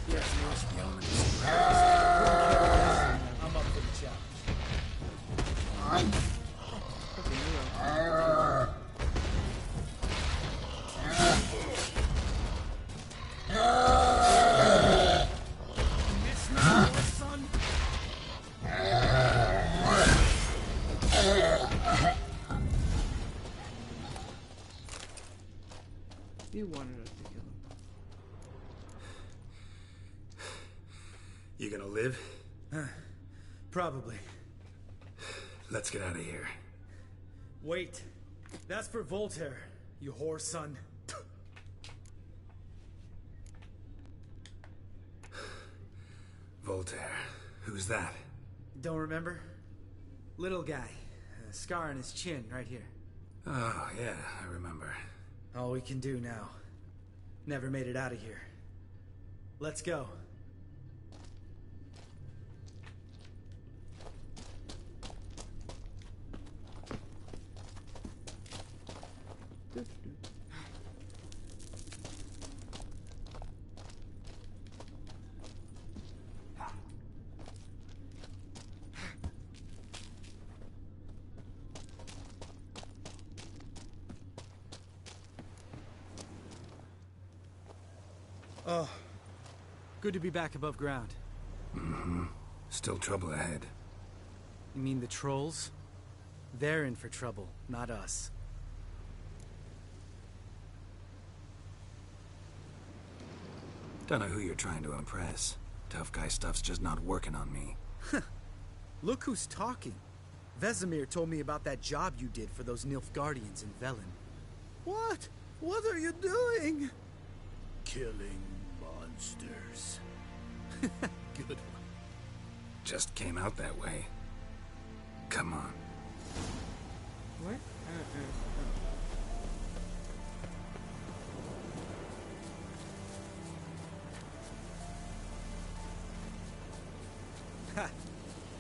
Yes, I'm up for the challenge. You wanted us to kill him. You gonna live? Probably. Let's get out of here. Wait. That's for Voltaire, you whore son. Voltaire. Who's that? Don't remember? Little guy. A scar on his chin, right here. Oh, yeah, I remember. All we can do now. Never made it out of here. Let's go. Oh, good to be back above ground. Mm-hmm. Still trouble ahead. You mean the trolls? They're in for trouble, not us. Don't know who you're trying to impress. Tough guy stuff's just not working on me. Look who's talking. Vesemir told me about that job you did for those Nilfgaardians in Velen. What? What are you doing? Killing monsters. Good one. Just came out that way. Come on. What? Ha!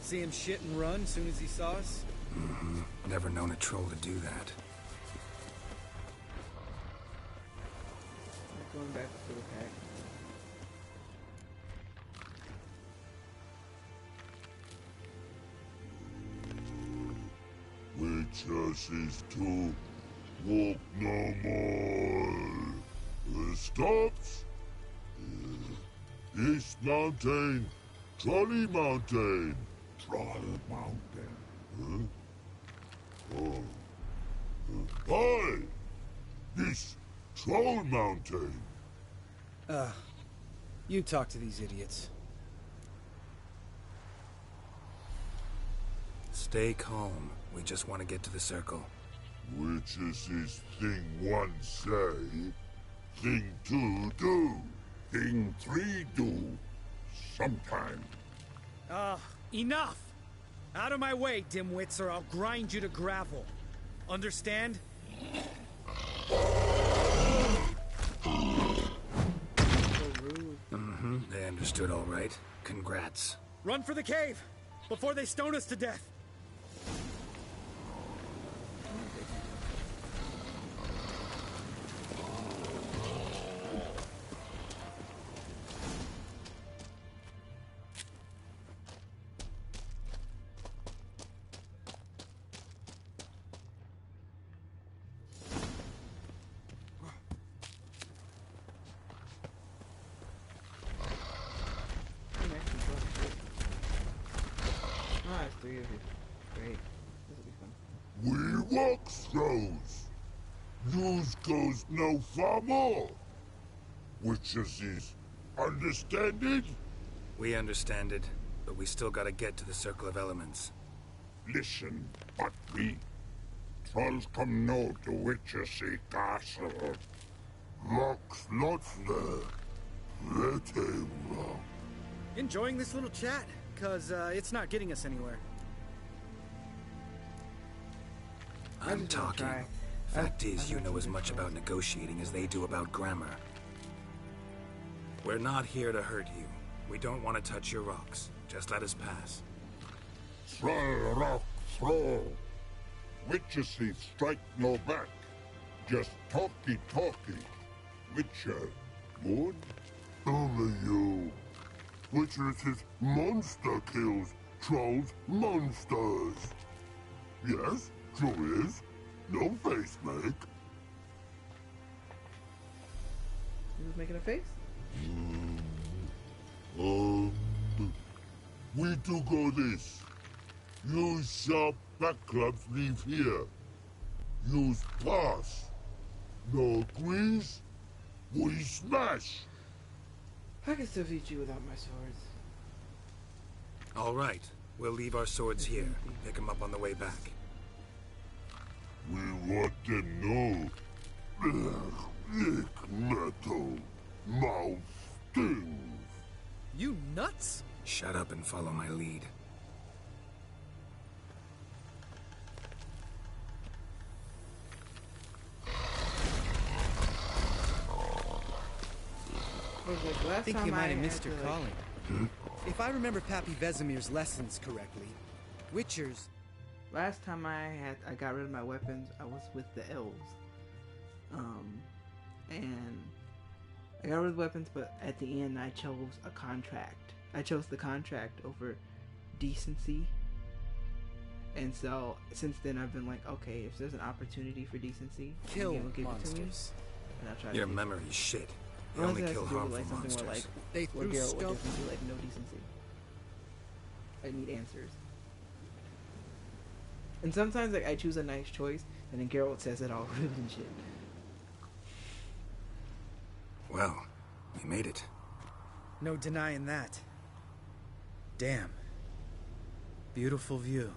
See him shit and run as soon as he saw us? Mm-hmm. Never known a troll to do that. going back to the pack. Witches is to walk no more. Stops. East Mountain, Trolley Mountain. Troll Mountain. Huh? Oh. Hi! This Troll Mountain. You talk to these idiots. Stay calm. We just want to get to the circle. Witches is thing one say, thing two do, thing three do, sometime. Enough! Out of my way, dimwits, or I'll grind you to gravel. Understand? They understood all right. Congrats. Run for the cave! Before they stone us to death! Three of you. Great. This will be fun. We walk throws. News goes no far more. Witches is understand it? We understand it, but we still gotta get to the Circle of Elements. Listen, but me. Trolls come no to Witches castle. Locks lots there. Let him rock. Enjoying this little chat? Cause, it's not getting us anywhere. I'm talking. Fact is, you know as much about negotiating as they do about grammar. We're not here to hurt you. We don't want to touch your rocks. Just let us pass. Troll rock throw. Witches strike no back. Just talky. Witcher, good? Only you. Witches monster kills. Trolls monsters. Yes, true is. No face make. Who's making a face? We do go this. Use sharp back clubs leave here. Use pass. No agrees, we smash. I can still beat you without my swords. All right. We'll leave our swords here. Pick them up on the way back. We want them know. Lick metal. Mouth stings. You nuts? Shut up and follow my lead. I think you might have missed your calling. If I remember Pappy Vesemir's lessons correctly, Witchers... Last time I got rid of my weapons, I was with the elves. And I got rid of weapons, but at the end I chose a contract. I chose the contract over decency. And so, since then I've been like, okay, if there's an opportunity for decency, kill give monsters. It to me, and I'll try Your to memory's shit. You only kill harmful monsters. Like, they where threw Geralt would scope. definitely be like, no decency. I need answers. And sometimes like I choose a nice choice, and then Geralt says it all rude and shit. Well, we made it. No denying that. Damn. Beautiful view.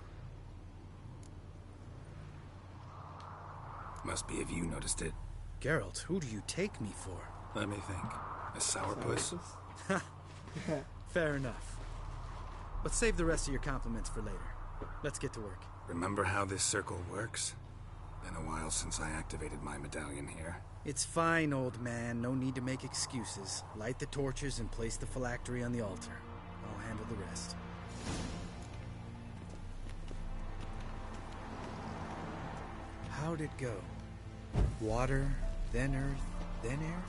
Must be if you noticed it. Geralt, who do you take me for? Let me think. A sourpuss? Fair enough. But save the rest of your compliments for later. Let's get to work. Remember how this circle works? Been a while since I activated my medallion here. It's fine, old man. No need to make excuses. Light the torches and place the phylactery on the altar. I'll handle the rest. How'd it go? Water, then earth, then air?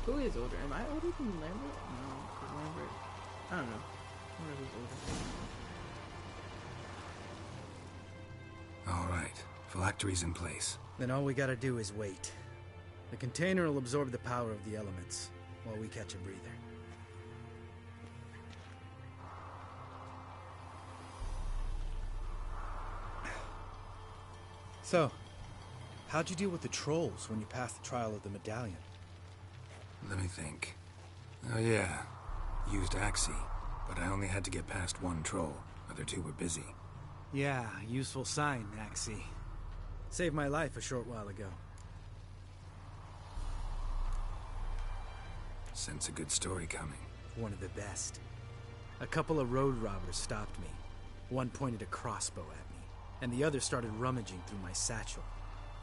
Who is older? Am I older than Lambert? No, because Lambert... I don't know. I wonder who's older. Alright, phylactery's in place. Then all we gotta do is wait. The container will absorb the power of the elements, while we catch a breather. So, how'd you deal with the trolls when you passed the trial of the medallion? Let me think. Oh yeah, used Axii, but I only had to get past one troll. Other two were busy. Yeah, useful sign, Axii. Saved my life a short while ago. Sense a good story coming. One of the best. A couple of road robbers stopped me. One pointed a crossbow at me, and the other started rummaging through my satchel.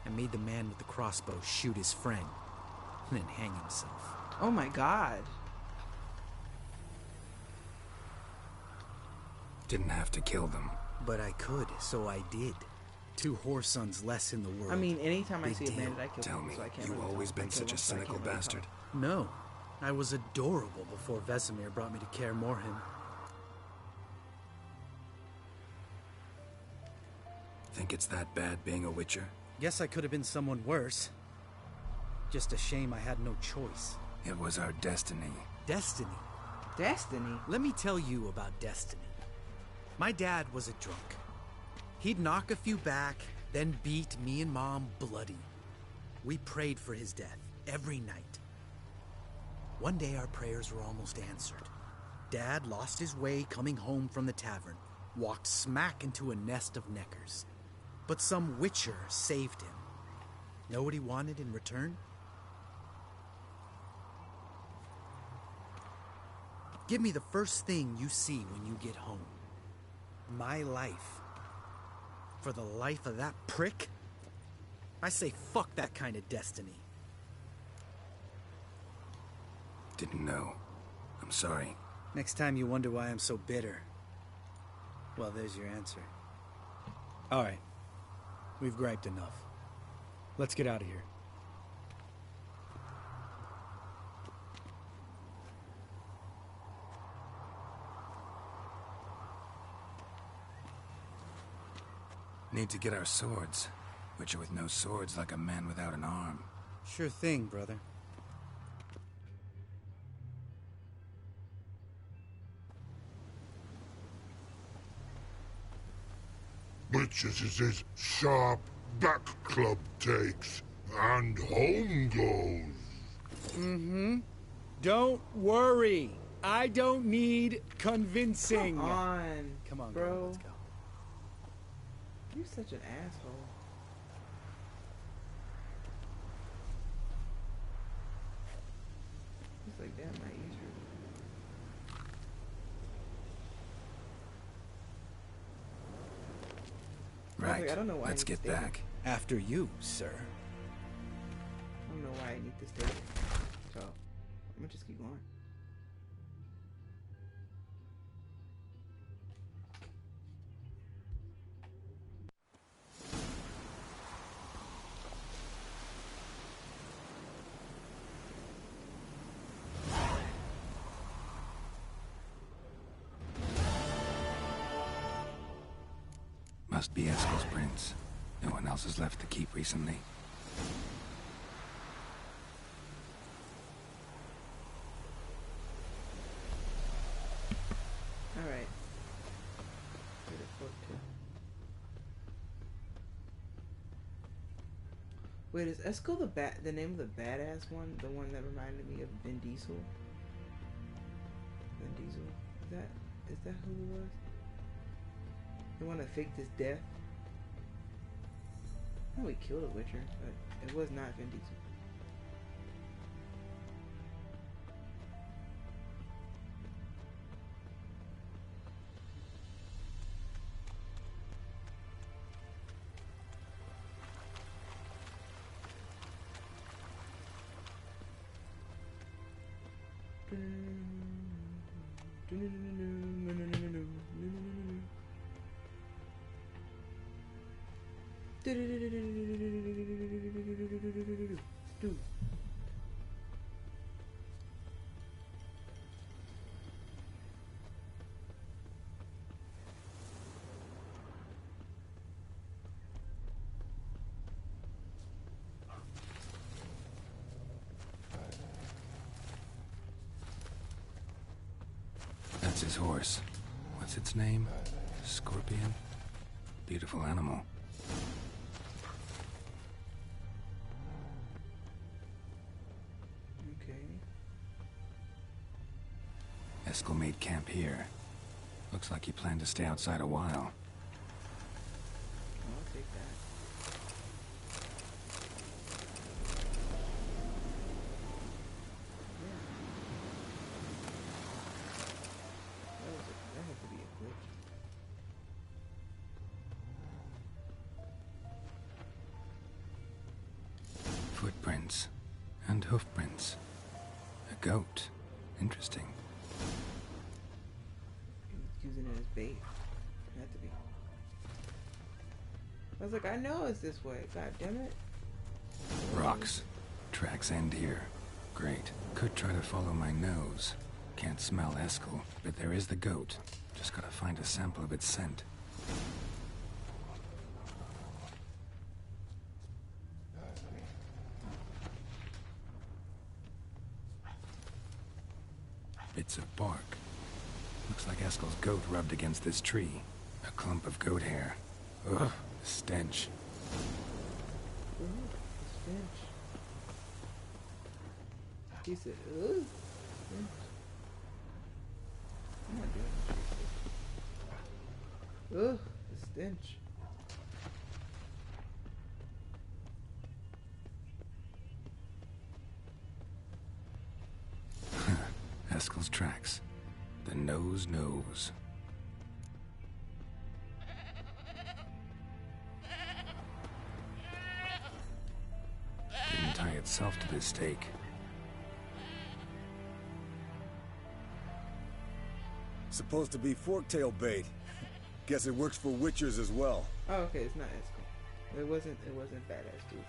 I made the man with the crossbow shoot his friend, and then hang himself. Oh my god. Didn't have to kill them. But I could, so I did. 2 Whoresons less in the world. I mean, anytime I Big see a deal. bandit, I kill Tell them, me, so I can't you really always tell. been I kill such them, a so I cynical can't really bastard? No. I was adorable before Vesemir brought me to Kaer Morhen. Think it's that bad being a Witcher? Guess I could have been someone worse. Just a shame I had no choice. It was our destiny. Destiny? Destiny? Let me tell you about destiny. My dad was a drunk. He'd knock a few back, then beat me and Mom bloody. We prayed for his death every night. One day our prayers were almost answered. Dad lost his way coming home from the tavern, walked smack into a nest of neckers. But some Witcher saved him. Know what he wanted in return? Give me the first thing you see when you get home. My life. For the life of that prick? I say fuck that kind of destiny. Didn't know. I'm sorry. Next time you wonder why I'm so bitter, well, there's your answer. All right. We've griped enough. Let's get out of here. Need to get our swords. Witcher with no swords like a man without an arm. Sure thing, brother. Witches is his sharp back club takes, and home goes. Mm-hmm. Don't worry. I don't need convincing. Come on. Come on, bro. Let's go. You're such an asshole. He's like, damn, my ears hurt. Right. I don't know why Let's I need get to stay back. here. After you, sir. I don't know why I need to stay here. So, I'm gonna just keep going. Must be Eskel's prince. No one else has left the keep recently. Alright. Wait, is Eskel the name of the badass one? The one that reminded me of Vin Diesel? Vin Diesel? Is that who it was? The one that faked his death? I know he killed a Witcher, but it was not Vin Diesel. That's his horse. What's its name? Scorpion? Beautiful animal. Okay. Eskel made camp here. Looks like he planned to stay outside a while. I'll take that. That had to be a glitch. Footprints. And hoofprints. A goat. Interesting. Using it as bait. It had to be. I was like, I know it's this way. God damn it. Rocks. Tracks end here. Great. Could try to follow my nose. Can't smell Eskel, but there is the goat. Just gotta find a sample of its scent. Bits of bark. Looks like Eskel's goat rubbed against this tree. A clump of goat hair. Ugh, stench. Ooh, stench. He said, ugh. Stench. I'm not doing this. Ugh, the stench. Eskel's tracks. The nose knows. Didn't tie itself to this stake. Supposed to be forktail bait. Guess it works for witchers as well. Oh, okay, it's not Eskel. It wasn't badass dude.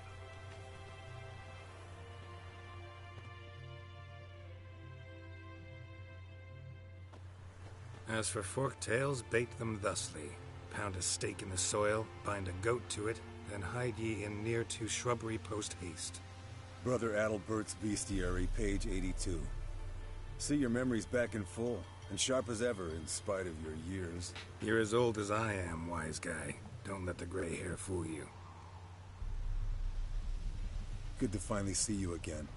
As for forktails, bait them thusly. Pound a stake in the soil, bind a goat to it, then hide ye in near to shrubbery post haste. Brother Adalbert's Bestiary, page 82. See your memories back in full, and sharp as ever in spite of your years. You're as old as I am, wise guy. Don't let the gray hair fool you. Good to finally see you again.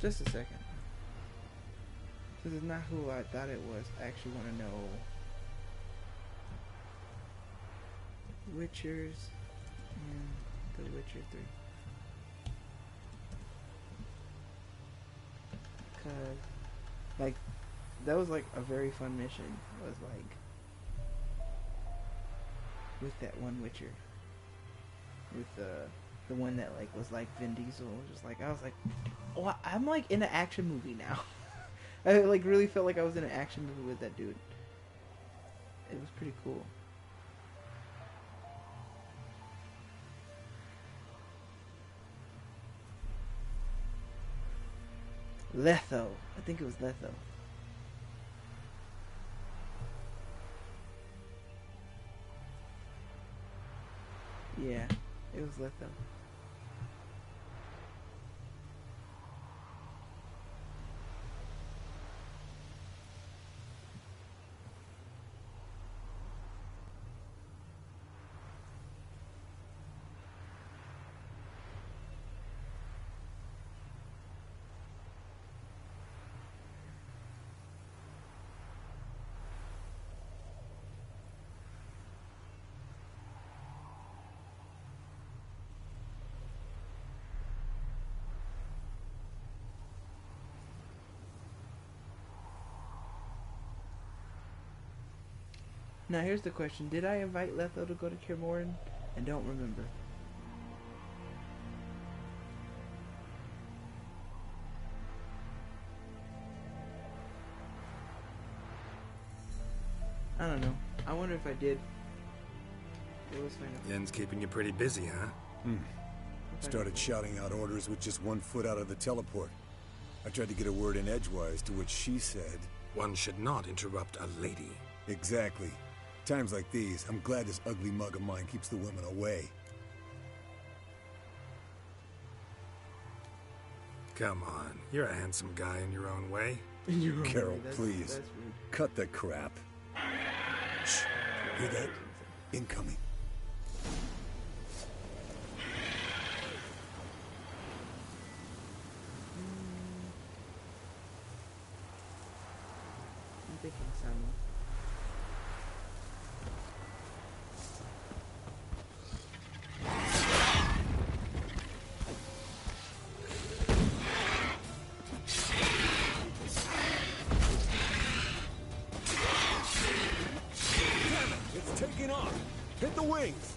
Just a second. This is not who I thought it was. I actually want to know Witchers and The Witcher 3. Cause like that was like a very fun mission. It was like with that one Witcher. With the one that like was like Vin Diesel. Just like I was like, oh, I'm like in an action movie now. I like really felt like I was in an action movie with that dude. It was pretty cool. Letho. I think it was Letho. Yeah, it was Letho. Now here's the question. Did I invite Letho to go to Kaer Morhen? I don't remember. wonder if I did. Let's find out. Yen's keeping you pretty busy, huh? Started shouting out orders with just 1 foot out of the teleport. I tried to get a word in edgewise, to which she said... One should not interrupt a lady. Exactly. Times like these, I'm glad this ugly mug of mine keeps the women away. Come on, you're a handsome guy in your own way. Carol, please. Cut the crap. Shh. Hear that? Incoming. I'm thinking some. Taking off! Hit the wings!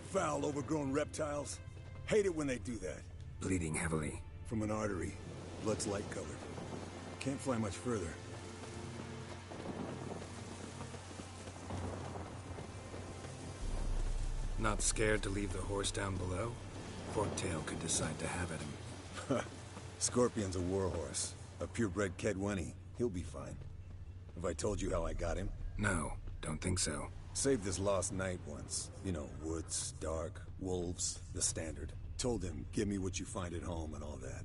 Foul, overgrown reptiles. Hate it when they do that. Bleeding heavily. From an artery. Blood's light colored. Can't fly much further. Not scared to leave the horse down below? Forktail could decide to have at him. Scorpion's a warhorse. A purebred Kedwenny. He'll be fine. Have I told you how I got him? No, don't think so. Saved his lost knight once. You know, woods, dark, wolves, the standard. Told him, give me what you find at home and all that.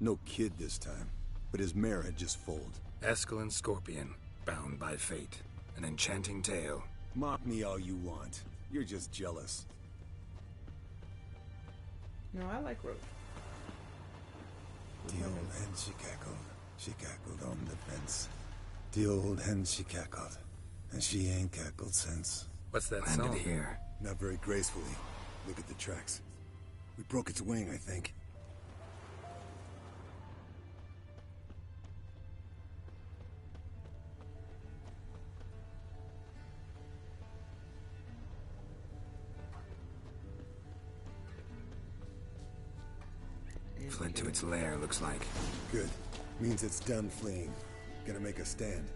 No kid this time, but his mare had just foaled. Escalon Scorpion, bound by fate. An enchanting tale. Mock me all you want. You're just jealous. No, I like Roach. The old hen, she cackled. She cackled on the fence. The old hen, she cackled. And she ain't cackled since. What's that Landed song? here. Not very gracefully. Look at the tracks. We broke its wing, I think. Fled to its lair, looks like. Good. Means it's done fleeing. Gonna make a stand.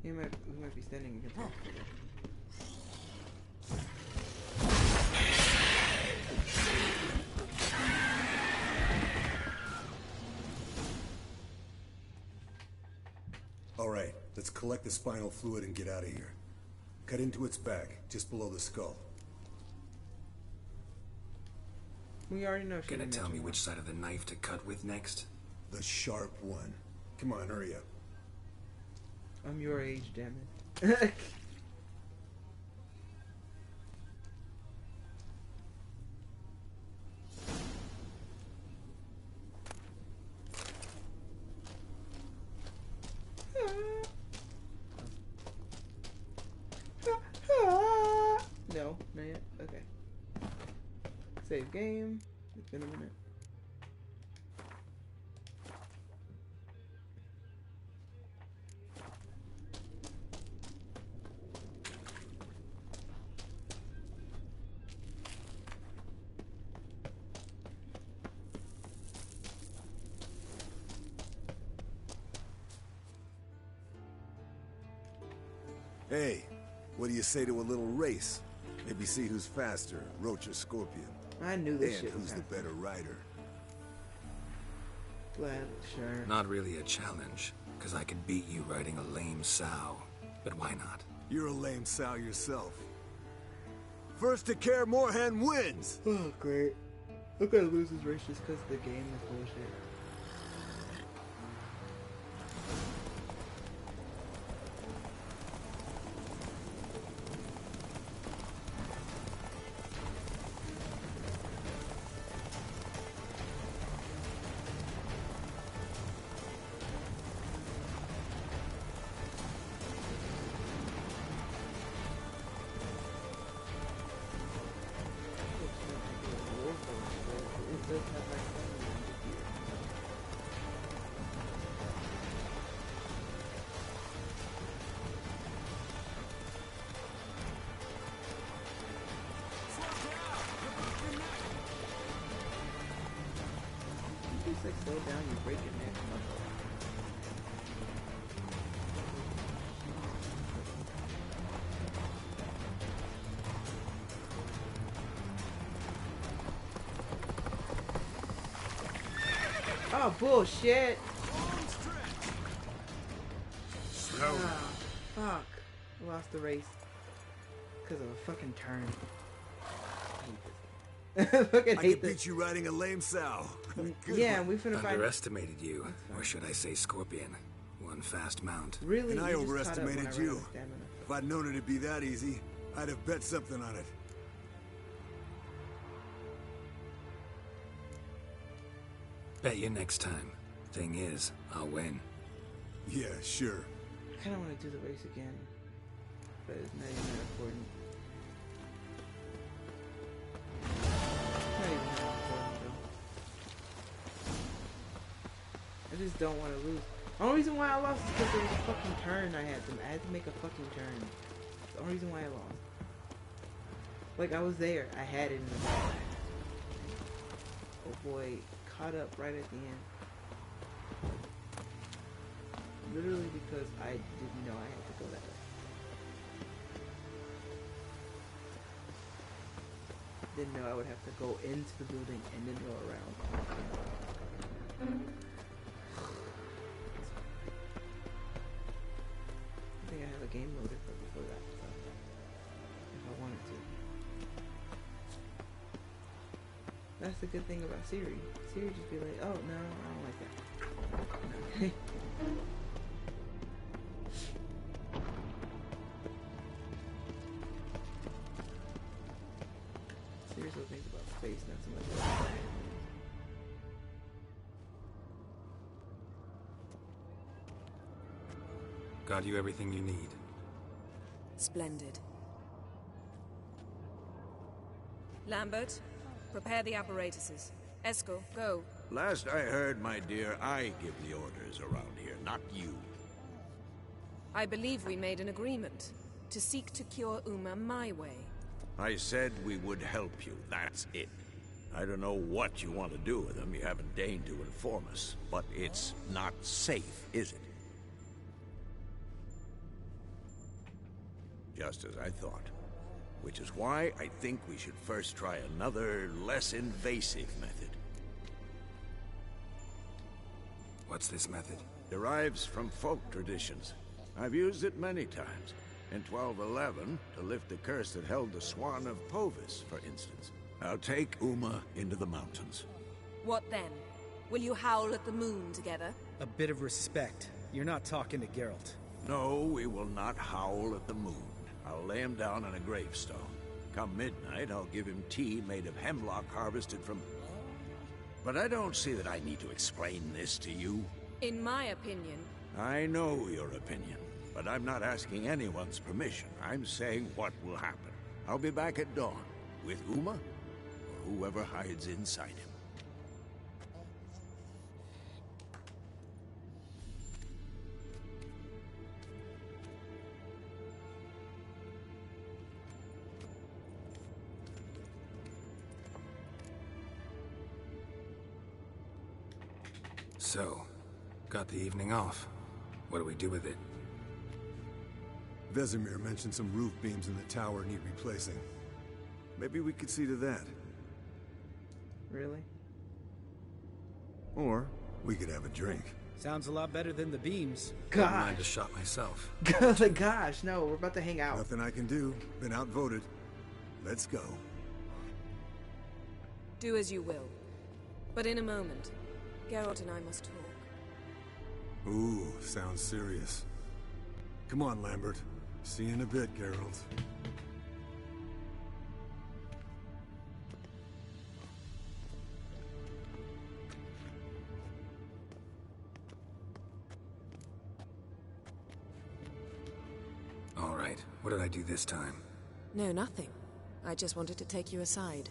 We might be standing against him. All right, let's collect the spinal fluid and get out of here. Cut into its back, just below the skull. We already know. Gonna tell me which side of the knife to cut with next? The sharp one. Come on, hurry up. I'm your age, damn it. No, not yet. Okay. Save game. It's been a minute. Hey, what do you say to a little race? Maybe see who's faster, Roach or Scorpion. I knew this and shit was who's the better rider. Glad, sure. Not really a challenge, because I could beat you riding a lame sow. But why not? You're a lame sow yourself. First to Kaer Morhen wins! Oh, great. I'm gonna lose this race just because the game is bullshit. does have like family members here. You just like slow down, you break your neck, motherfucker. Oh, bullshit! Ah, fuck. Lost the race. Because of a fucking turn. I fucking hate this. Beat you riding a lame sow. Yeah, we finna find... Underestimated you, or should I say Scorpion. One fast mount. Really? And I You just overestimated caught up when I ran you. out of stamina. If I'd known it'd be that easy, I'd have bet something on it. Bet you next time. Thing is, I'll win. Yeah, sure. I kinda wanna do the race again. But it's not even that important. It's not even that important though. I just don't wanna lose. The only reason why I lost is because there was a fucking turn I had to make a fucking turn. That's the only reason why I lost. Like, I was there. I had it in the bag. Oh boy, caught up right at the end. Literally because I didn't know I had to go that way. Didn't know I would have to go into the building and then go around. I think I have a game loaded for before that, so if I wanted to. That's the good thing about Siri. Siri just be like, oh no, I don't like that. Okay. Siri's what thinks about space, not so much about space. Got you everything you need. Splendid. Lambert, prepare the apparatuses. Eskel, go. Last I heard, my dear, I give the orders around here, not you. I believe we made an agreement to seek to cure Uma my way. I said we would help you, that's it. I don't know what you want to do with them, you haven't deigned to inform us. But it's not safe, is it? Just as I thought. Which is why I think we should first try another, less invasive method. What's this method? Derives from folk traditions. I've used it many times. In 1211, to lift the curse that held the Swan of Povis, for instance. I'll take Uma into the mountains. What then? Will you howl at the moon together? A bit of respect. You're not talking to Geralt. No, we will not howl at the moon. I'll lay him down on a gravestone. Come midnight, I'll give him tea made of hemlock harvested from... But I don't see that I need to explain this to you. In my opinion... I know your opinion, but I'm not asking anyone's permission. I'm saying what will happen. I'll be back at dawn, with Uma, or whoever hides inside him. So, got the evening off. What do we do with it? Vesemir mentioned some roof beams in the tower need replacing. Maybe we could see to that. Really? Or we could have a drink. Sounds a lot better than the beams. Wouldn't mind a shot myself. Gosh, no, we're about to hang out. Nothing I can do. Been outvoted. Let's go. Do as you will. But in a moment, Geralt and I must talk. Ooh, sounds serious. Come on, Lambert. See you in a bit, Geralt. All right, what did I do this time? No, nothing. I just wanted to take you aside.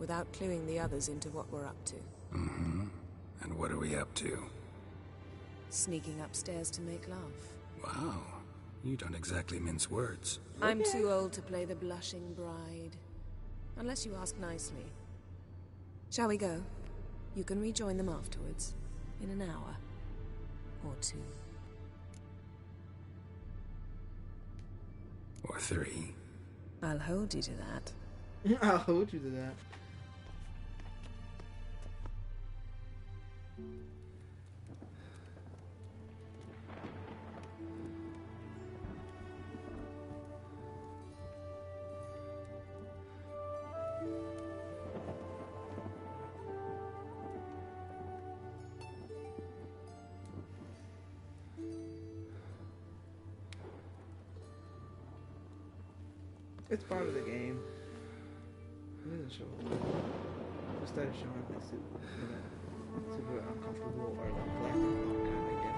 without cluing the others into what we're up to. Mm-hmm. And what are we up to? Sneaking upstairs to make love. Wow. You don't exactly mince words. I'm too old to play the blushing bride. Unless you ask nicely. Shall we go? You can rejoin them afterwards. In an hour. Or 2. Or 3. I'll hold you to that. I'll hold you to that. It's part of the game. It doesn't show up. It started showing up like super uncomfortable or like black and white kind of, I guess.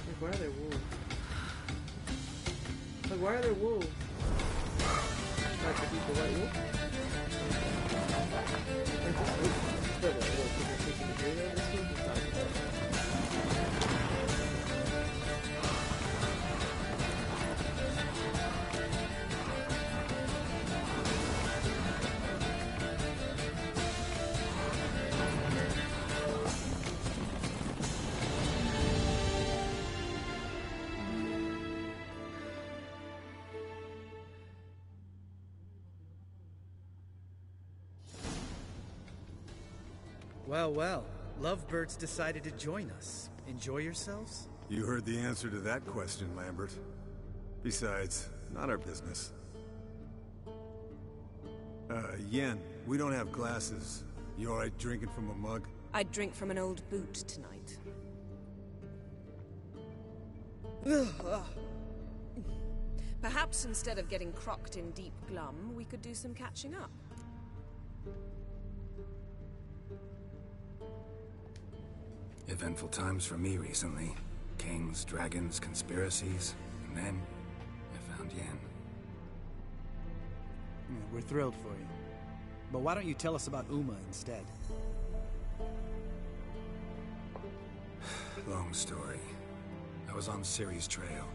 Like, why are there wolves? Like, why are there wolves? Like the people white wolf? Like this wolf? Still white wolf, because they're taking the beard out of this wolf? It's not a wolf. Well, well. Lovebirds decided to join us. Enjoy yourselves? You heard the answer to that question, Lambert. Besides, not our business. Yen, we don't have glasses. You alright drinking from a mug? I'd drink from an old boot tonight. Perhaps instead of getting crocked in deep glum, we could do some catching up. Eventful times for me recently. Kings, dragons, conspiracies, and then I found Yen. We're thrilled for you. But why don't you tell us about Uma instead? Long story. I was on Ciri's trail.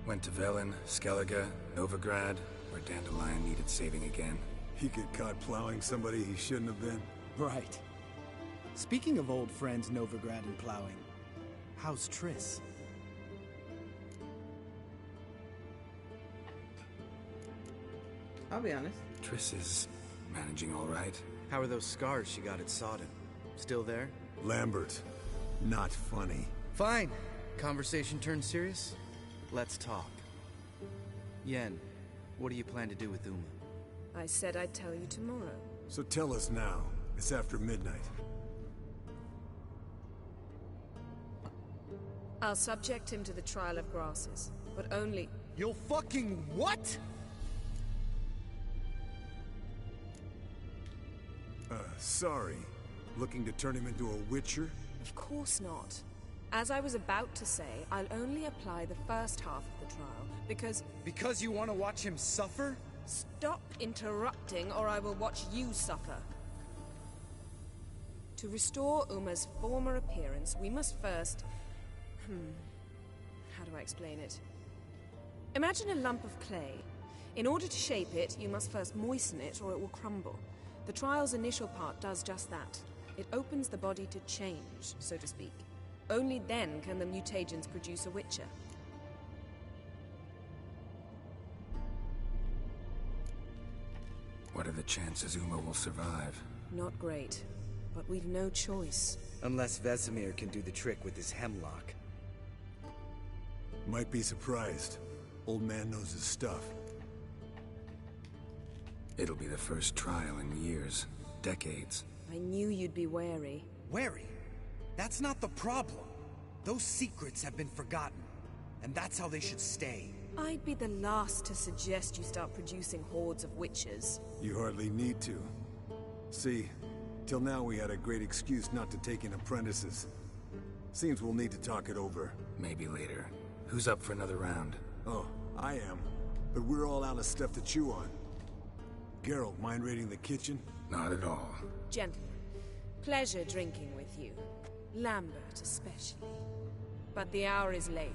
Went to Velen, Skellige, Novigrad, where Dandelion needed saving again. He get caught plowing somebody he shouldn't have been. Right. Speaking of old friends Novigrad and plowing, how's Triss? I'll be honest. Triss is managing all right. How are those scars she got at Sodden? Still there? Lambert, not funny. Fine. Conversation turned serious? Let's talk. Yen, what do you plan to do with Uma? I said I'd tell you tomorrow. So tell us now. It's after midnight. I'll subject him to the trial of grasses, but only... You'll fucking what? Sorry. Looking to turn him into a witcher? Of course not. As I was about to say, I'll only apply the first half of the trial, because... Because you want to watch him suffer? Stop interrupting, or I will watch you suffer. To restore Uma's former appearance, we must first... How do I explain it? Imagine a lump of clay. In order to shape it, you must first moisten it, or it will crumble. The trial's initial part does just that. It opens the body to change, so to speak. Only then can the mutagens produce a witcher. What are the chances Uma will survive? Not great, but we've no choice. Unless Vesemir can do the trick with his hemlock. Might be surprised. Old man knows his stuff. It'll be the first trial in years. Decades. I knew you'd be wary. Wary? That's not the problem. Those secrets have been forgotten. And that's how they should stay. I'd be the last to suggest you start producing hordes of witches. You hardly need to. See, till now we had a great excuse not to take in apprentices. Seems we'll need to talk it over. Maybe later. Who's up for another round? Oh, I am. But we're all out of stuff to chew on. Geralt, mind raiding the kitchen? Not at all. Gentlemen, pleasure drinking with you. Lambert especially. But the hour is late.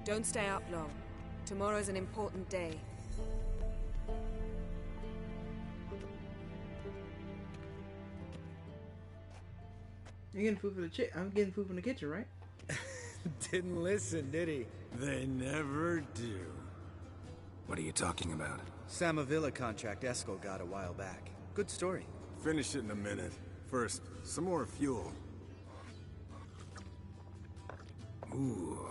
Don't stay up long. Tomorrow's an important day. You're getting food for the I'm getting food from the kitchen, right? Didn't listen, did he? They never do. What are you talking about? Samavilla contract Eskel got a while back. Good story. Finish it in a minute. First, some more fuel. Ooh,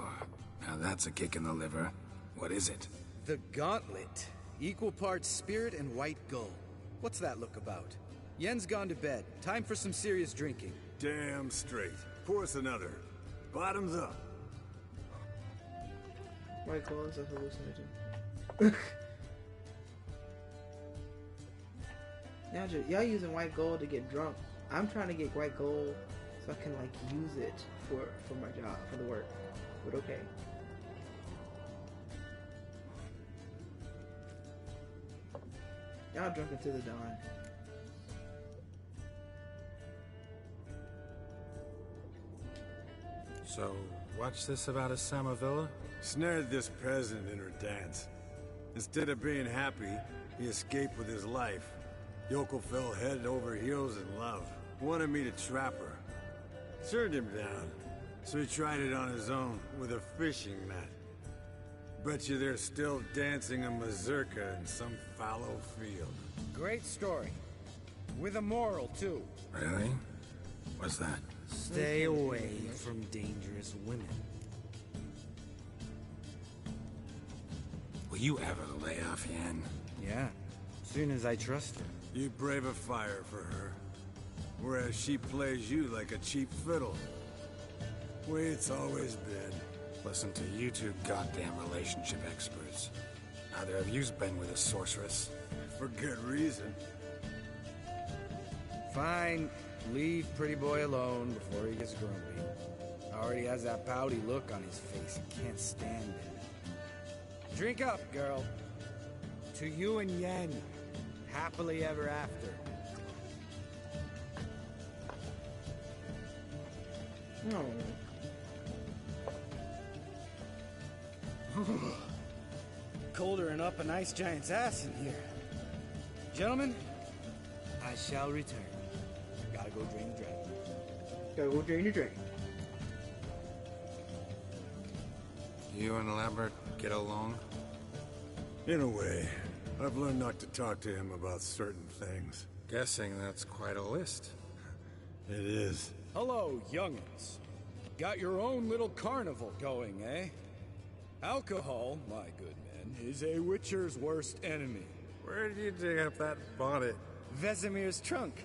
now that's a kick in the liver. What is it? The Gauntlet. Equal parts spirit and white gull. What's that look about? Yen's gone to bed. Time for some serious drinking. Damn straight. Pour us another. Bottoms up. White gold is a hallucinogen. Y'all using white gold to get drunk. I'm trying to get white gold so I can like use it for my job, for the work. But okay. Y'all drunk until the dawn. So, what's this about a Samavilla? Snared this peasant in her dance. Instead of being happy, he escaped with his life. Yoko fell head over heels in love. Wanted me to trap her. Turned him down. So he tried it on his own with a fishing net. Bet you they're still dancing a mazurka in some fallow field. Great story. With a moral, too. Really? What's that? Stay away from dangerous women. Will you ever lay off Yen? Yeah, soon as I trust her. You brave a fire for her. Whereas she plays you like a cheap fiddle. Way it's always been. Listen to you two goddamn relationship experts. Neither of you's been with a sorceress. For good reason. Fine. Leave pretty boy alone before he gets grumpy. Already has that pouty look on his face. He can't stand it. Drink up, girl. To you and Yen. Happily ever after. No. Colder and up a nice giant's ass in here. Gentlemen, I shall return. Gotta go drain the dragon. Gotta go drain the dragon. You and Lambert get along? In a way. I've learned not to talk to him about certain things. Guessing that's quite a list. It is. Hello, young'uns. Got your own little carnival going, eh? Alcohol, my good men, is a witcher's worst enemy. Where did you dig up that bonnet? Vesemir's trunk.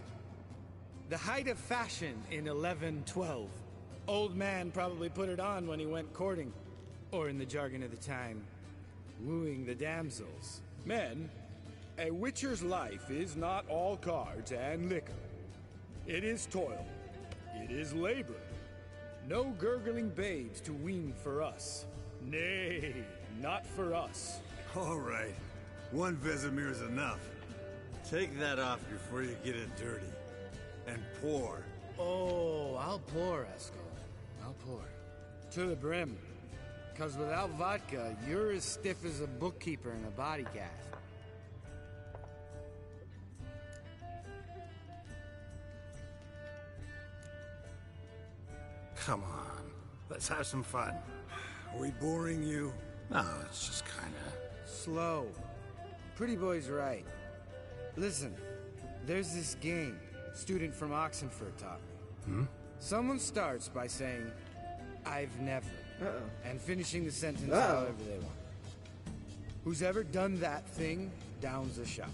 The height of fashion in 1112. Old man probably put it on when he went courting. Or in the jargon of the time, wooing the damsels. Men, a witcher's life is not all cards and liquor. It is toil. It is labor. No gurgling babes to wean for us. Nay, not for us. All right. One Vesemir's enough. Take that off before you get it dirty. And pour. Oh, I'll pour, Eskel. I'll pour. To the brim. 'Cause without vodka, you're as stiff as a bookkeeper in a body gaff. Come on. Let's have some fun. Are we boring you? No, it's just kinda... Slow. Pretty boy's right. Listen, there's this game student from Oxenford taught me. Hmm? Someone starts by saying, I've never. And finishing the sentence however they want. Who's ever done that thing downs a shot.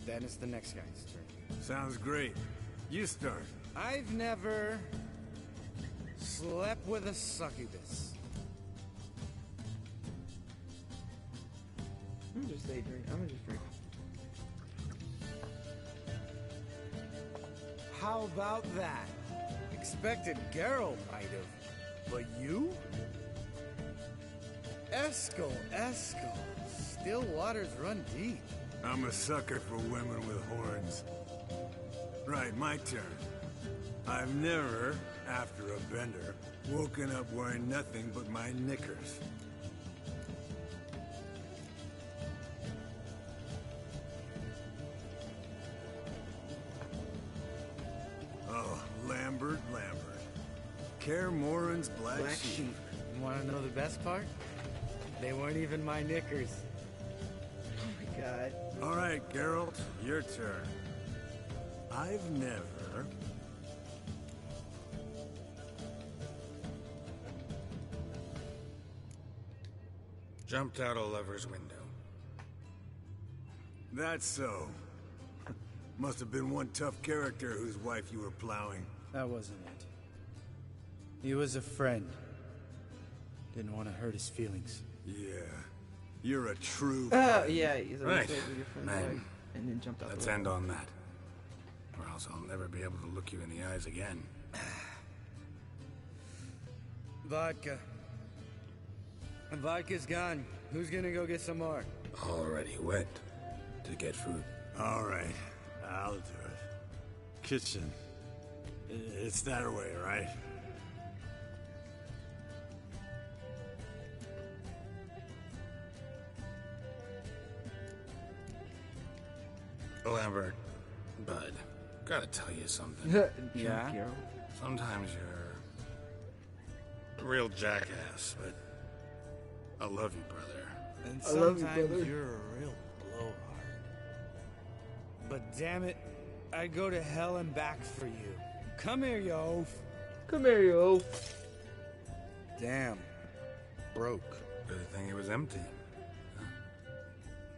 Then it's the next guy's turn. Sounds great. You start. I've never Slept with a succubus. I'm gonna just stay drink. I'm gonna just drink. How about that? Expected Geralt might have. But you? Eskel. Still waters run deep. I'm a sucker for women with horns. Right, my turn. I've never, after a bender, woken up wearing nothing but my knickers. Oh, Lambert. Kaer Morhen's black sheep. You wanna know the best part? They weren't even my knickers. Oh my god. All right, Geralt, your turn. I've never... Jumped out a lover's window. That's so. Must have been one tough character whose wife you were plowing. That wasn't it. He was a friend. Didn't want to hurt his feelings. Yeah. You're a true yeah, he's Right. with your friend's Man. wife and then jumped out. Let's the end window. on that. Or else I'll never be able to look you in the eyes again. Vodka. Vodka's gone. Who's gonna go get some more? Already went to get food. All right, I'll do it. Kitchen. It's that way, right? Lambert, Bud, gotta tell you something. Yeah? Sometimes you're a real jackass, but I love you, brother. And I love you, sometimes brother. you're a real blowhard. But damn it, I'd go to hell and back for you. Come here, you oaf. Come here, you oaf. Damn. Broke. Good thing it was empty. Huh?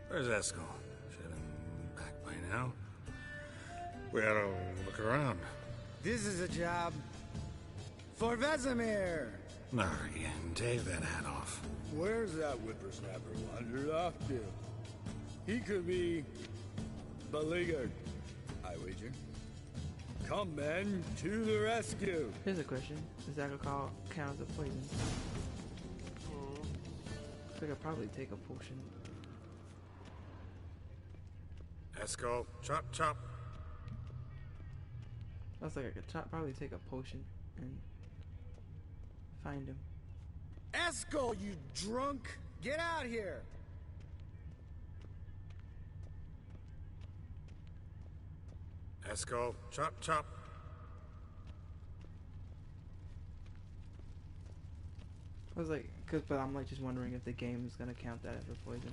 Where's Eskel? Should have been back by now. We ought to look around. This is a job for Vesemir. Not again. Take that hat off. Where's that whippersnapper wandered off to? He could be beleaguered, I wager. Come, men, to the rescue. Here's a question. Does alcohol count as a poison? I think I'd probably take a potion. Eskel, chop, chop. I was like, I could probably take a potion and find him. Eskel, you drunk! Get out here! Eskel, chop, chop. I was like, but I'm like just wondering if the game is gonna count that as a poison.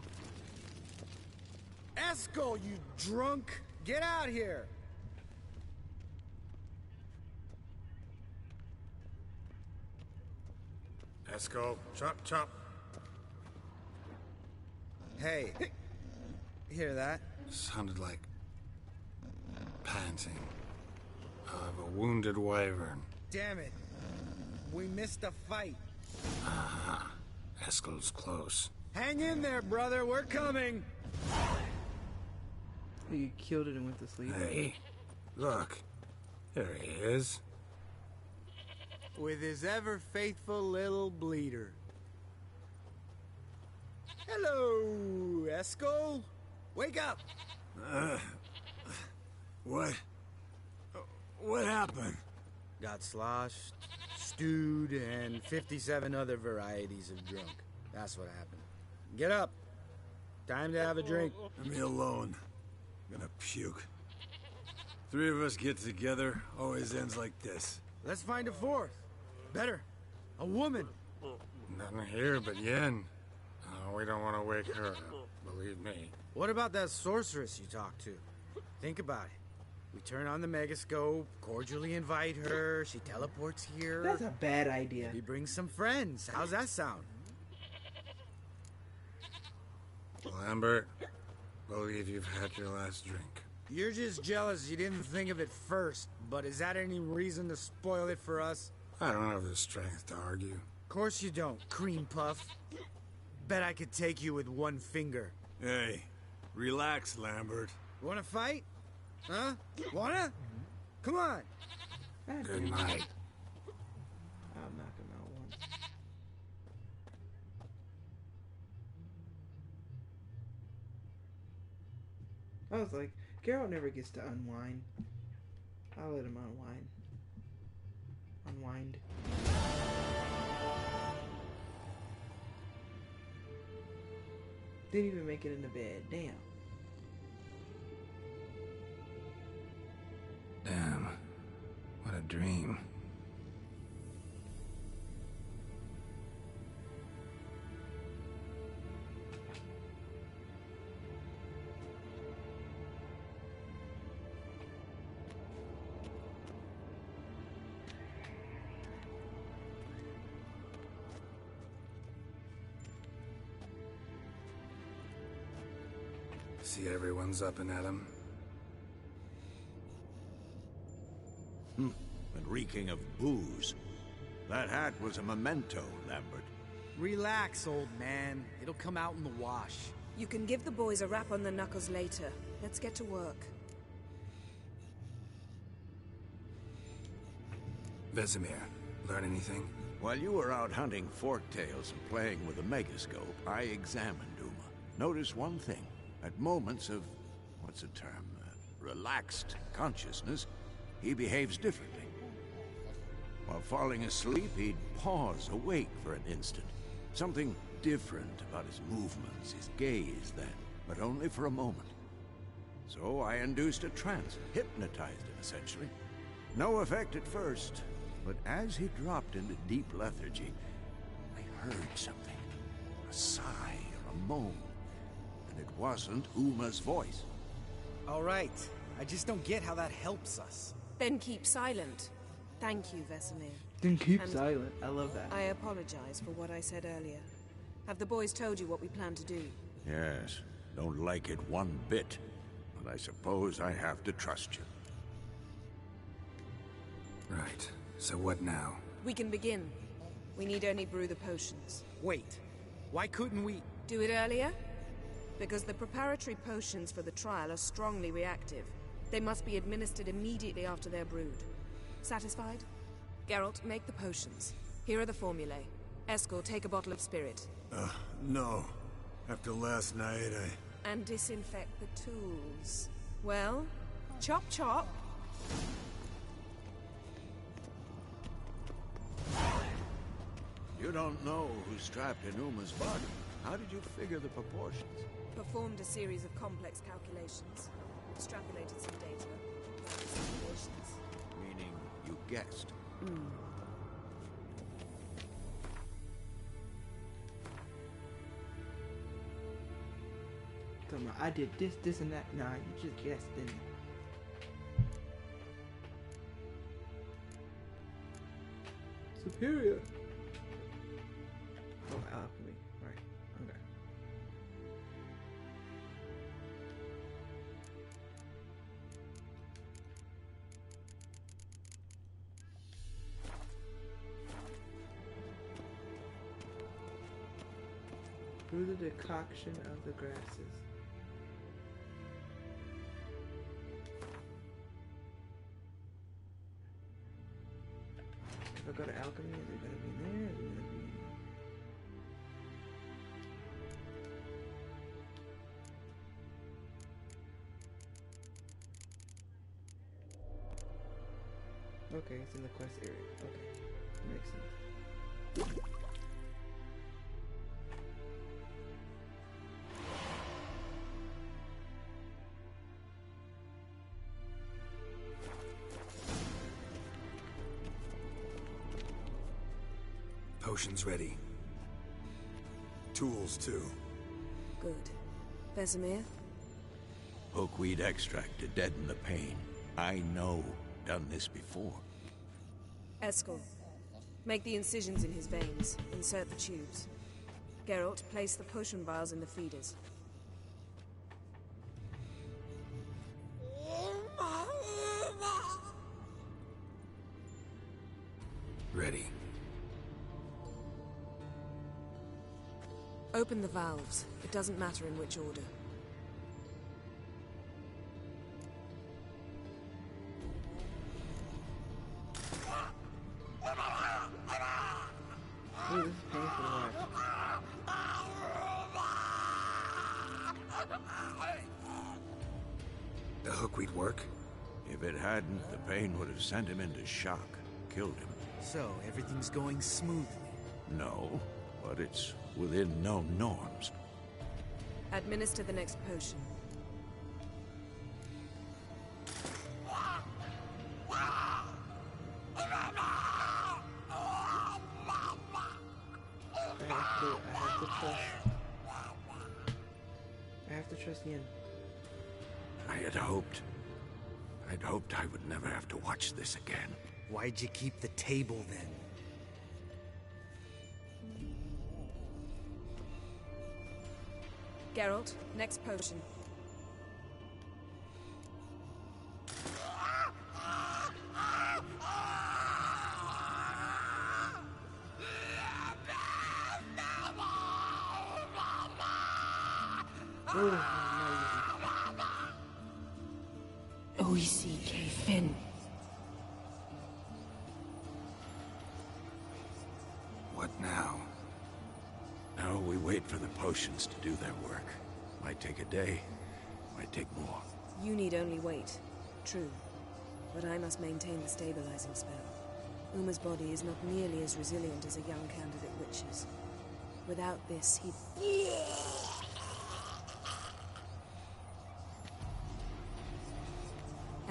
Eskel, you drunk! Get out here! Eskel, chop, chop. Hey, hear that? Sounded like panting of a wounded wyvern. Damn it. We missed a fight. Aha. Eskel's close. Hang in there, brother. We're coming. You killed it and went to sleep. Hey, look. There he is. With his ever faithful little bleeder. Hello, Eskel. Wake up. What? What happened? Got sloshed, stewed, and 57 other varieties of drunk. That's what happened. Get up. Time to have a drink. Leave me alone. I'm gonna puke. Three of us get together, always ends like this. Let's find a fourth. Better. A woman. Nothing here but Yen. We don't want to wake her up, believe me. What about that sorceress you talked to? Think about it. We turn on the megascope, cordially invite her, she teleports here. That's a bad idea. He brings some friends. How's that sound? Lambert, believe you've had your last drink. You're just jealous you didn't think of it first, but is that any reason to spoil it for us? I don't have the strength to argue. Course you don't, cream puff. Bet I could take you with one finger. Hey, relax, Lambert. Wanna fight? Huh? Wanna? Come on. Good night. I'll knock him out once. I was like, Geralt never gets to unwind. I'll let him unwind. Unwind. Didn't even make it into bed. Damn. Damn. What a dream. See everyone's up and at 'em. And reeking of booze. That hat was a memento, Lambert. Relax, old man. It'll come out in the wash. You can give the boys a rap on the knuckles later. Let's get to work. Vesemir, learn anything? While you were out hunting forktails and playing with a megascope, I examined Uma. Notice one thing. At moments of, what's the term, relaxed consciousness, he behaves differently. While falling asleep, he'd pause, awake for an instant. Something different about his movements, his gaze then, but only for a moment. So I induced a trance, hypnotized him essentially. No effect at first, but as he dropped into deep lethargy, I heard something. A sigh or a moan. And it wasn't Uma's voice. All right. I just don't get how that helps us. Then keep silent. Thank you, Vesemir. Then keep And silent. I love that. I apologize for what I said earlier. Have the boys told you what we plan to do? Yes, don't like it one bit. But I suppose I have to trust you. Right. So what now? We can begin. We need only brew the potions. Wait. Why couldn't we... Do it earlier? Because the preparatory potions for the trial are strongly reactive. They must be administered immediately after they're brewed. Satisfied? Geralt, make the potions. Here are the formulae. Eskel, take a bottle of spirit. No. After last night, And disinfect the tools. Well, chop chop. You don't know who's strapped in Uma's body. How did you figure the proportions? Performed a series of complex calculations. Extrapolated some data. Simulations. Meaning you guessed. Come on, I did this, and that. Nah, you just guessed, didn't you? Superior. Oh, alchemy. Right. Okay. Brew the decoction of the grasses. If I go to alchemy, is it gonna be there? Is it gonna be... Okay, it's in the quest area. Okay, makes sense. Potions ready. tools too. Good. Vesemir? Pokeweed extract to deaden the pain. I know. Done this before. Eskel, make the incisions in his veins. Insert the tubes. Geralt, place the potion vials in the feeders. Ready. Open the valves. It doesn't matter in which order. Ooh, this is painful to watch. The hook would work? If it hadn't, the pain would have sent him into shock, killed him. So, everything's going smoothly? No, but it's within known norms. Administer the next potion. I have to trust Yen. I'd hoped I would never have to watch this again. Why'd you keep the table then? Geralt, next potion. O-E-C-K Finn. What now? Now we wait for the potions to do their work. Might take a day, might take more. You need only wait. True. But I must maintain the stabilizing spell. Uma's body is not nearly as resilient as a young candidate witch's. Without this, he...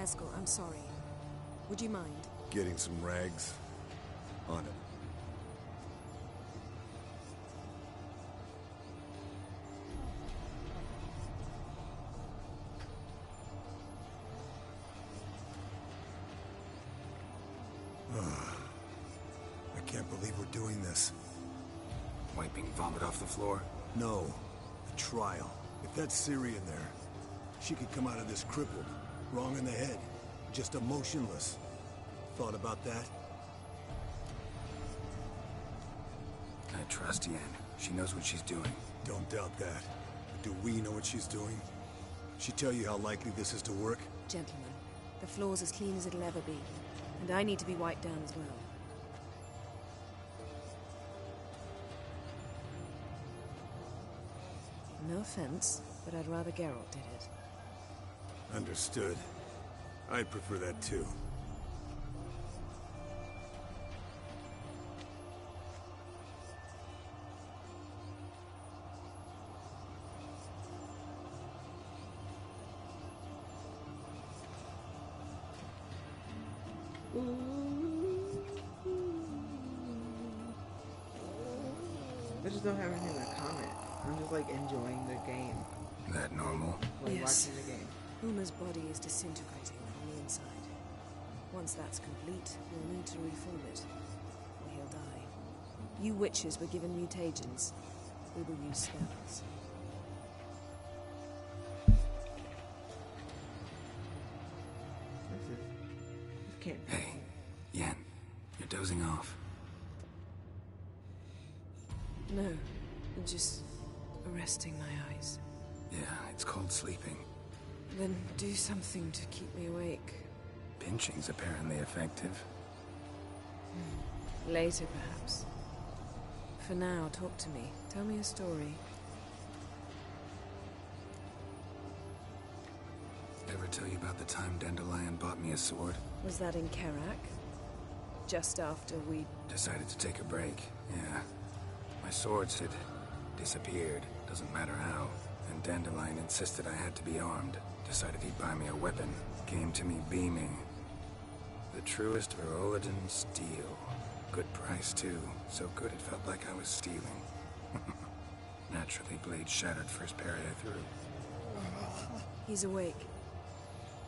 Eskel, I'm sorry. Would you mind? Getting some rags on it. I can't believe we're doing this. Wiping vomit off the floor? No. The trial. If that's Ciri in there, she could come out of this crippled, wrong in the head, just emotionless. Thought about that? I trust Yen. She knows what she's doing. Don't doubt that. But do we know what she's doing? She tell you how likely this is to work? Gentlemen, the floor's as clean as it'll ever be. And I need to be wiped down as well. No offense, but I'd rather Geralt did it. Understood. I'd prefer that too. I just don't have anything to comment. I'm just like enjoying the game. That normal? Like Yes. watching the game. Uma's body is disintegrating from the inside. Once that's complete, we'll need to reform it, or he'll die. You witches were given mutagens. We will use spells. This can't. Hey, Yen, you're dozing off. No, I'm just arresting my eyes. Yeah, it's called sleeping. Then do something to keep me awake. Pinching's apparently effective. Later, perhaps. For now, talk to me. Tell me a story. Ever tell you about the time Dandelion bought me a sword? Was that in Karak? Just after we... Decided to take a break, yeah. My swords had disappeared, doesn't matter how. And Dandelion insisted I had to be armed. Decided he'd buy me a weapon. Came to me beaming. The truest Verolidan steel. Good price, too. So good it felt like I was stealing. Naturally, blade shattered first parry I threw. He's awake.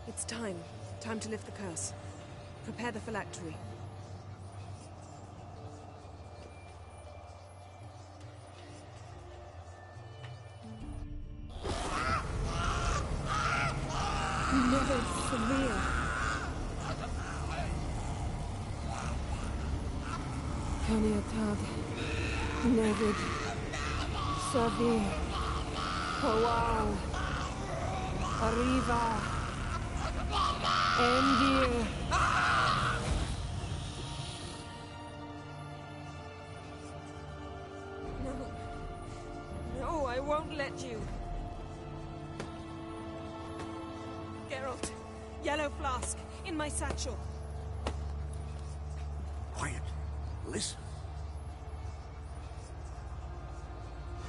It's time. Time to lift the curse. Prepare the phylactery. Never Samir. Kaniatad. Nevid. Savi. Kowal. Arriva. Endir. No. No, I won't let you. Geralt. Yellow flask. In my satchel. Quiet. Listen.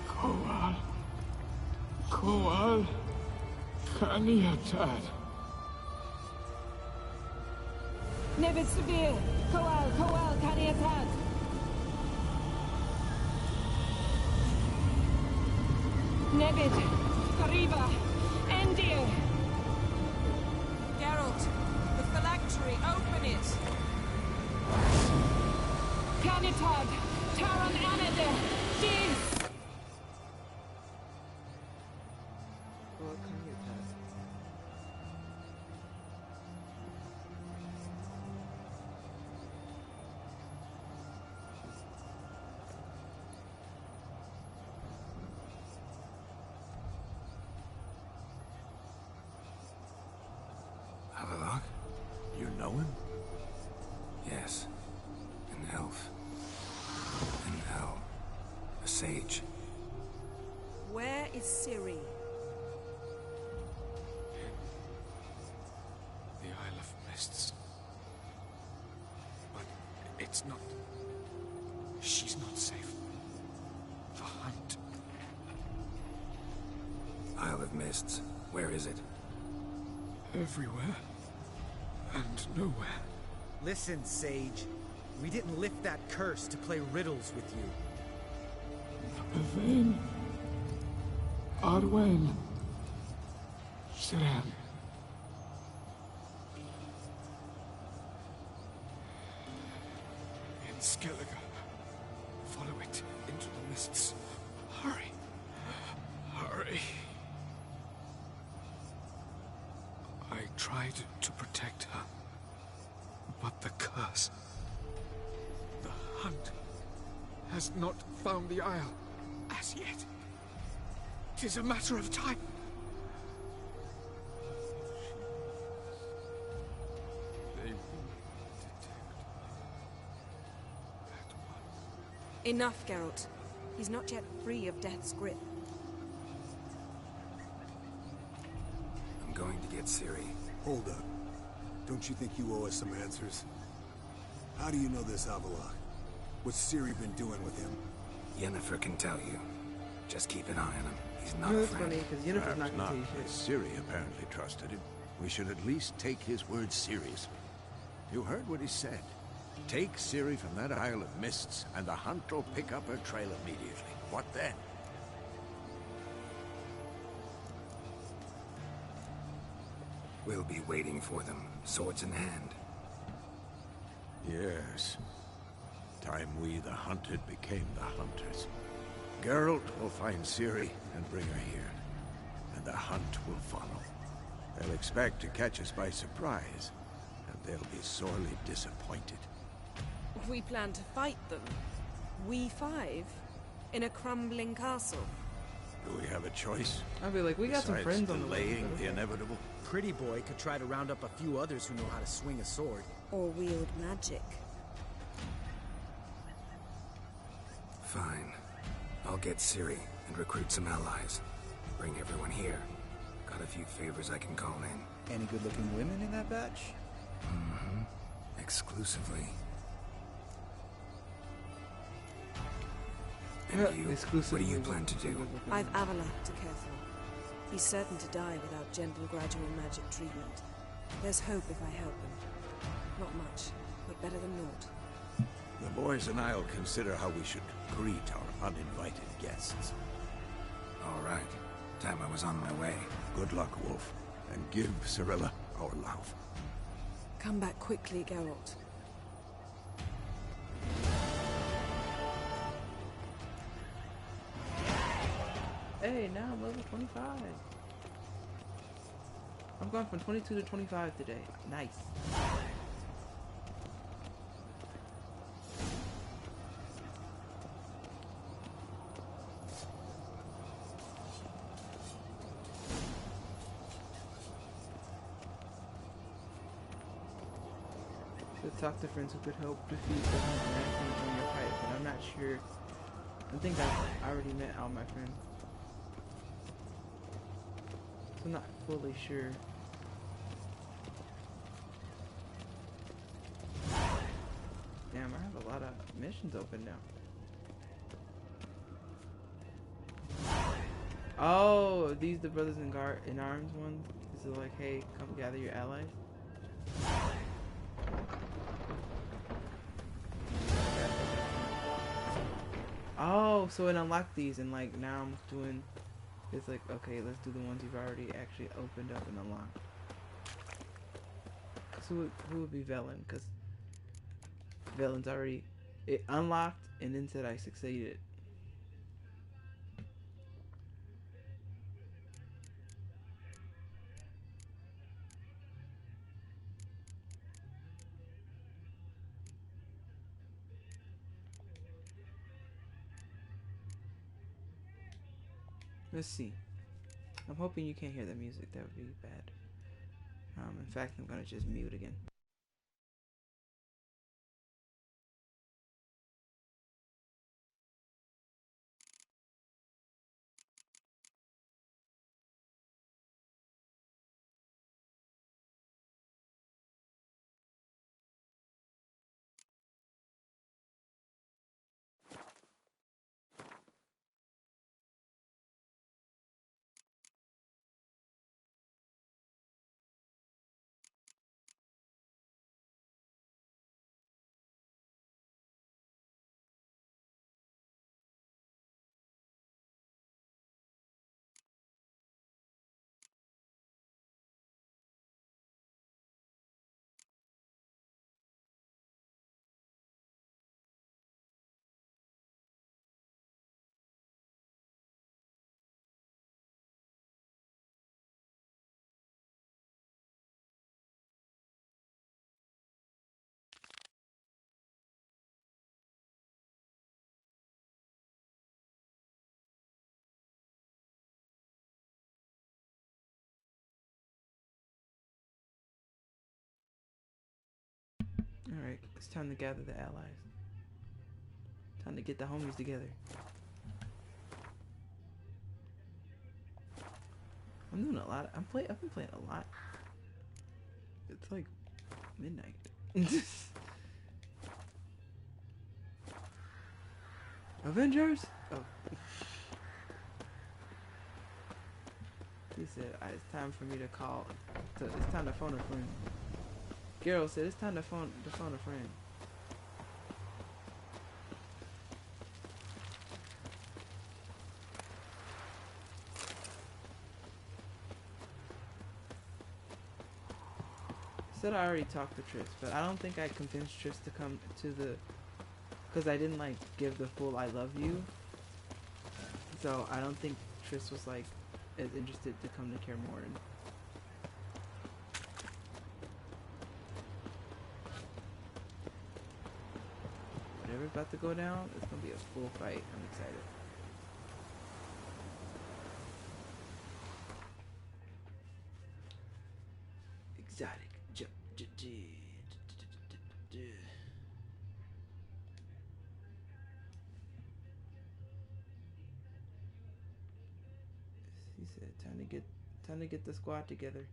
Kowal. Kowal. Kaniatad. Nevid Severe. Kowal, Kaniatad. Nevid. Kariva. Endir. Geralt. The phylactery. Open it. Kanitad. Taron Anadir. Dis. Havelock? You know him? Yes. An elf. An elf. A sage. Where is Ciri? The Isle of Mists. But it's not... She's not safe. The hunt. Isle of Mists. Where is it? Everywhere. And nowhere. Listen, Sage. We didn't lift that curse to play riddles with you. Yvain. Arwen. Siren. In Skellige. Follow it into the mists. Hurry. Hurry. I tried to protect her. But the curse... The hunt has not found the Isle as yet. 'Tis a matter of time. They will detect at once. Enough, Geralt. He's not yet free of death's grip. I'm going to get Ciri. Hold up. Don't you think you owe us some answers? How do you know this Havelock? What's Ciri been doing with him? Yennefer can tell you. Just keep an eye on him. He's not You know, a it's friend. funny, because Yennefer's not Perhaps gonna not, tell you but shit. Ciri apparently trusted him. We should at least take his words seriously. You heard what he said. Take Ciri from that Isle of Mists, and the hunt will pick up her trail immediately. What then? We'll be waiting for them, swords in hand. Yes. Time we, the hunted, became the hunters. Geralt will find Ciri and bring her here, and the hunt will follow. They'll expect to catch us by surprise, and they'll be sorely disappointed. We plan to fight them. We five? In a crumbling castle? Do we have a choice? I'll be like, we got some Besides friends on the way. delaying the inevitable? Pretty Boy could try to round up a few others who know how to swing a sword. Or wield magic. Fine. I'll get Ciri and recruit some allies. Bring everyone here. Got a few favors I can call in. Any good-looking women in that batch? Mm-hmm. Exclusively. And you, what do you plan to do? I've Avalak to care for. He's certain to die without gentle, gradual magic treatment. There's hope if I help him. Not much, but better than naught. The boys and I'll consider how we should greet our uninvited guests. All right. Time I was on my way. Good luck, Wolf. And give Cirilla our love. Come back quickly, Geralt. Hey, now I'm level 25. I'm going from 22 to 25 today. Nice. To talk to friends who could help defeat the hunt in your fight, but I'm not sure. I think I already met all my friends. So I'm not fully sure. Damn, I have a lot of missions open now. Oh, these the brothers in arms ones? Is it like, hey, come gather your allies? Oh, so it unlocked these, and like now I'm doing. It's like, okay, let's do the ones you've already actually opened up and unlocked. So who would be Velen? Because Velen's already it unlocked and then said I succeeded. Let's see. I'm hoping you can't hear the music. That would be bad. In fact, I'm gonna just mute again. Alright, it's time to gather the allies. Time to get the homies together. I'm doing a lot. I've been playing a lot. It's like midnight. Avengers? Oh. He said, it's time for me to call. It's time to phone a friend. Geralt said, it's time to phone a friend. Said I already talked to Triss, but I don't think I convinced Triss to come to the... Because I didn't, like, give the full I love you. So I don't think Triss was, like, as interested to come to Kaer Morhen. Whatever's about to go down, it's going to be a full fight. I'm excited. Exotic. He said, time to get the squad together.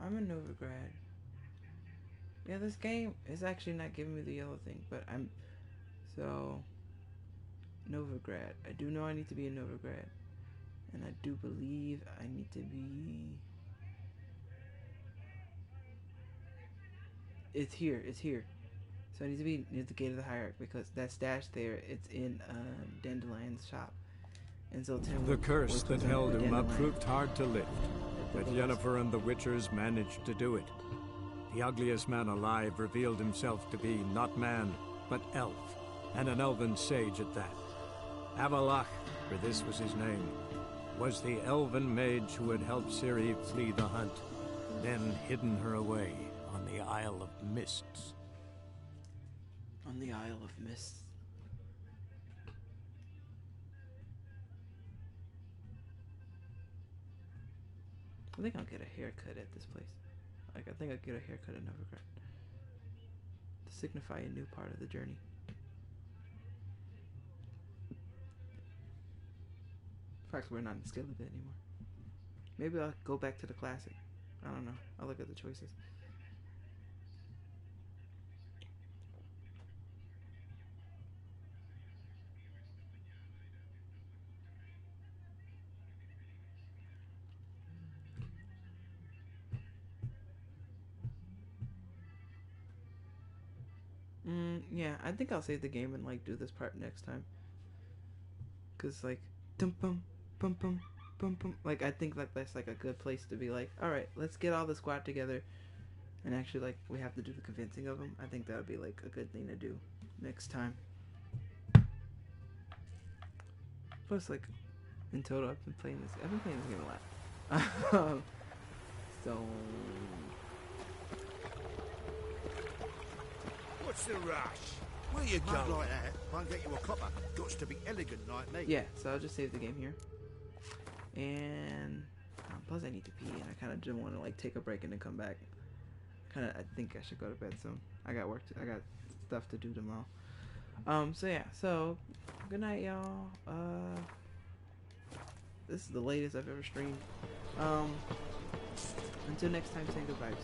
I'm in Novigrad. Yeah, this game is actually not giving me the yellow thing, but so Novigrad. I do know I need to be in Novigrad, and I do believe I need to be. It's here. So I need to be near the Gate of the Hierarch because that stash there, it's in Dandelion's shop. And so the curse that held Uma proved hard to lift, but Yennefer and the Witchers managed to do it. The ugliest man alive revealed himself to be not man, but elf, and an elven sage at that. Avallac'h, for this was his name, was the elven mage who had helped Ciri flee the hunt, then hidden her away on the Isle of Mists. On the Isle of Mist. I think I'll get a haircut at this place. Like, I think I'll get a haircut at Novigrad to signify a new part of the journey. In fact, we're not in Skellige anymore. Maybe I'll go back to the classic. I don't know. I'll look at the choices. Yeah, I think I'll save the game and like do this part next time. Cause like, dum bum bum bum bum bum. Like I think like that's like a good place to be like, all right, let's get all the squad together, and actually like we have to do the convincing of them. I think that would be like a good thing to do next time. Plus, like in total, I've been playing this game a lot. So. What's the rush? Where you going? Like that, won't get you a copper. Got to be elegant like me. Yeah, so I'll just save the game here. And plus I need to pee, and I kind of just want to like take a break and then come back. I think I should go to bed soon. I got stuff to do tomorrow. So yeah, so good night, y'all. This is the latest I've ever streamed. Until next time, say good vibes.